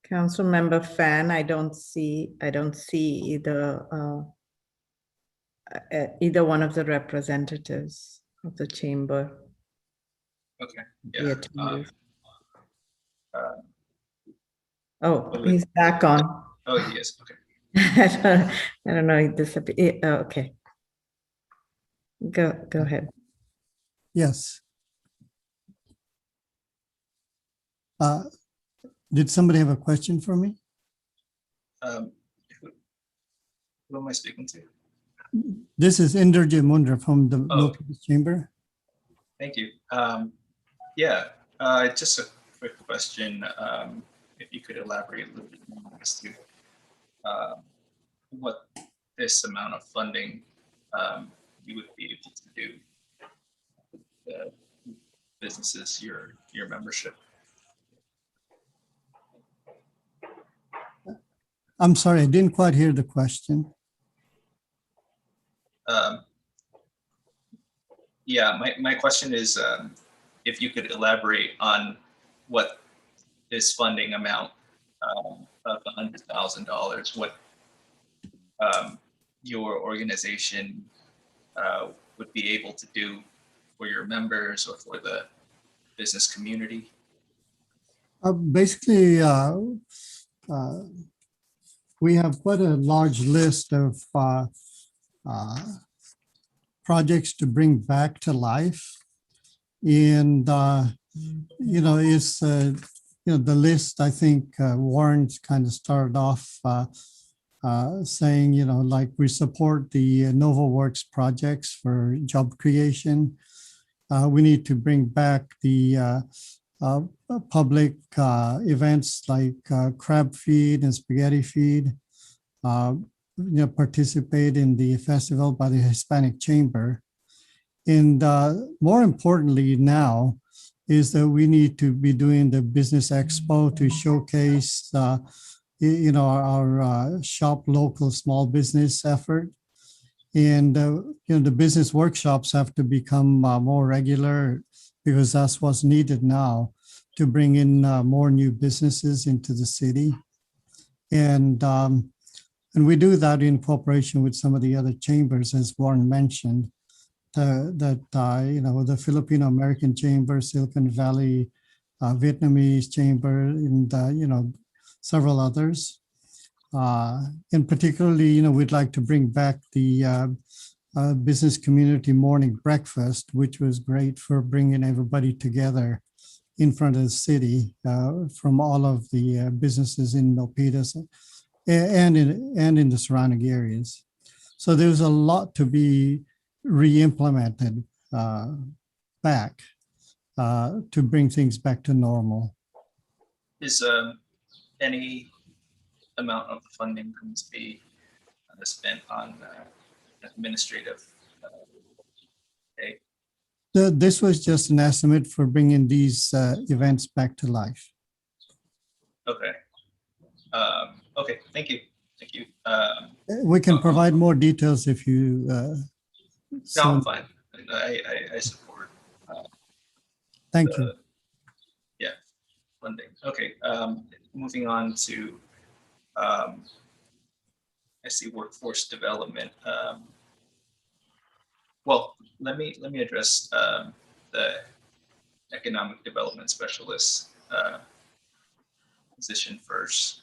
Councilmember Fan, I don't see either one of the representatives of the chamber. Okay. The Yeah. attendees. Oh, he's back on. Oh, he is. Okay. I don't know. He disappeared. Okay. Go ahead. Yes. Did somebody have a question for me? Who am I speaking to? This is Inderjit Mundra from the Milpitas Chamber. Thank you. Yeah, just a quick question. If you could elaborate a little bit more as to what this amount of funding you would be able to do with the businesses, your membership. I'm sorry, I didn't quite hear the question. Yeah, my question is if you could elaborate on what this funding amount of $100,000, what your organization would be able to do for your members or for the business community? Basically, we have quite a large list of projects to bring back to life. And, it's, the list, I think Warren's kind of started off saying, like we support the NovaWorks projects for job creation. We need to bring back the public events like crab feed and spaghetti feed, participate in the festival by the Hispanic Chamber. And more importantly now is that we need to be doing the Business Expo to showcase, our shop local small business effort. And, the business workshops have to become more regular because that's what's needed now to bring in more new businesses into the city. And we do that in cooperation with some of the other chambers, as Warren mentioned, the Filipino American Chamber, Silicon Valley Vietnamese Chamber, and, several others. And particularly, we'd like to bring back the business community morning breakfast, which was great for bringing everybody together in front of the city from all of the businesses in Milpitas and in the surrounding areas. So there's a lot to be re-implemented back to bring things back to normal. Is any amount of the funding going to be spent on administrative pay? This was just an estimate for bringing these events back to life. Okay. Okay, thank you. Thank you. We can provide more details if you. No, I'm fine. I support. Thank you. Yeah, funding. Okay, moving on to, I see workforce development. Well, let me address the economic development specialist position first.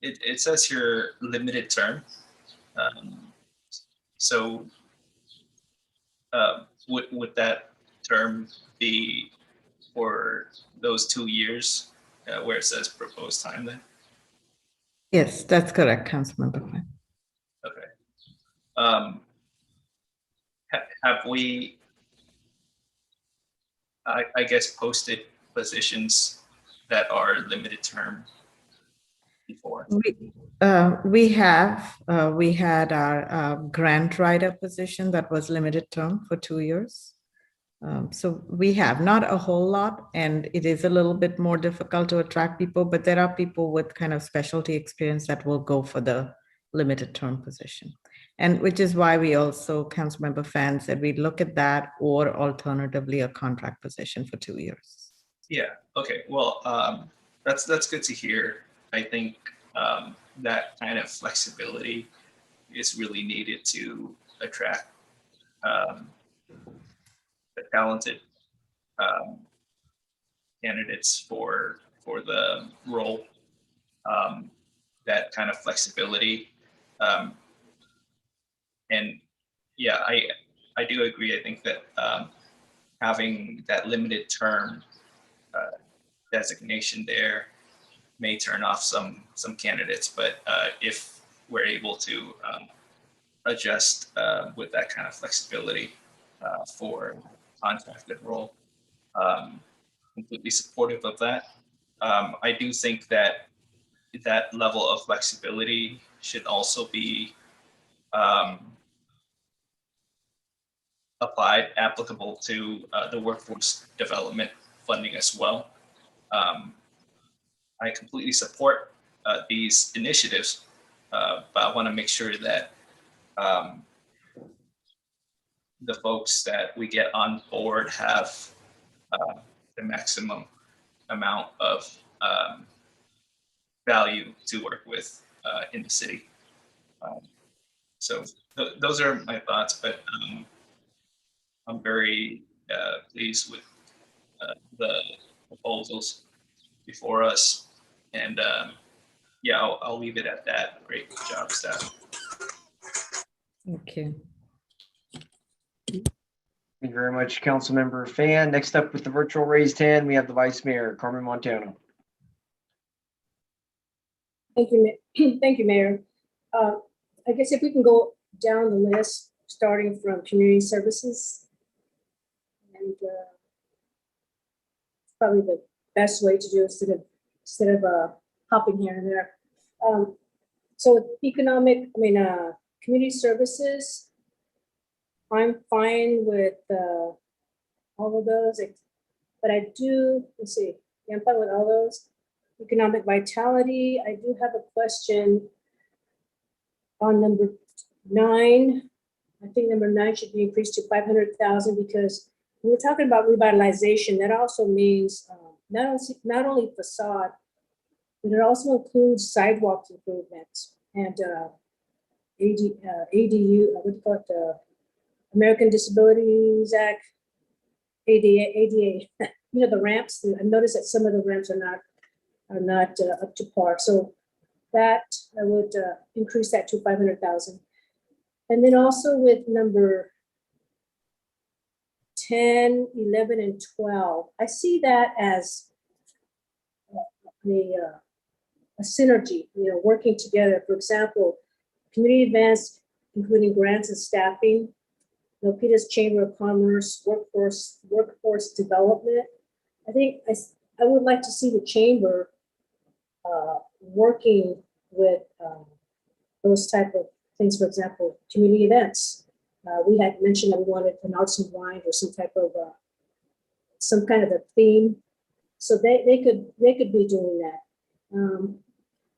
It says here limited term. So would that term be for those 2 years where it says proposed time then? Yes, that's correct, Councilmember Quinn. Okay. Have we, I guess, posted positions that are limited term before? We had our grant writer position that was limited term for 2 years. So we have not a whole lot, and it is a little bit more difficult to attract people, but there are people with kind of specialty experience that will go for the limited term position. And which is why we also, Councilmember Fan said we'd look at that, or alternatively a contract position for 2 years. Yeah, okay, well, that's good to hear. I think that kind of flexibility is really needed to attract the talented candidates for the role. That kind of flexibility, and yeah, I do agree. I think that having that limited term designation there may turn off some candidates, but if we're able to adjust with that kind of flexibility for contracted role, completely supportive of that. I do think that that level of flexibility should also be applicable to the workforce development funding as well. I completely support these initiatives, but I want to make sure that the folks that we get on board have the maximum amount of value to work with in the city. So those are my thoughts, but I'm very pleased with the proposals before us. And yeah, I'll leave it at that. Great job, staff. Thank you. Thank you very much, Councilmember Fan. Next up with the virtual raised hand, we have the Vice Mayor, Carmen Montano. Thank you, thank you, Mayor. I guess if we can go down the list, starting from community services, and it's probably the best way to do it instead of hopping here and there. So community services, I'm fine with all of those, but I do, let's see, yeah, I'm fine with all those. Economic vitality, I do have a question on number 9. I think number 9 should be increased to 500,000, because when we're talking about revitalization, that also means not only facade, but it also includes sidewalk improvements and ADU, what do you call it, American Disabilities Act, ADA, you know, the ramps. I noticed that some of the ramps are not up to par. So that I would increase that to 500,000. And then also with number 10, 11, and 12, I see that as a synergy, you know, working together. For example, community events, including grants and staffing, Milpitas Chamber of Commerce, workforce development. I think I would like to see the chamber working with those type of things. For example, community events. We had mentioned that we wanted an arts and wine or some type of some kind of a theme. So they could be doing that.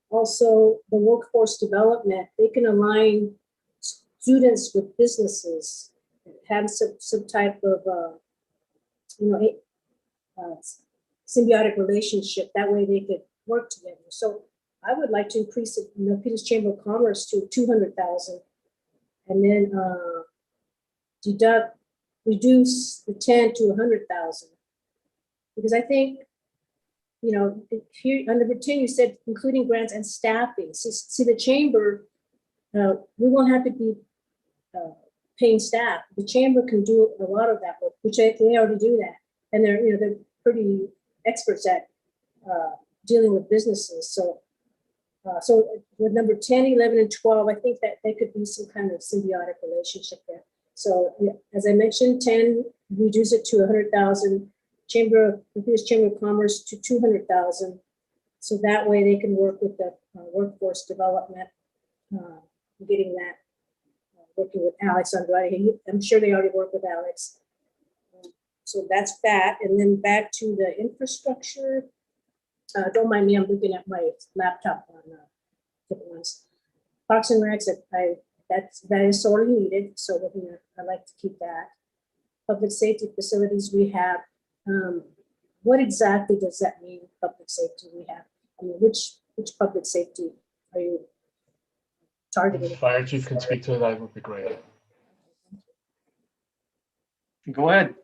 Also, the workforce development, they can align students with businesses, have some type of symbiotic relationship. That way they could work together. So I would like to increase the Milpitas Chamber of Commerce to 200,000, and then reduce the 10 to 100,000, because I think, you know, here on number 10 you said including grants and staffing. See the chamber, we won't have to be paying staff. The chamber can do a lot of that work, which they already do that. And they're pretty experts at dealing with businesses. So with number 10, 11, and 12, I think that there could be some kind of symbiotic relationship there. So yeah, as I mentioned, 10, reduce it to 100,000, Milpitas Chamber of Commerce to 200,000. So that way they can work with the workforce development, getting that, working with Alex Andrade. I'm sure they already work with Alex. So that's that. And then back to the infrastructure. Don't mind me, I'm looking at my laptop on different ones. Parks and Recs, that is sorely needed, so I like to keep that. Public safety facilities we have. What exactly does that mean, public safety we have? I mean, which public safety are you targeting? If Fire Chief can speak to it, that would be great. Go ahead.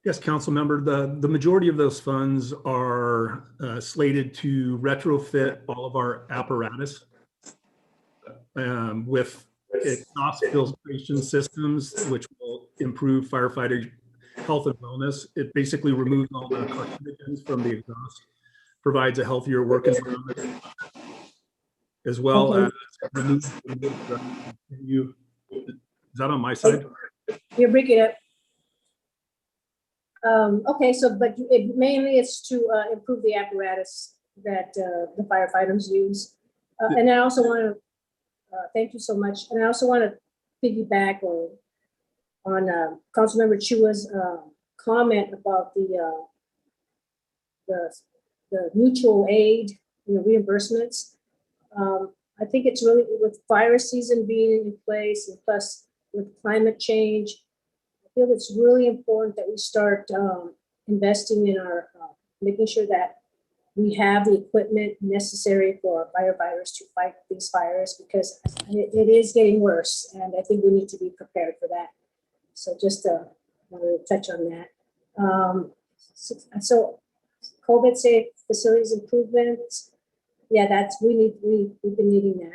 Yes, council member, the majority of those funds are slated to retrofit all of our apparatus with exhaust filtration systems, which will improve firefighter health and wellness. It basically removes all the carcinogens from the exhaust, provides a healthier work environment, as well as removes the is that on my side? You're breaking up. Okay, so but mainly it's to improve the apparatus that the firefighters use. And I also want to thank you so much. And I also want to piggyback on Councilmember Chua's comment about the mutual aid, reimbursements. I think it's really, with fire season being in place, and plus with climate change, I feel it's really important that we start investing in our, making sure that we have the equipment necessary for firefighters to fight these fires, because it is getting worse, and I think we need to be prepared for that. So just wanted to touch on that. So COVID safe facilities improvements, yeah, we've been needing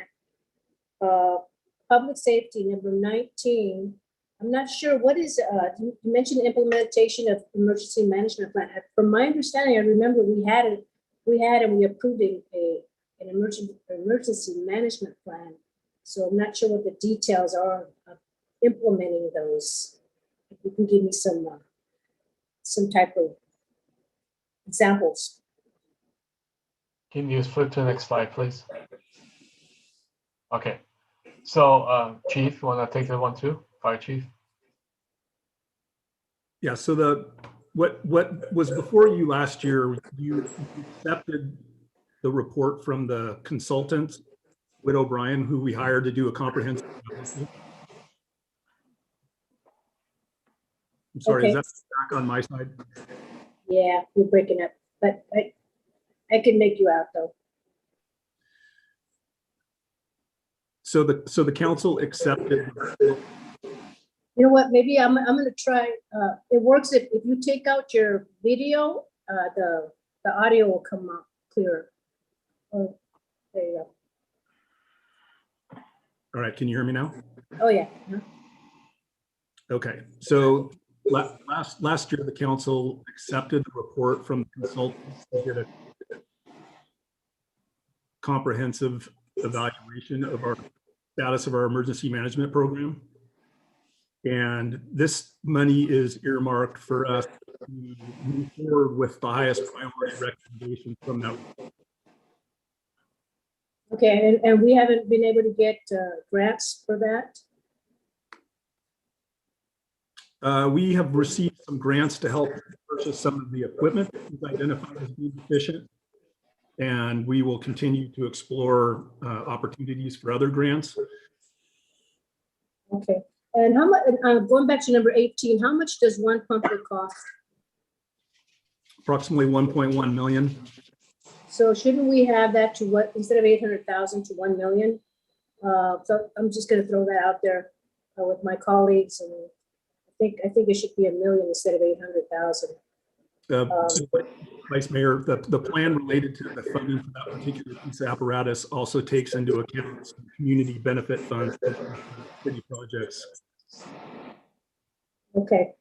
that. Public safety, number 19. I'm not sure what is, you mentioned implementation of emergency management plan. From my understanding, I remember we had and we approved an emergency management plan. So I'm not sure what the details are of implementing those. If you can give me some type of examples. Can you flip to the next slide, please? Okay. So, Chief, you want to take that one too? Fire Chief? Yeah, so what was before you last year, you accepted the report from the consultant, Whit O'Brien, who we hired to do a comprehensive analysis. I'm sorry, is that back on my side? Yeah, you're breaking up, but I can make you out though. So the council accepted. You know what, maybe I'm gonna try, it works if you take out your video, the audio will come out clearer. Oh, there you go. All right, can you hear me now? Oh, yeah. Okay, so last year, the council accepted the report from the consultants who did a comprehensive evaluation of our status of our emergency management program. And this money is earmarked for us to move forward with the highest priority recommendation from that. Okay, and we haven't been able to get grants for that? We have received some grants to help purchase some of the equipment that's identified as being deficient. And we will continue to explore opportunities for other grants. Okay, and how much, going back to number 18, how much does one pumper cost? Approximately 1.1 million. So shouldn't we have that to what, instead of 800,000 to 1 million? So I'm just gonna throw that out there with my colleagues, and I think it should be 1 million instead of 800,000. Vice Mayor, the plan related to the funding for that particular piece of apparatus also takes into account some community benefit funds for city projects. Okay.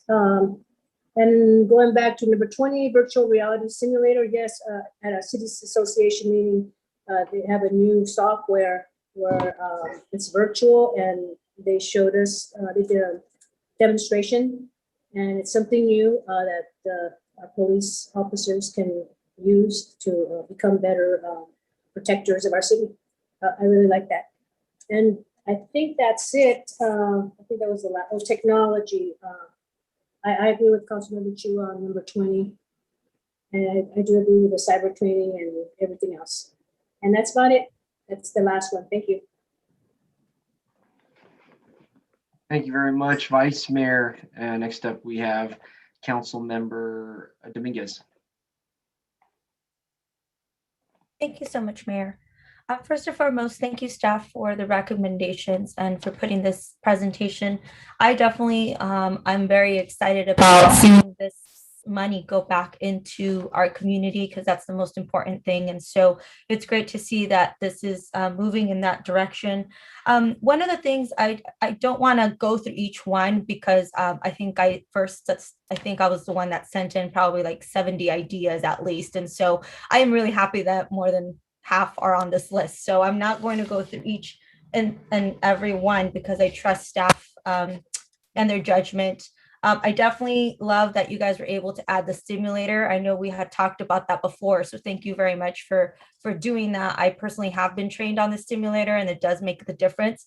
And going back to number 20, virtual reality simulator. Yes, at a cities association meeting, they have a new software where it's virtual, and they showed us, they did a demonstration, and it's something new that our police officers can use to become better protectors of our city. I really like that. And I think that's it. I think that was the last. Oh, technology. I agree with Councilmember Chu on number 20. And I do agree with the cyber training and everything else. And that's about it. That's the last one. Thank you. Thank you very much, Vice Mayor. Next up, we have Councilmember Dominguez. Thank you so much, Mayor. First and foremost, thank you, staff, for the recommendations and for putting this presentation. I definitely, I'm very excited about seeing this money go back into our community, because that's the most important thing. And so it's great to see that this is moving in that direction. One of the things I don't want to go through each one, because I think I was the one that sent in probably like 70 ideas at least. And so I am really happy that more than half are on this list. So I'm not going to go through each and every one, because I trust staff and their judgment. I definitely love that you guys were able to add the stimulator. I know we had talked about that before, so thank you very much for doing that. I personally have been trained on the stimulator, and it does make the difference.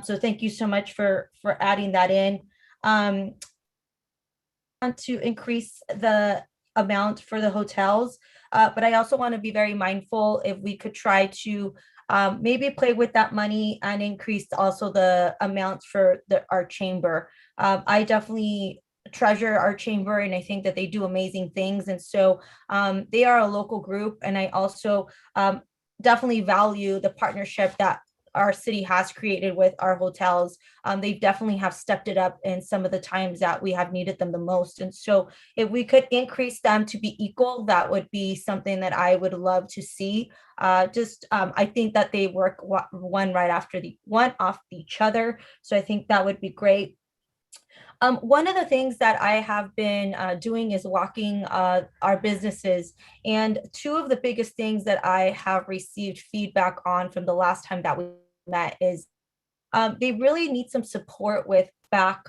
So thank you so much for adding that in. Want to increase the amount for the hotels, but I also want to be very mindful if we could try to maybe play with that money and increase also the amounts for our chamber. I definitely treasure our chamber, and I think that they do amazing things. And so they are a local group, and I also definitely value the partnership that our city has created with our hotels. They definitely have stepped it up in some of the times that we have needed them the most. And so if we could increase them to be equal, that would be something that I would love to see. I think that they work one right after the one off each other. So I think that would be great. One of the things that I have been doing is walking our businesses. And two of the biggest things that I have received feedback on from the last time that we met is they really need some support with back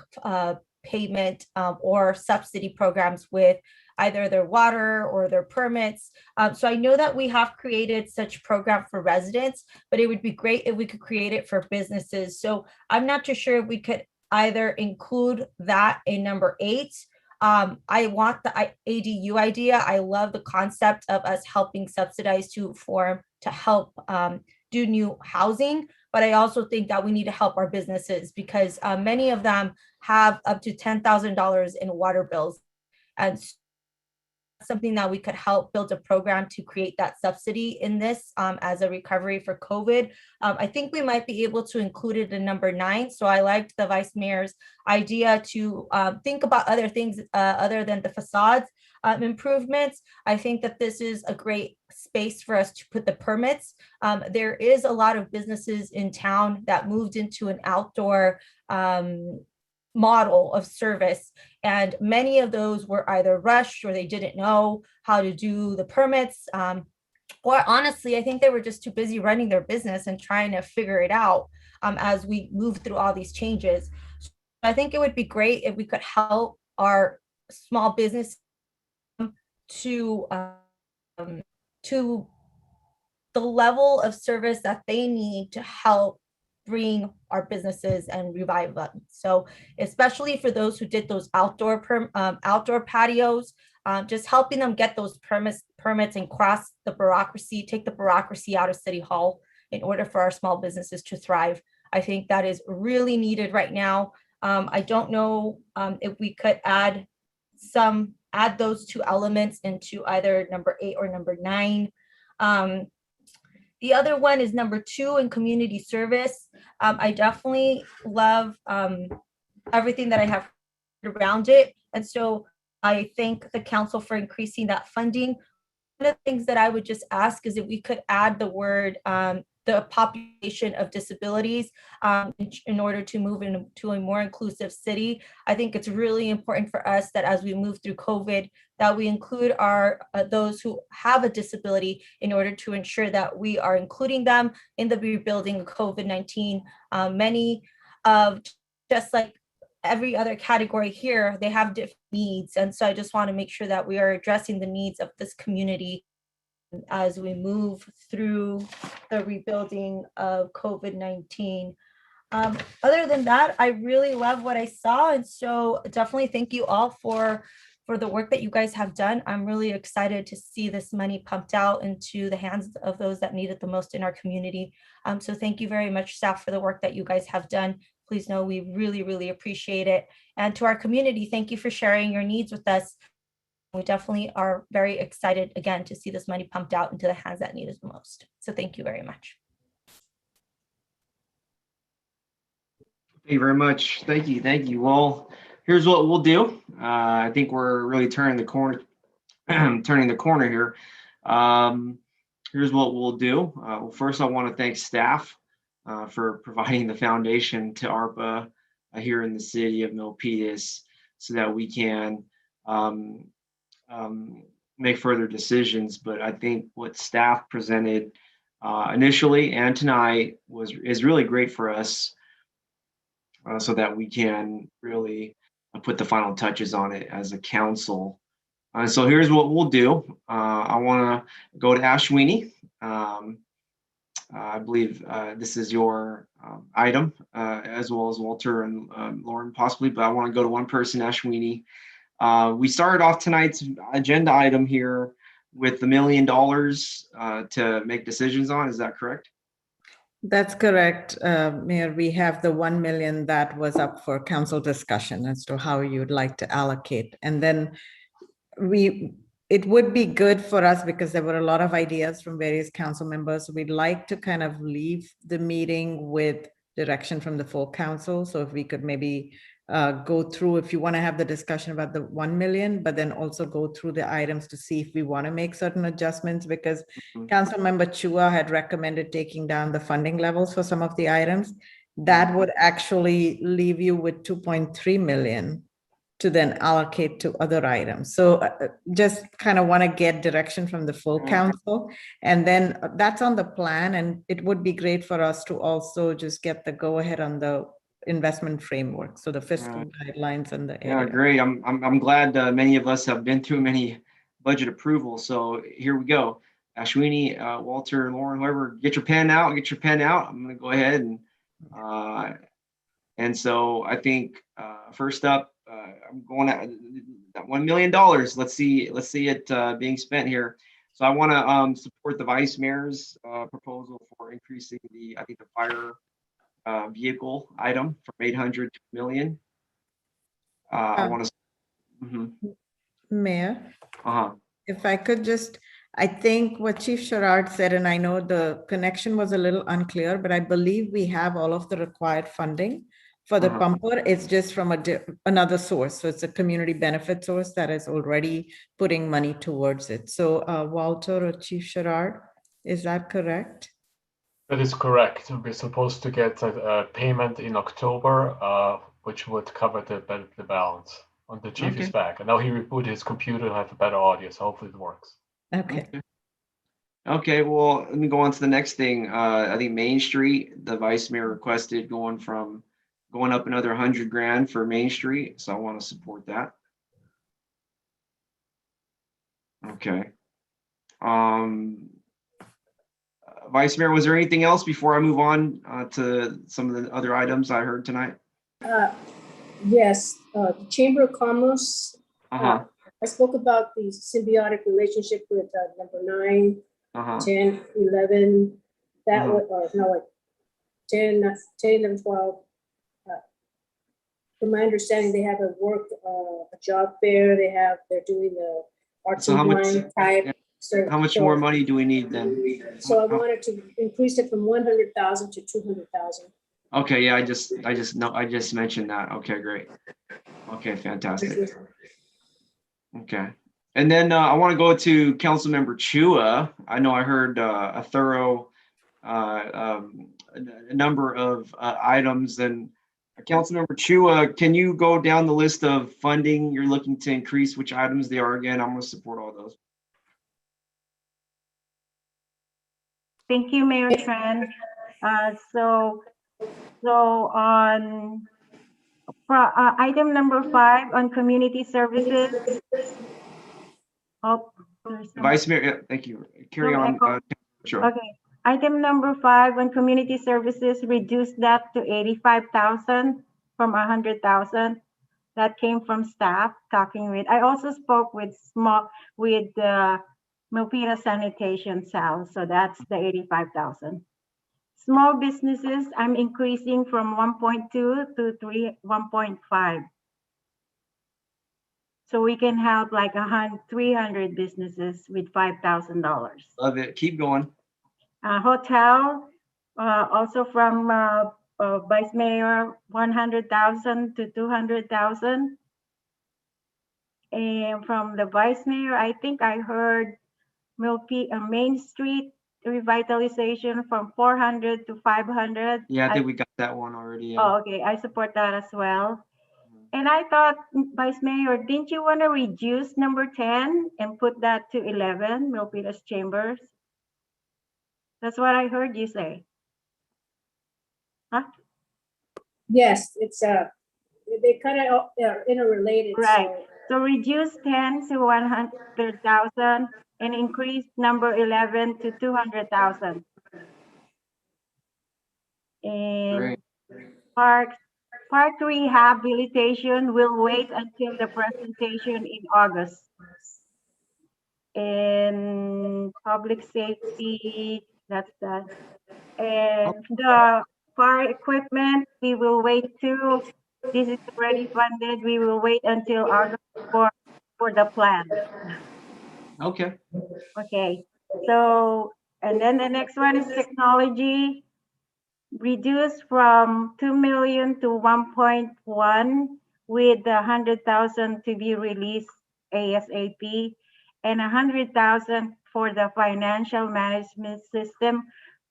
payment or subsidy programs with either their water or their permits. So I know that we have created such program for residents, but it would be great if we could create it for businesses. So I'm not too sure if we could either include that in number 8. I want the ADU idea. I love the concept of us helping subsidize to help do new housing, but I also think that we need to help our businesses, because many of them have up to $10,000 in water bills. And something that we could help build a program to create that subsidy in this as a recovery for COVID. I think we might be able to include it in number 9. So I liked the Vice Mayor's idea to think about other things other than the facades improvements. I think that this is a great space for us to put the permits. There is a lot of businesses in town that moved into an outdoor model of service, and many of those were either rushed or they didn't know how to do the permits, or honestly I think they were just too busy running their business and trying to figure it out as we move through all these changes. So I think it would be great if we could help our small business to the level of service that they need to help bring our businesses and revive them. So especially for those who did those outdoor patios, just helping them get those permits and cross the bureaucracy, take the bureaucracy out of City Hall in order for our small businesses to thrive. I think that is really needed right now. I don't know if we could add those 2 elements into either number 8 or number 9. The other one is number 2 in community service. I definitely love everything that I have around it. And so I thank the council for increasing that funding. One of the things that I would just ask is if we could add the word, the the population of disabilities in order to move into a more inclusive city. I think it's really important for us that as we move through COVID, that we include our those who have a disability in order to ensure that we are including them in the rebuilding of COVID-19. Many of, just like every other category here, they have different needs. And so I just want to make sure that we are addressing the needs of this community as we move through the rebuilding of COVID-19. Other than that, I really love what I saw. And so definitely thank you all for the work that you guys have done. I'm really excited to see this money pumped out into the hands of those that need it the most in our community. So thank you very much, staff, for the work that you guys have done. Please know we really, really appreciate it. And to our community, thank you for sharing your needs with us. We definitely are very excited again to see this money pumped out into the hands that need it the most. So thank you very much. Thank you very much. Thank you. Thank you. Well, here's what we'll do. I think we're really turning the corner, here. Here's what we'll do. Well, first, I want to thank staff for providing the foundation to ARPA here in the city of Milpitas so that we can make further decisions. But I think what staff presented initially and tonight is really great for us so that we can really put the final touches on it as a council. So here's what we'll do. I want to go to Ashwini. I believe this is your item, as well as Walter and Lauren possibly, but I want to go to one person, Ashwini. We started off tonight's agenda item here with $1 million to make decisions on. Is that correct? That's correct, Mayor. We have the 1 million that was up for council discussion as to how you'd like to allocate. And then it would be good for us because there were a lot of ideas from various council members. We'd like to kind of leave the meeting with direction from the full council. So if we could maybe go through, if you want to have the discussion about the 1 million, but then also go through the items to see if we want to make certain adjustments, because Council Member Chua had recommended taking down the funding levels for some of the items. That would actually leave you with 2.3 million to then allocate to other items. So just kind of want to get direction from the full council. And then that's on the plan. And it would be great for us to also just get the go ahead on the investment framework. So the fiscal guidelines and the area. Yeah, great. I'm glad many of us have been through many budget approvals. So here we go. Ashwini, Walter, Lauren, whoever, get your pen out, I'm going to go ahead and so I think first up, I'm going at that $1 million. Let's see it being spent here. So I want to support the vice mayor's proposal for increasing the fire vehicle item from 800 to 1 million. I want to. Mayor, if I could just, I think what Chief Sherrard said, and I know the connection was a little unclear, but I believe we have all of the required funding for the pumper. It's just from another source. So it's a community benefit source that is already putting money towards it. So Walter or Chief Sherrard, is that correct? That is correct. We're supposed to get a payment in October, which would cover the balance. And the chief is back. And now he rebooted his computer and have a better audio. So hopefully it works. Okay, well, let me go on to the next thing. I think Main Street, the vice mayor requested going up another 100 grand for Main Street. So I want to support that. Okay. Vice Mayor, was there anything else before I move on to some of the other items I heard tonight? Yes, the Chamber of Commerce. I spoke about the symbiotic relationship with number 9, 10, 11. That was no, like 10, 11, 12. From my understanding, they have a job fair. They're doing the arts and wine type. So how much more money do we need then? So I wanted to increase it from 100,000 to 200,000. Okay, yeah, I just mentioned that. Okay, great. Okay, fantastic. Okay, and then I want to go to Councilmember Chua. I know I heard a thorough a number of items. And Councilmember Chua, can you go down the list of funding you're looking to increase, which items they are again? I'm going to support all those. Thank you, Mayor Tran. So on item number 5 on community services. Oh, Vice Mayor, yeah, thank you. Carry on. Sure. Okay. Item number 5 on community services, reduce that to 85,000 from 100,000. That came from staff talking with. I also spoke with Milpita sanitation cell, so that's the 85,000. Small businesses, I'm increasing from 1.2 to 1.5. So we can help like 300 businesses with $5,000. Love it. Keep going. Hotel, also from Vice Mayor, 100,000 to 200,000. And from the Vice Mayor, I think I heard Main Street revitalization from 400 to 500. Yeah, I think we got that one already. Yeah. Oh, okay. I support that as well. And I thought, Vice Mayor, didn't you want to reduce number 10 and put that to 11, Milpitas Chambers? That's what I heard you say. Huh? Yes, it's they kind of interrelated. Right. So reduce 10 to 100,000 and increase number 11 to 200,000. And park rehabilitation will wait until the presentation in August. And public safety, that's that. And the fire equipment, we will wait too. This is already funded. We will wait until August for the plan. Okay. Okay. So, and then the next one is technology. Reduce from 2 million to 1.1 with 100,000 to be released ASAP and 100,000 for the financial management system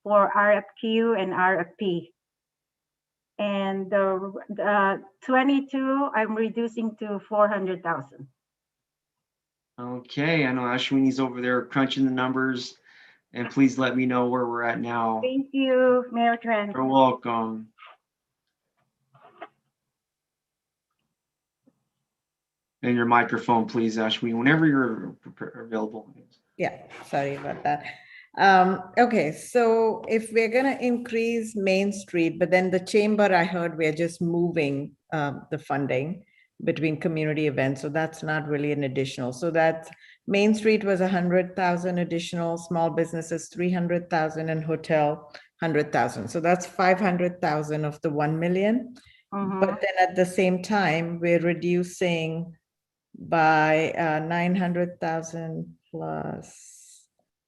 for RFQ and RFP. And the 22, I'm reducing to 400,000. Okay, I know Ashwini's over there crunching the numbers, and please let me know where we're at now. Thank you, Mayor Trent. You're welcome. And your microphone, please, Ashwini, whenever you're available. Yeah, sorry about that. Okay, so if we're gonna increase Main Street, but then the chamber, I heard we're just moving the funding between community events, so that's not really an additional. So that Main Street was 100,000 additional, small businesses 300,000, and hotel 100,000. So that's 500,000 of the 1 million. But then at the same time, we're reducing by 900,000 plus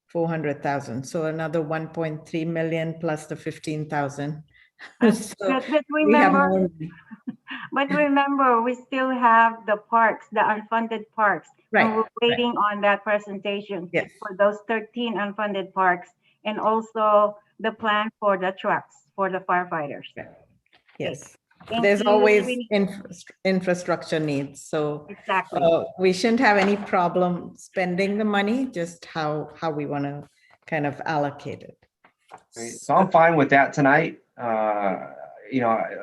400,000. So another 1.3 million plus the 15,000. So but remember, we still have the parks, the unfunded parks. Right. And we're waiting on that presentation for those 13 unfunded parks, and also the plan for the trucks for the firefighters. Yes. Okay. There's always infrastructure needs. So exactly. We shouldn't have any problem spending the money, just how we want to kind of allocate it. Great. So I'm fine with that tonight.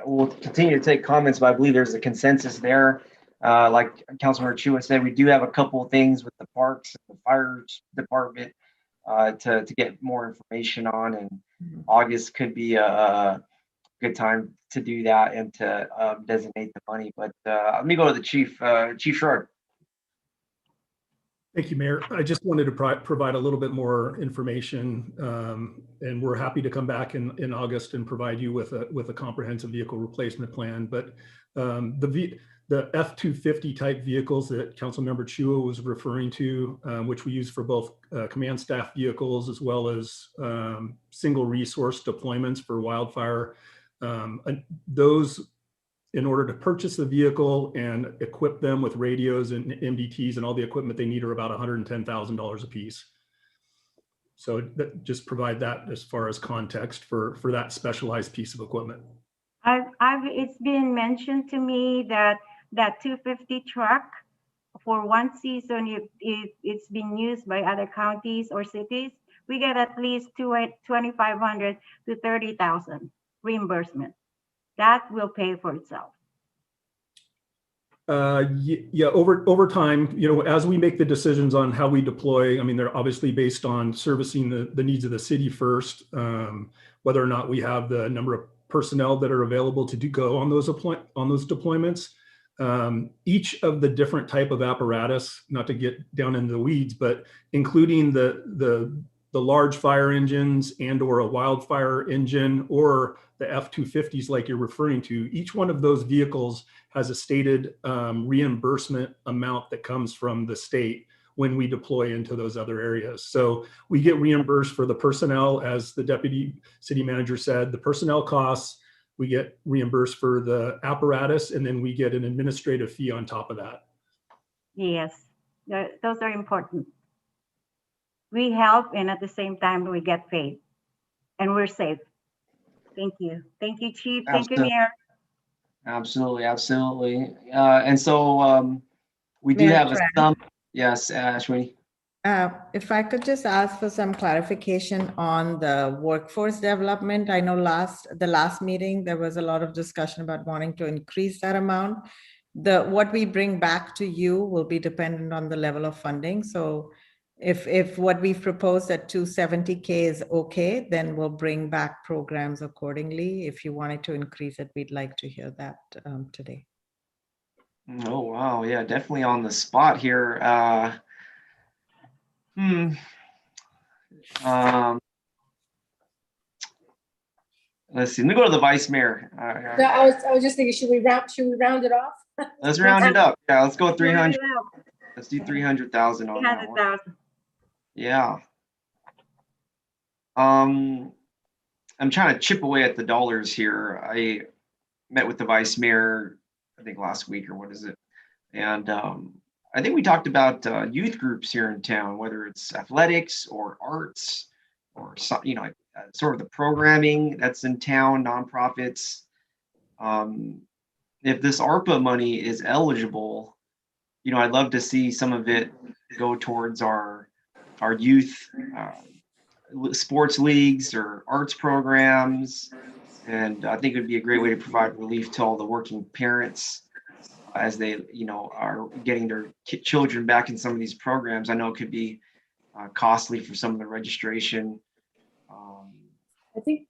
We'll continue to take comments, but I believe there's a consensus there. Like Councilmember Chua said, we do have a couple of things with the parks and the fire department to get more information on, and August could be a good time to do that and to designate the money. But let me go to the Chief Sherrod. Thank you, Mayor. I just wanted to provide a little bit more information, and we're happy to come back in August and provide you with a comprehensive vehicle replacement plan. But the F-250 type vehicles that Councilmember Chua was referring to, which we use for both command staff vehicles as well as single resource deployments for wildfire, those, in order to purchase the vehicle and equip them with radios and MDTs and all the equipment they need, are about $110,000 a piece. So just provide that as far as context for that specialized piece of equipment. It's been mentioned to me that that 250 truck for one season, it's been used by other counties or cities, we get at least 2,500 to 30,000 reimbursement. That will pay for itself. Yeah, over time, you know, as we make the decisions on how we deploy, I mean, they're obviously based on servicing the needs of the city first, whether or not we have the number of personnel that are available to go on those deployments. Each of the different type of apparatus, not to get down into the weeds, but including the large fire engines and or a wildfire engine or the F-250s like you're referring to, each one of those vehicles has a stated reimbursement amount that comes from the state when we deploy into those other areas. So we get reimbursed for the personnel, as the deputy city manager said, the personnel costs, we get reimbursed for the apparatus, and then we get an administrative fee on top of that. Yes, those are important. We help, and at the same time, we get paid, and we're safe. Thank you. Thank you, Chief. Thank you, Mayor. Absolutely, absolutely. And so we do Mayor have Tran. some, yes, Ashwini. If I could just ask for some clarification on the workforce development. I know the last meeting, there was a lot of discussion about wanting to increase that amount. What we bring back to you will be dependent on the level of funding. So if what we've proposed at 270K is okay, then we'll bring back programs accordingly. If you wanted to increase it, we'd like to hear that today. Oh, wow. Yeah, definitely on the spot here. Let's see. Let me go to the vice mayor. No, I was just thinking, should we round it off? Let's round it up. Yeah, let's go 300. Let's do 300,000 on that one. 300,000. Yeah. I'm trying to chip away at the dollars here. I met with the vice mayor, I think last week, or what is it? And I think we talked about youth groups here in town, whether it's athletics or arts or some, you know, sort of the programming that's in town, nonprofits. If this ARPA money is eligible, you know, I'd love to see some of it go towards our youth sports leagues or arts programs. And I think it would be a great way to provide relief to all the working parents as they, you know, are getting their children back in some of these programs. I know it could be costly for some of the registration. I think,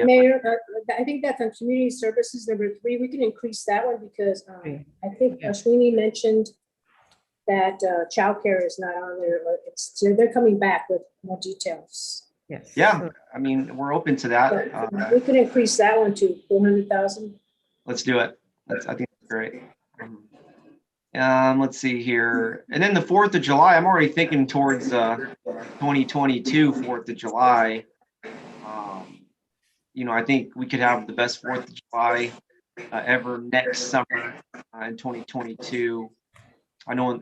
Mayor, I think that's on community services number 3. We can increase that one because I think Ashwini mentioned that childcare is not on there. They're coming back with more details. Yes. Yeah, I mean, we're open to that. We can increase that one to 400,000. Let's do it. I think that's great. Let's see here. And then the 4th of July, I'm already thinking towards 2022 4th of July. You know, I think we could have the best 4th of July ever next summer in 2022. I know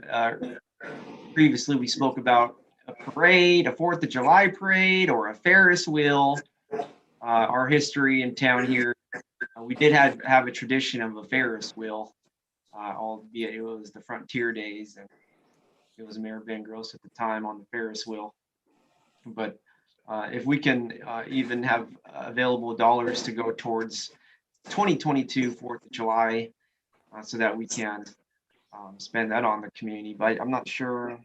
previously we spoke about a parade, a 4th of July parade, or a Ferris wheel. Our history in town here, we did have a tradition of a Ferris wheel, albeit it was the Frontier days, and it was Mayor Van Gross at the time on the Ferris wheel. But if we can even have available dollars to go towards 2022 4th of July, so that we can spend that on the community, but I'm not sure.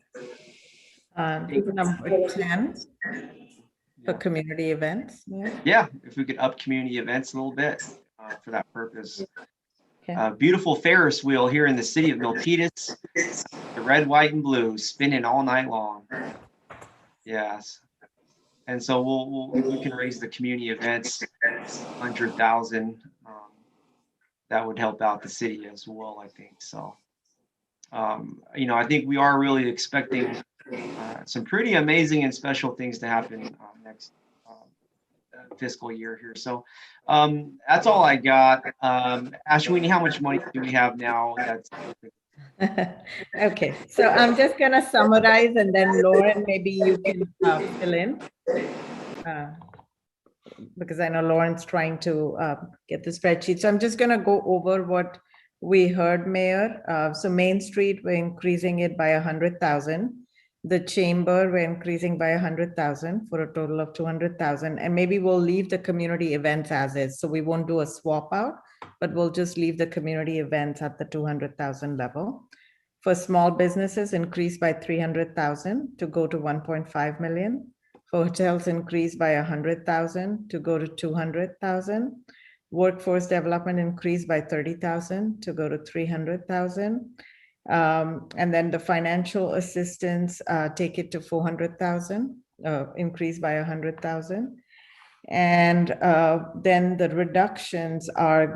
Number 10 for community events. Yeah, if we could up community events a little bit for that purpose. Okay. Beautiful Ferris wheel here in the city of Milpitas, the red, white, and blue, spinning all night long. Yes. And so we can raise the community events 100,000. That would help out the city as well, I think. So, you know, I think we are really expecting some pretty amazing and special things to happen next fiscal year here. So that's all I got. Ashwini, how much money do we have now? Okay, so I'm just gonna summarize and then Lauren, maybe you can fill in. Because I know Lauren's trying to get the spreadsheet. So I'm just gonna go over what we heard, Mayor. So Main Street, we're increasing it by 100,000. The chamber, we're increasing by 100,000 for a total of 200,000. And maybe we'll leave the community events as is. So we won't do a swap out, but we'll just leave the community events at the 200,000 level. For small businesses, increase by 300,000 to go to 1.5 million. For hotels, increase by 100,000 to go to 200,000. Workforce development increase by 30,000 to go to 300,000. And then the financial assistance, take it to 400,000, increase by 100,000. And then the reductions are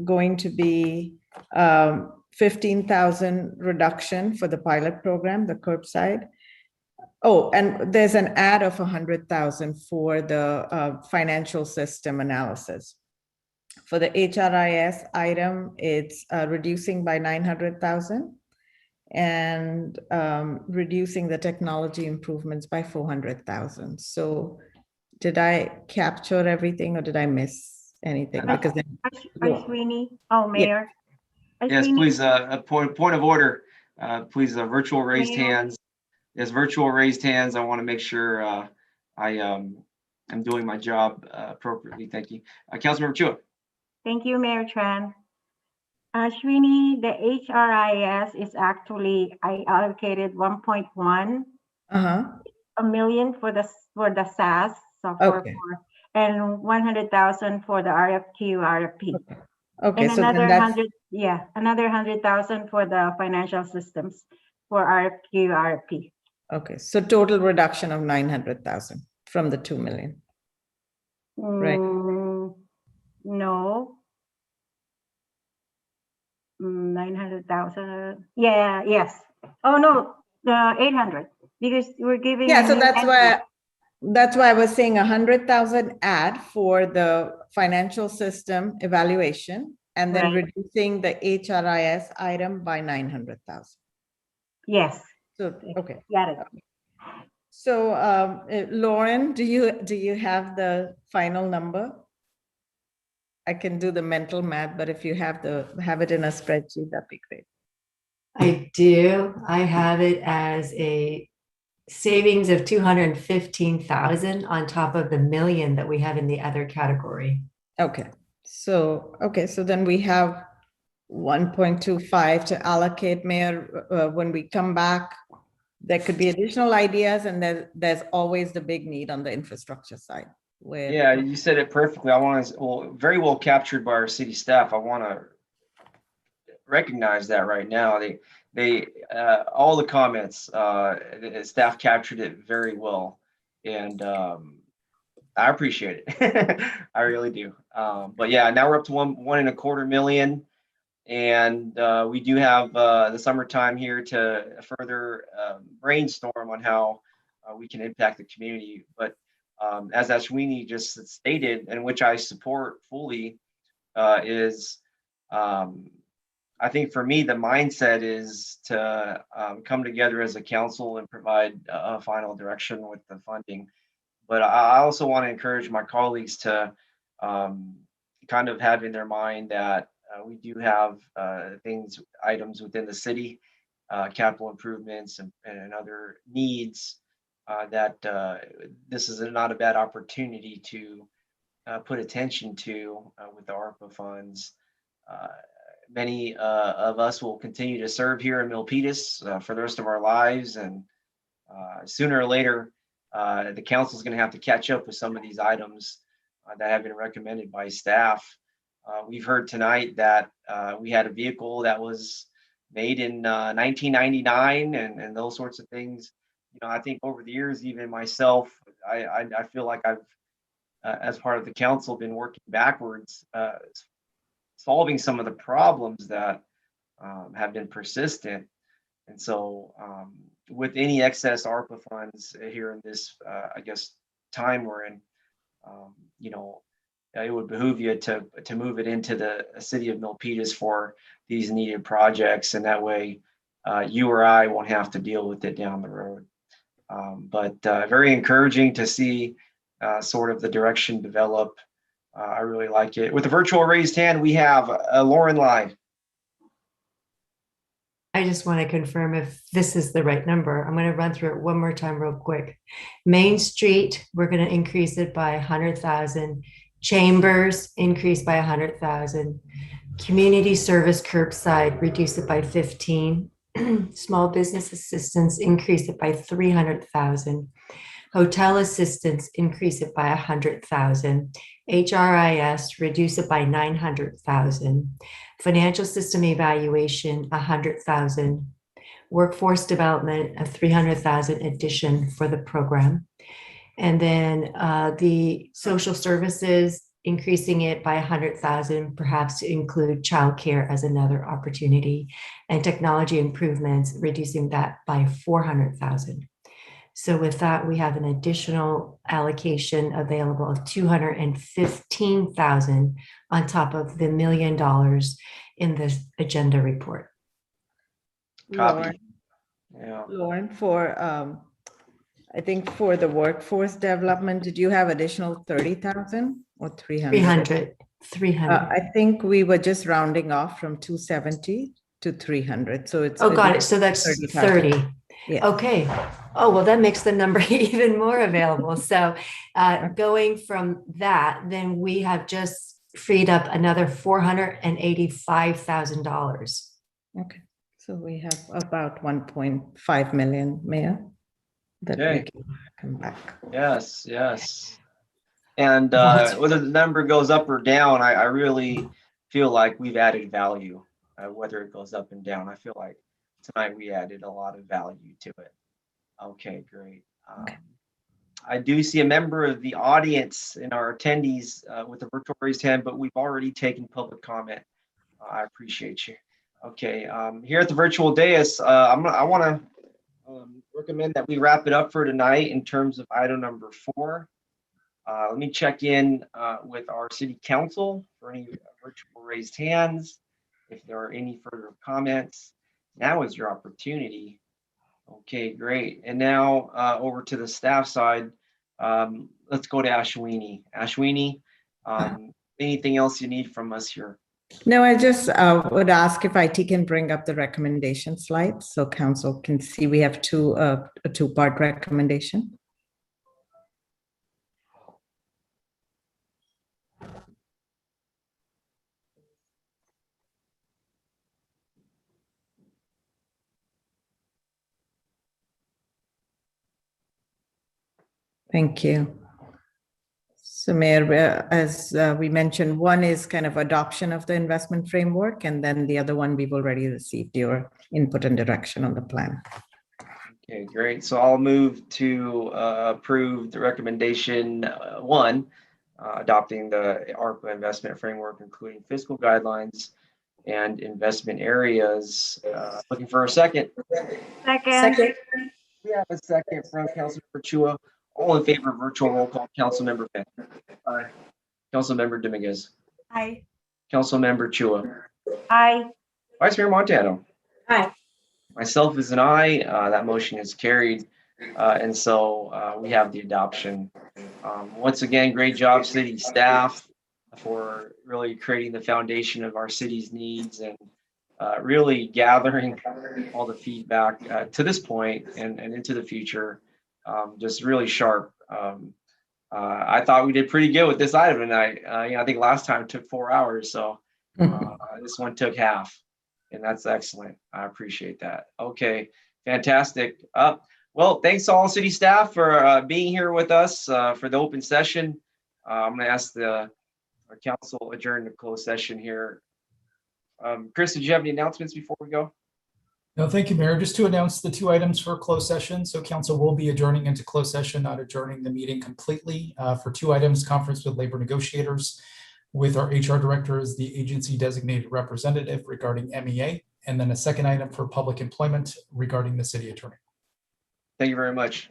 going to be 15,000 reduction for the pilot program, the curbside. Oh, and there's an add of 100,000 for the financial system analysis. For the HRIS item, it's reducing by 900,000 and reducing the technology improvements by 400,000. So did I capture everything or did I miss anything? Because then, Ashwini, oh, Mayor. Yes, Ashwini, please, a point of order. Please, virtual raised Mayor. hands. Yes, virtual raised hands. I want to make sure I am doing my job appropriately. Thank you. Councilmember Chua. Thank you, Mayor Tran. Ashwini, the HRIS is actually, I allocated 1.1 a million for the SAS, so Okay. and 100,000 for the RFQ, RFP. Okay, And so another then that's 100, another 100,000 for the financial systems for RFQ, RFP. okay. So total reduction of 900,000 from the 2 million. Right. No. 900,000. Yeah, yes. Oh no, the 800 because we're giving. Yeah, a so new that's why I was saying 100,000 add for the financial system evaluation and then Right. reducing the HRIS item by 900,000. Yes. So, okay. Got it. So, Lauren, do you have the final number? I can do the mental math, but if you have it in a spreadsheet, that'd be great. I do. I have it as a savings of 215,000 on top of the million that we have in the other category. Okay. So then we have 1.25 to allocate, Mayor. When we come back, there could be additional ideas, and there's always the big need on the infrastructure side. Yeah, you said it perfectly. I want to, very well captured by our city staff. I want to recognize that right now. They all the comments, staff captured it very well, and I appreciate it. I really do. But yeah, now we're up to 1.25 million, and we do have the summertime here to further brainstorm on how we can impact the community. But as Ashwini just stated, and which I support fully, is I think for me, the mindset is to come together as a council and provide a final direction with the funding. But I also want to encourage my colleagues to kind of have in their mind that we do have items within the city, capital improvements and other needs that this is not a bad opportunity to put attention to with the ARPA funds. Many of us will continue to serve here in Milpitas for the rest of our lives, and sooner or later, the council is going to have to catch up with some of these items that have been recommended by staff. We've heard tonight that we had a vehicle that was made in 1999 and those sorts of things. You know, I think over the years, even myself, I feel like I've, as part of the council, been working backwards, solving some of the problems that have been persistent. And so with any excess ARPA funds here in this, I guess, time we're in, you know, it would behoove you to move it into the city of Milpitas for these needed projects. And that way, you or I won't have to deal with it down the road. But very encouraging to see sort of the direction develop. I really like it. With the virtual raised hand, we have Lauren Lai. I just want to confirm if this is the right number. I'm going to run through it one more time real quick. Main Street, we're going to increase it by 100,000. Chambers, increase by 100,000. Community service curbside, reduce it by 15. Small business assistance, increase it by 300,000. Hotel assistance, increase it by 100,000. HRIS, reduce it by 900,000. Financial system evaluation, 100,000. Workforce development, a 300,000 addition for the program. And then the social services, increasing it by 100,000, perhaps to include childcare as another opportunity, and technology improvements, reducing that by 400,000. So with that, we have an additional allocation available of 215,000 on top of the $1 million in the agenda report. Lauren, Yeah. Lauren, for I think for the workforce development, did you have additional 30,000 or 300? 300. I think we were just rounding off from 270 to 300. So it's. Oh, got it. So that's 30. Yeah. Okay. Oh, well, that makes the number even more available. So going from that, then we have just freed up another $485,000. Okay. So we have about 1.5 million, Mayor, that we Okay. can come back. Yes, yes. And whether the number goes up or down, I really feel like we've added value, whether it goes up and down. I feel like tonight we added a lot of value to it. Okay, great. I do see a member of the audience in our attendees with a virtual raised hand, but we've already taken public comment. I appreciate you. Okay, here at the virtual dais, I want to recommend that we wrap it up for tonight in terms of item number 4. Let me check in with our city council for any virtual raised hands. If there are any further comments, now is your opportunity. Okay, great. And now over to the staff side, let's go to Ashwini. Ashwini, anything else you need from us here? No, I just would ask if IT can bring up the recommendation slide so council can see we have a two-part recommendation. Thank you. So Mayor, as we mentioned, one is kind of adoption of the investment framework, and then the other one we've already received your input and direction on the plan. Okay, great. So I'll move to approve the recommendation 1, adopting the ARPA investment framework, including fiscal guidelines and investment areas. Looking for a second. Second. We have a second from Councilmember Chua. All in favor of virtual roll call, Councilmember Finn. Aye. Councilmember Dominguez. Aye. Councilmember Chua. Aye. Vice Mayor Montano. Aye. Myself is an aye. That motion is carried. And so we have the adoption. Once again, great job, city staff, for really creating the foundation of our city's needs and really gathering all the feedback to this point and into the future. Just really sharp. I thought we did pretty good with this item tonight. I think last time it took 4 hours, so this one took half, and that's excellent. I appreciate that. Okay, fantastic. Well, thanks to all city staff for being here with us for the open session. I'm going to ask our council adjourn to closed session here. Chris, did you have any announcements before we go? No, thank you, Mayor. Just to announce the 2 items for closed session. So council will be adjourning into closed session, not adjourning the meeting completely. For 2 items, conference with labor negotiators with our HR director as the agency designated representative regarding MEA. And then a second item for public employment regarding the city attorney. Thank you very much.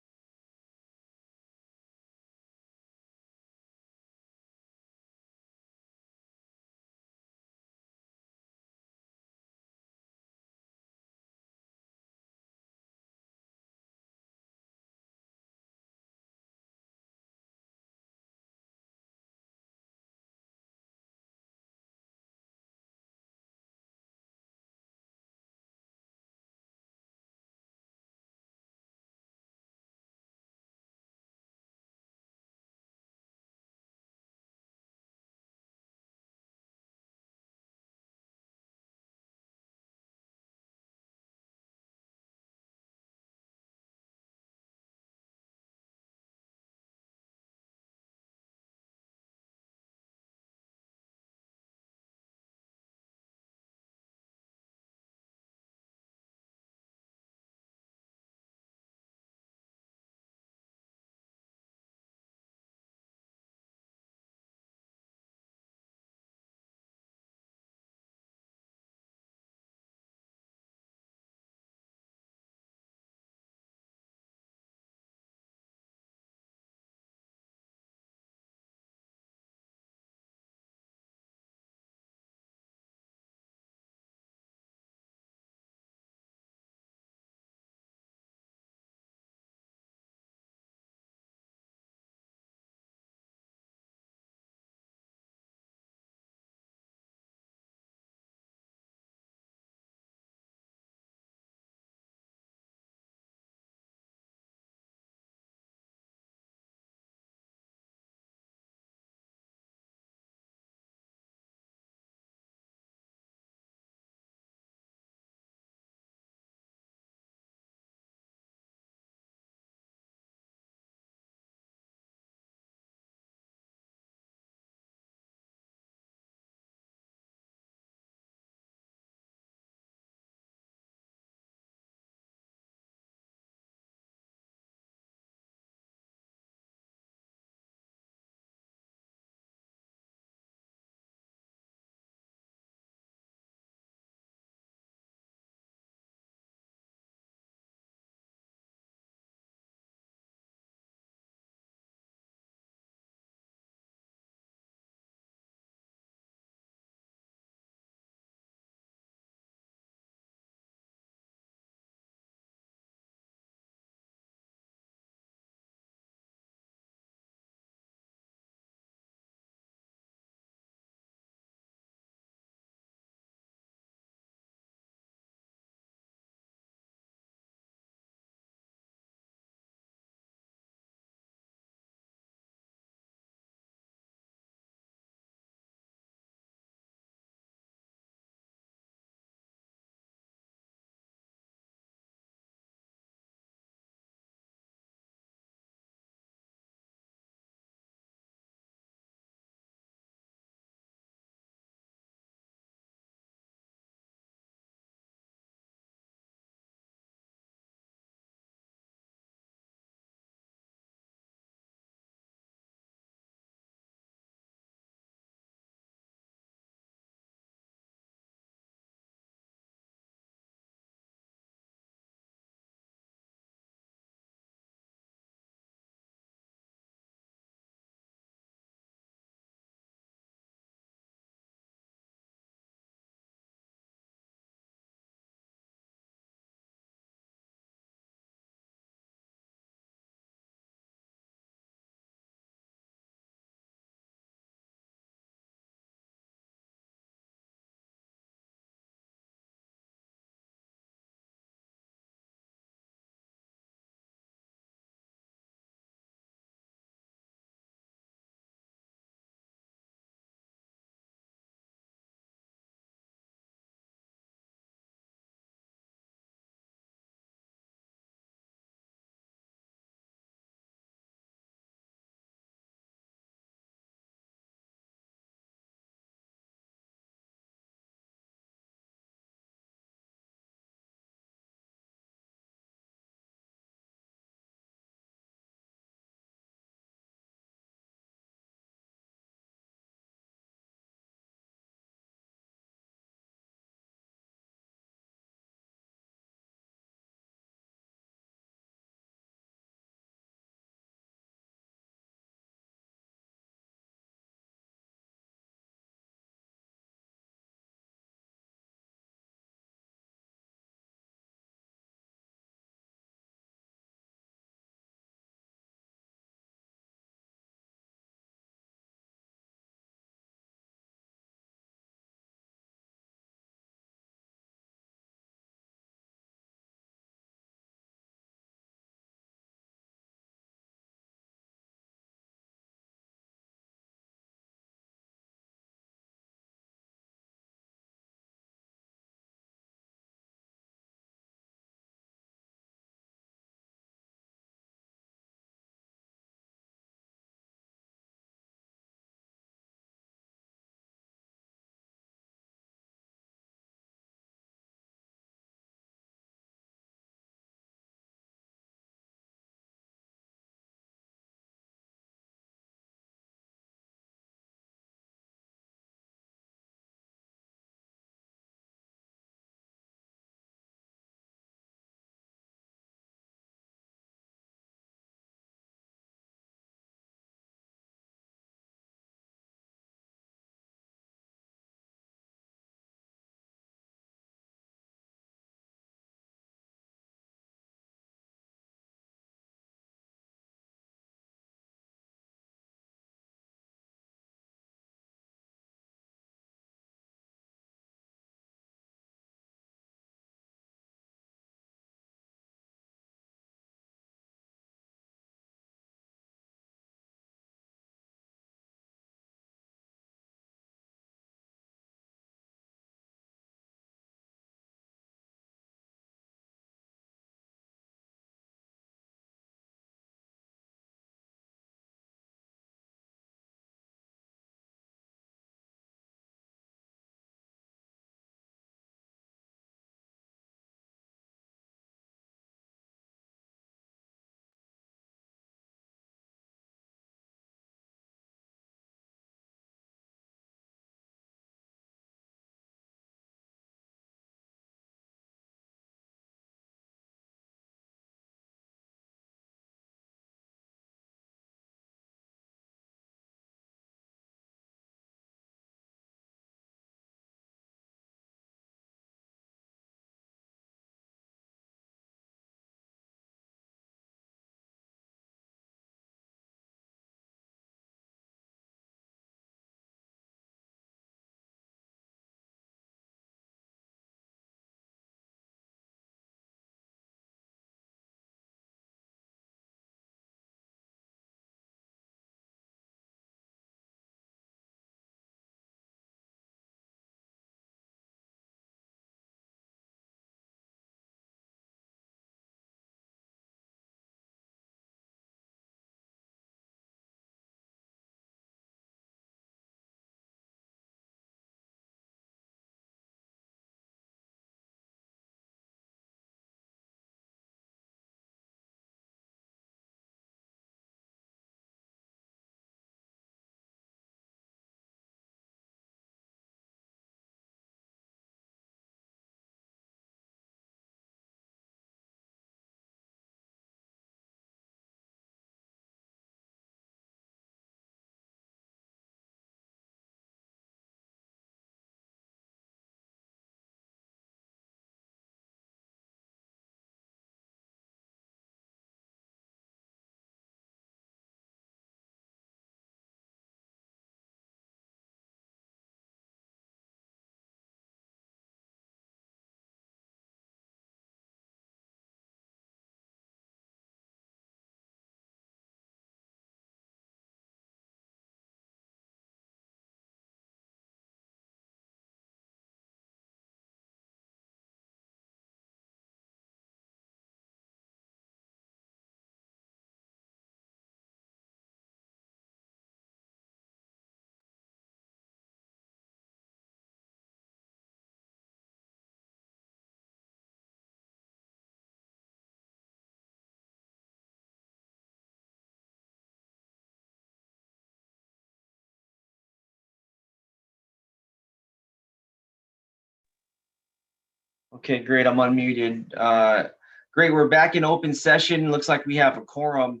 Okay, great. I'm unmuted. Great. We're back in open session. Looks like we have a quorum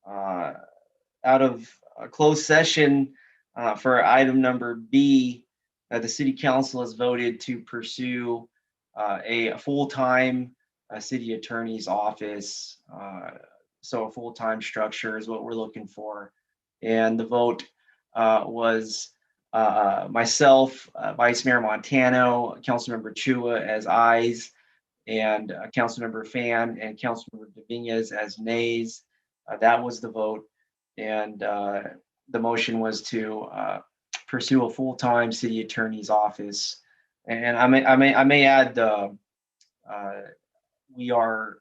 out of a closed session for item number B. The city council has voted to pursue a full-time city attorney's office. So a full-time structure is what we're looking for. And the vote was myself, Vice Mayor Montano, Councilmember Chua as ayes, and Councilmember Fan and Councilmember Dominguez as nays. That was the vote. And the motion was to pursue a full-time city attorney's office. And I may add, we are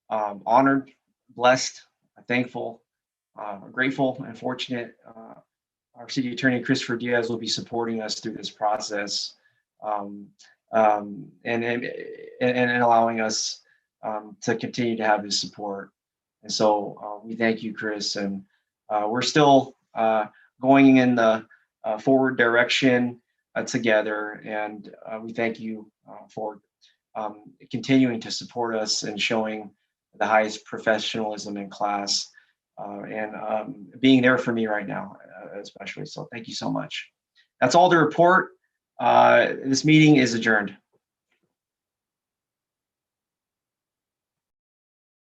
honored, blessed, thankful, grateful, and fortunate. Our city attorney, Christopher Diaz, will be supporting us through this process and allowing us to continue to have his support. And so we thank you, Chris. And we're still going in the forward direction together. And we thank you for continuing to support us and showing the highest professionalism in class and being there for me right now, especially. So thank you so much. That's all the report. This meeting is adjourned.